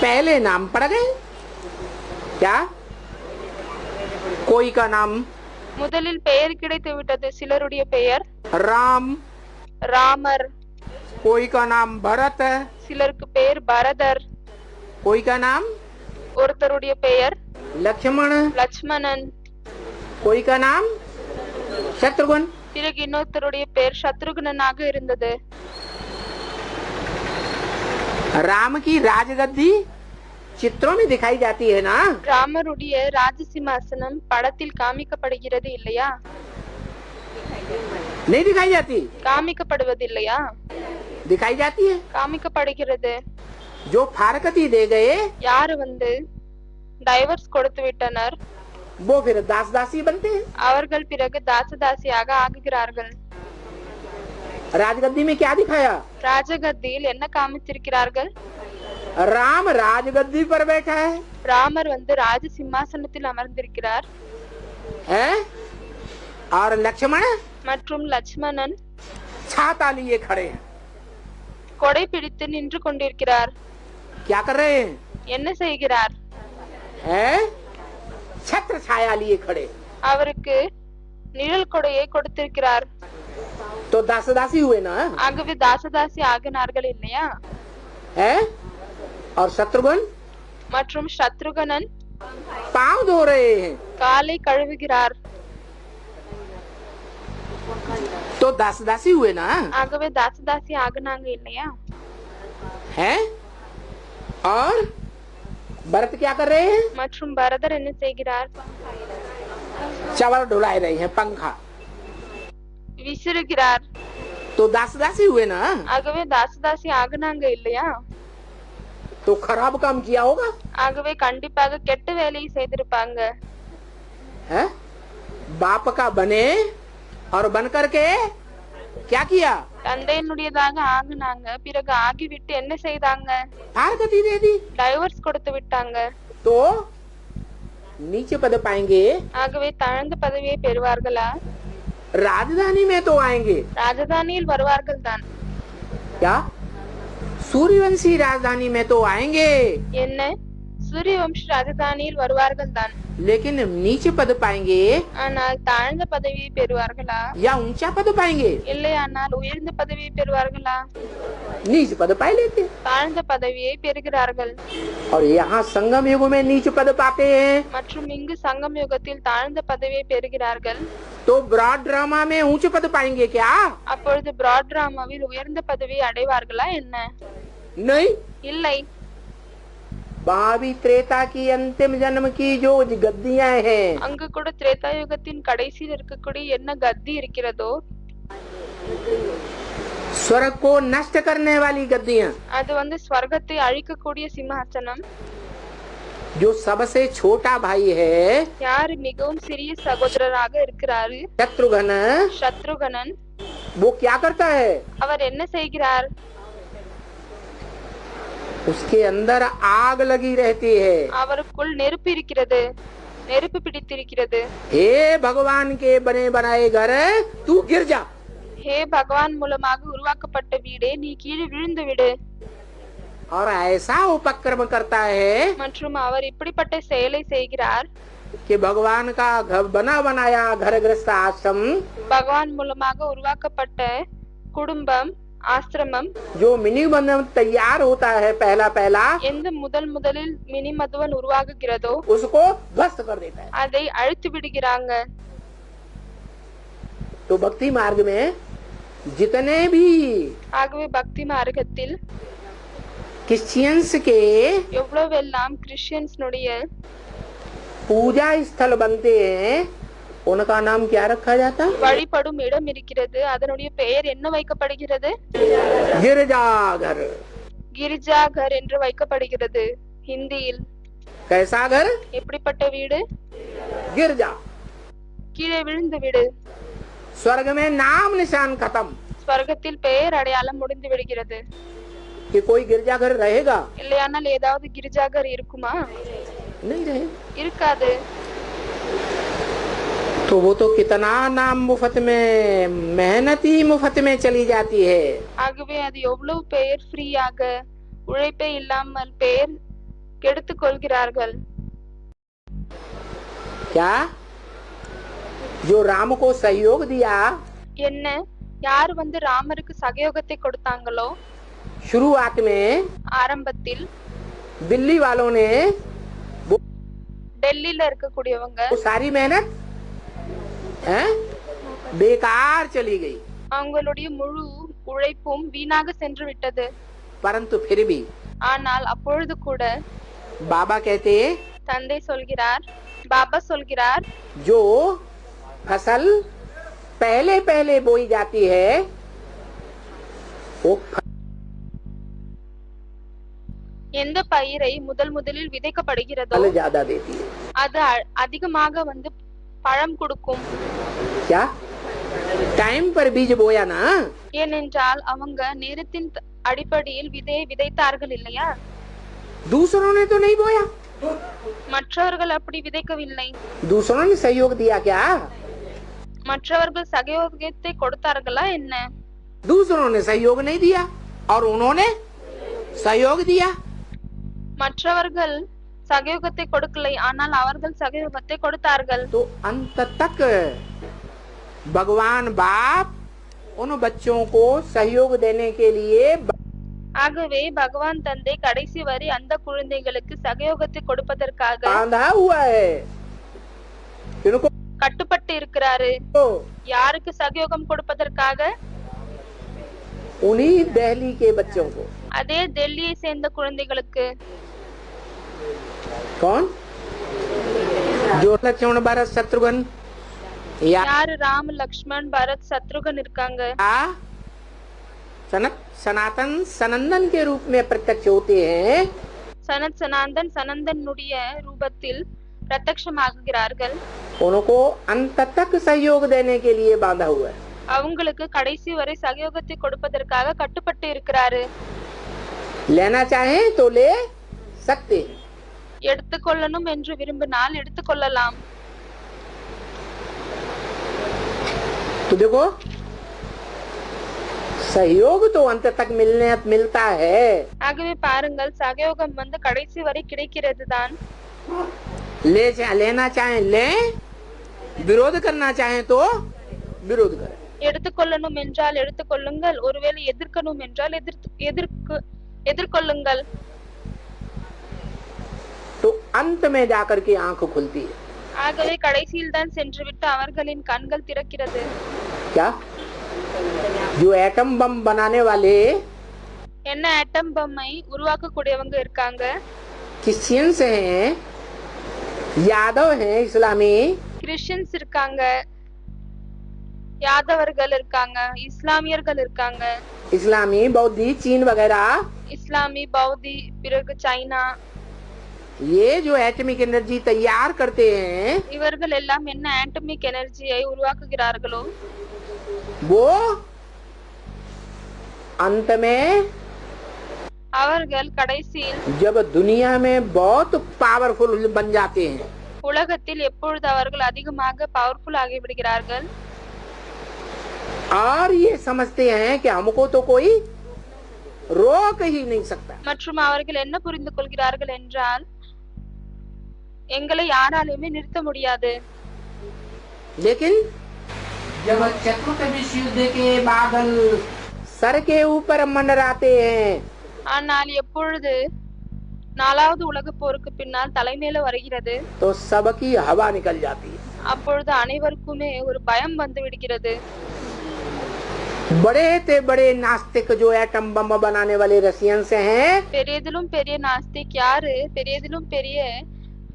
पहले नाम पड़ गए, क्या कोई का नाम முதலில் பெயர் கிடைத்து விட்டது. சிலருடைய பெயர் राम, ராமர், कोई का नाम भरत, சிலருக்கு பெயர் பரதர், कोई का नाम ஒருத்தருடைய பெயர் लक्ष्मण, லட்சுமணன், कोई का नाम शत्रुघ्न। பிறகு இன்னொருத்தருடைய பெயர் சத்ருகுணனாக இருந்தது. राम की राजगद्दी चित्रों में दिखाई जाती है ना, ராமருடைய ராஜசிம்மாசனம் படத்தில் காமிக்கப்படுகிறது இல்லையா? नहीं दिखाई जाती? காமிக்கப்படுவதில்லையா? दिखाई जाती है। காமிக்கப்படுகிறது. जो फारकती दे गए யாரு டைவர்ஸ் கொடுத்து விட்டனர், वो फिर दास दासी बनते हैं। அவர்கள் பிறகு தாசதாசியாக ஆகுகிறார்கள். राजगद्दी में क्या दिखाया? ராஜகத்தியில் என்ன காமித்திருக்கிறார்கள்? राम राजगद्दी पर बैठा है, ராமர் ராஜ சிம்மாசனத்தில் அமர்ந்திருக்கிறார். है? और लक्ष्मण மற்றும் லட்சுமணன் छाता लिए खड़े हैं। கொடை பிடித்து நின்று கொண்டிருக்கிறார். क्या कर रहे हैं? என்ன செய்கிறார்? है? छत्र छाया लिए खड़े। அவருக்கு நிழல் கொடையை கொடுத்திருக்கிறார். तो दास दासी हुए ना, ஆகவே தாசதாசி ஆகினார்கள் இல்லையா? है? और शत्रुघ्न மற்றும் சத்ருகனன் पांव धो रहे हैं, காலை கழுவுகிறார். तो दास दासी हुए ना, ஆகவே தாசதாசி ஆகினாங்க இல்லையா? है? और भरत क्या कर रहे हैं? மற்றும் பரதர் என்ன செய்கிறார்? चावल ढुलाई रहे हैं, पंखा। விசிறுகிறார். तो दास दासी हुए ना, ஆகவே தாசதாசி ஆகினாங்க இல்லையா? तो खराब काम किया होगा ஆகவே கண்டிப்பாக கெட்ட வேலையை செய்திருப்பாங்க. है? बाप का बने और बन करके क्या किया? தந்தையினுடையதாக ஆகுனாங்க. பிறகு ஆகிவிட்டு என்ன செய்தாங்க? फारगति दे दी டைவர்ஸ் கொடுத்து விட்டாங்க. तो नीचे पद पाएंगे, ஆகவே தாழ்ந்த பதவியை பெறுவார்களா? राजधानी में तो आएंगे। ராஜதானியில் வருவார்கள் தான். क्या? सूर्यवंशी राजधानी में तो आएंगे, என்ன? சூரியவம்ச ராஜதானியில் வருவார்கள் தான். लेकिन नीचे पद पाएंगे ஆனால் தாழ்ந்த பதவியை பெறுவார்களா? या ऊंचा पद पाएंगे? இல்லை, ஆனால் உயர்ந்த பதவியை பெறுவார்களா? नीच पद पाए लेते हैं। தாழ்ந்த பதவியை பெறுகிறார்கள். और यहाँ संगम युग में नीच पद पाते हैं, மற்றும் இங்கு சங்கம் யுகத்தில் தாழ்ந்த பதவியை பெறுகிறார்கள். तो ब्रॉड ड्रामा में ऊंच पद पाएंगे क्या? அப்பொழுது பிராட் டிராமாவில் உயர்ந்த பதவியை அடைவார்களா என்ன? नहीं। இல்லை. भावी त्रेता की अंतिम जन्म की जो गद्दियां हैं, அங்கு கூட திரேதா யுகத்தின் கடைசியில் இருக்கக்கூடிய என்ன கத்தி இருக்கிறதோ स्वर्ग को नष्ट करने वाली गद्दियां, அது ஸ்வர்கத்தை அழிக்கக்கூடிய சிம்ஹாசனம். जो सबसे छोटा भाई है யார் மிகவும் சிறிய சகோதரராக இருக்கிறாரு? शत्रुघ्न, சத்ருகனன். वो क्या करता है? அவர் என்ன செய்கிறார்? उसके अंदर आग लगी रहती है। அவருக்குள் நெருப்பு இருக்கிறது, நெருப்பு பிடித்திருக்கிறது. हे भगवान के बने बनाए घर, तू गिर जा। ஹே பகவான் மூலமாக உருவாக்கப்பட்ட வீடே, நீ கீழே விழுந்து விடு. और ऐसा उपक्रम करता है மற்றும் அவர் இப்படிப்பட்ட செயலை செய்கிறார். कि भगवान का बना बनाया घर गृहस्थ आश्रम, பகவான் மூலமாக உருவாக்கப்பட்ட குடும்பம், ஆசிரமம், जो मिनी बंधन तैयार होता है पहला पहला, எந்த முதலில் மினி மதுவன் உருவாகுகிறதோ उसको ध्वस्त कर देता है। அதை அழித்து விடுகிறாங்க. तो भक्ति मार्ग में जितने भी ஆகவே பக்தி மார்க்கத்தில் क्रिश्चियंस के எவ்வளவெல்லாம் கிறிஸ்டியன்ஸ்னுடைய पूजा स्थल बनते हैं, उनका नाम क्या रखा जाता? வழிபடும் இடம் இருக்கிறது, அதனுடைய பெயர் என்ன வைக்கப்படுகிறது? गिरजाघर। கிரிஜாகர் என்று வைக்கப்படுகிறது ஹிந்தியில். कैसा घर? எப்படிப்பட்ட வீடு? गिरजा। கீழே விழுந்து விடு. स्वर्ग में नाम निशान खत्म, ஸ்வர்கத்தில் பெயர் அடையாளம் முடிந்து விடுகிறது. कि कोई गिरजाघर रहेगा? இல்லையானால் ஏதாவது கிரிஜாகர் இருக்குமா? नहीं रहे। இருக்காது. तो वो तो कितना नाम मुफ्त में, मेहनत ही मुफ्त में चली जाती है। ஆகவே அது எவ்வளவு பெயர் ஃப்ரீயாக, உழைப்பே இல்லாமல் பெயர் கெடுத்துக் கொள்கிறார்கள். क्या? जो राम को सहयोग दिया, என்ன? யார் ராமருக்கு சகயோகத்தை கொடுத்தாங்களோ शुरुआत में ஆரம்பத்தில் दिल्ली वालों ने டெல்லியில இருக்கக்கூடியவங்க वो सारी मेहनत बेकार चली गई, அவங்களுடைய முழு உழைப்பும் வீணாக சென்று விட்டது. परंतु फिर भी ஆனால் அப்பொழுது கூட बाबा कहते, தந்தை சொல்கிறார், பாபா சொல்கிறார், जो फसल पहले पहले बोई जाती है वो எந்த பயிரை முதலில் விதைக்கப்படுகிறதோ फल ज्यादा देती है। அது அதிகமாக பழம் கொடுக்கும். क्या? टाइम पर बीज बोया ना, ஏனென்றால் அவங்க நேரத்தின் அடிப்படையில் விதையை விதைத்தார்கள் இல்லையா? दूसरों ने तो नहीं बोया, மற்றவர்கள் அப்படி விதைக்கவில்லை. दूसरों ने सहयोग दिया क्या? மற்றவர்கள் சகயோகத்தை கொடுத்தார்களா என்ன? दूसरों ने सहयोग नहीं दिया और उन्होंने सहयोग दिया। மற்றவர்கள் சகயோகத்தை கொடுக்கலை, ஆனால் அவர்கள் சகயோகத்தை கொடுத்தார்கள். तो अंत तक भगवान बाप उन बच्चों को सहयोग देने के लिए ஆகவே பகவான் தந்தை கடைசி வரை அந்த குழந்தைகளுக்கு சகயோகத்தை கொடுப்பதற்காக बांधा हुआ है। इनको கட்டுப்பட்டு இருக்கிறாரு. யாருக்கு சகயோகம் கொடுப்பதற்காக? उन्हीं दिल्ली के बच्चों को। அதே டெல்லியை சேர்ந்த குழந்தைகளுக்கு. कौन? जो लक्ष्मण भरत शत्रुघ्न, யாரு? ராம், லக்ஷ்மண், பரத், சத்ருகன் இருக்காங்க. सनातन सनंदन के रूप में प्रत्यक्ष होते हैं, சனத் சனாந்தன் சனந்தனுடைய ரூபத்தில் பிரத்யக்ஷமாகுகிறார்கள். उनको अंत तक सहयोग देने के लिए बांधा हुआ है। அவங்களுக்கு கடைசி வரை சகயோகத்தை கொடுப்பதற்காக கட்டுப்பட்டு இருக்கிறாரு. लेना चाहे तो ले सकते हैं। எடுத்துக்கொள்ளணும் என்று விரும்பினால் எடுத்துக்கொள்ளலாம். तो देखो सहयोग तो अंत तक मिलता है। ஆகவே பாருங்கள், சகயோகம் வந்து கடைசி வரை கிடைக்கிறது தான். लेना चाहे ले, विरोध करना चाहे तो विरोध करें। எடுத்துக்கொள்ளணும் என்றால் எடுத்துக்கொள்ளுங்கள், ஒருவேளை எதிர்க்கணும் என்றால் எதிர்கொள்ளுங்கள். तो अंत में जाकर के आंख खुलती है। ஆகவே கடைசியில் தான் சென்று விட்டு அவர்களின் கண்கள் திறக்கிறது. क्या जो एटम बम बनाने वाले என்ன ஆட்டம் பம்மை உருவாக்கக்கூடியவங்க இருக்காங்க. क्रिश्चियंस हैं, यादव हैं, इस्लामी கிறிஸ்டியன்ஸ் இருக்காங்க, யாதவர்கள் இருக்காங்க, இஸ்லாமியர்கள் இருக்காங்க. इस्लामी बौद्धि चीन वगैरह, இஸ்லாமி, பௌத்தி, பிறகு சைனா. ये जो एटमिक एनर्जी तैयार करते हैं இவர்கள் எல்லாம் என்ன ஆட்டமிக் எனர்ஜியை உருவாக்குகிறார்களோ वो अंत में அவர்கள் கடைசியில் जब दुनिया में बहुत पावरफुल बन जाते हैं, உலகத்தில் எப்பொழுது அவர்கள் அதிகமாக பவர்ஃபுல் ஆகிவிடுகிறார்கள், और ये समझते हैं कि हमको तो कोई रोक ही नहीं सकता। மற்றும் அவர்கள் என்ன புரிந்து கொள்கிறார்கள் என்றால் எங்களை யாராலுமே நிறுத்த முடியாது. लेकिन जब चतुर्थ विश्व युद्ध के बादल सर के ऊपर मंडराते हैं, ஆனால் எப்பொழுது நாலாவது உலக போருக்கு பின்னால் தலைமையில வருகிறது, तो सबकी हवा निकल जाती है। அப்பொழுது அனைவருக்குமே ஒரு பயம் வந்து விடுகிறது. बड़े से बड़े नास्तिक जो एटम बम बनाने वाले रशियंस हैं, பெரியதிலும் பெரிய நாஸ்திக் யாரு, பெரியதிலும் பெரிய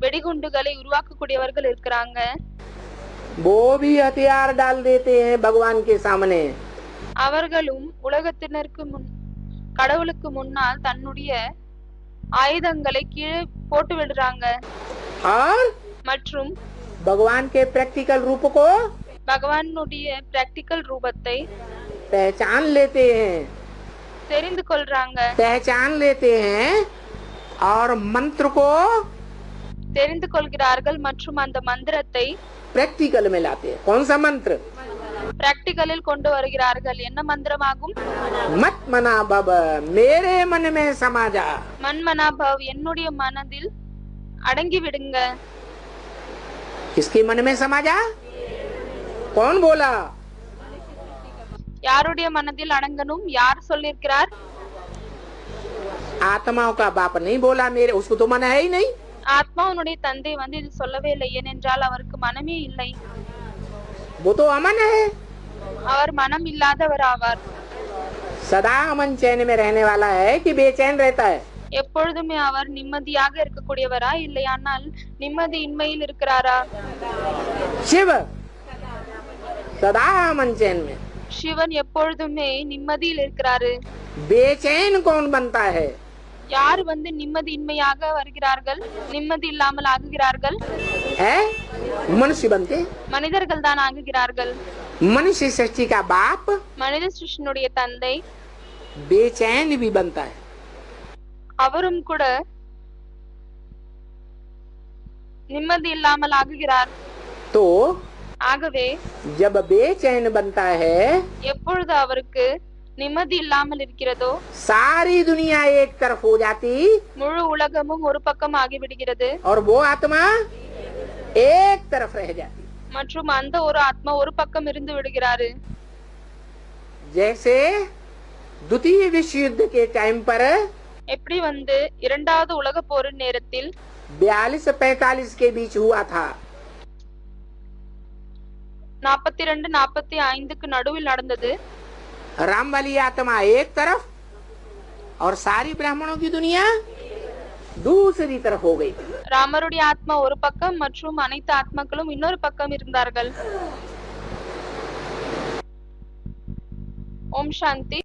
வெடிகுண்டுகளை உருவாக்கக்கூடியவர்கள் இருக்கிறாங்க. वो भी हथियार डाल देते हैं भगवान के सामने। அவர்களும் உலகத்தினருக்கு கடவுளுக்கு முன்னால் தன்னுடைய ஆயுதங்களை கீழே போட்டு விடுறாங்க. और மற்றும் भगवान के प्रैक्टिकल रूप को பகவானுடைய பிராக்டிக்கல் ரூபத்தை पहचान लेते हैं, தெரிந்து கொள்றாங்க. पहचान लेते हैं और मंत्र को தெரிந்து கொள்கிறார்கள் மற்றும் அந்த மந்திரத்தை प्रैक्टिकल में लाते हैं। कौन सा मंत्र? பிராக்டிக்கலில் கொண்டு வருகிறார்கள். என்ன மந்திரமாகும்? मत मना बब मेरे मन में समा जा। மன்மனாபவ், என்னுடைய மனதில் அடங்கி விடுங்க. किसके मन में समा जा? कौन बोला? யாருடைய மனதில் அடங்கணும்? யார் சொல்லியிருக்கிறார்? आत्माओं का बाप नहीं बोला, मेरे उसको तो मन है ही नहीं। ஆத்மாவுடைய தந்தை வந்து இது சொல்லவே இல்லை, ஏனென்றால் அவருக்கு மனமே இல்லை. वो तो अमन है, அவர் மனம் இல்லாதவர் ஆவார். सदा अमन चैन में रहने वाला है कि बेचैन रहता है? எப்பொழுதுமே அவர் நிம்மதியாக இருக்கக்கூடியவரா, இல்லையானால் நிம்மதி இன்மையில் இருக்கிறாரா? शिव सदा अमन चैन में। சிவன் எப்பொழுதுமே நிம்மதியில் இருக்கிறாரு. बेचैन कौन बनता है? யார் வந்து நிம்மதியின்மையாக வருகிறார்கள், நிம்மதி இல்லாமல் ஆகுகிறார்கள்? है मनुष्य बनते, மனிதர்கள் தான் ஆகுகிறார்கள். मनुष्य सृष्टि का बाप மனித சிருஷ்டினுடைய தந்தை बेचैन भी बनता है। அவரும் கூட நிம்மதி இல்லாமல் ஆகுகிறார். तो ஆகவே जब बेचैन बनता है, எப்பொழுது அவருக்கு நிம்மதி இல்லாமல் இருக்கிறதோ सारी दुनिया एक तरफ हो जाती முழு உலகமும் ஒரு பக்கம் ஆகிவிடுகிறது, और वो आत्मा एक तरफ रह जाती। மற்றும் அந்த ஒரு ஆத்மா ஒரு பக்கம் இருந்து விடுகிறாரு. जैसे द्वितीय विश्व युद्ध के टाइम पर எப்படி வந்து இரண்டாவது உலக போரின் நேரத்தில் 42-45 के बीच हुआ था। 42-45க்கு நடுவில் நடந்தது. राम वाली आत्मा एक तरफ और सारी ब्राह्मणों की दुनिया दूसरी तरफ हो गई। ராமருடைய ஆத்மா ஒரு பக்கம் மற்றும் அனைத்து ஆத்மாக்களும் இன்னொரு பக்கம் இருந்தார்கள். ஓம் சாந்தி.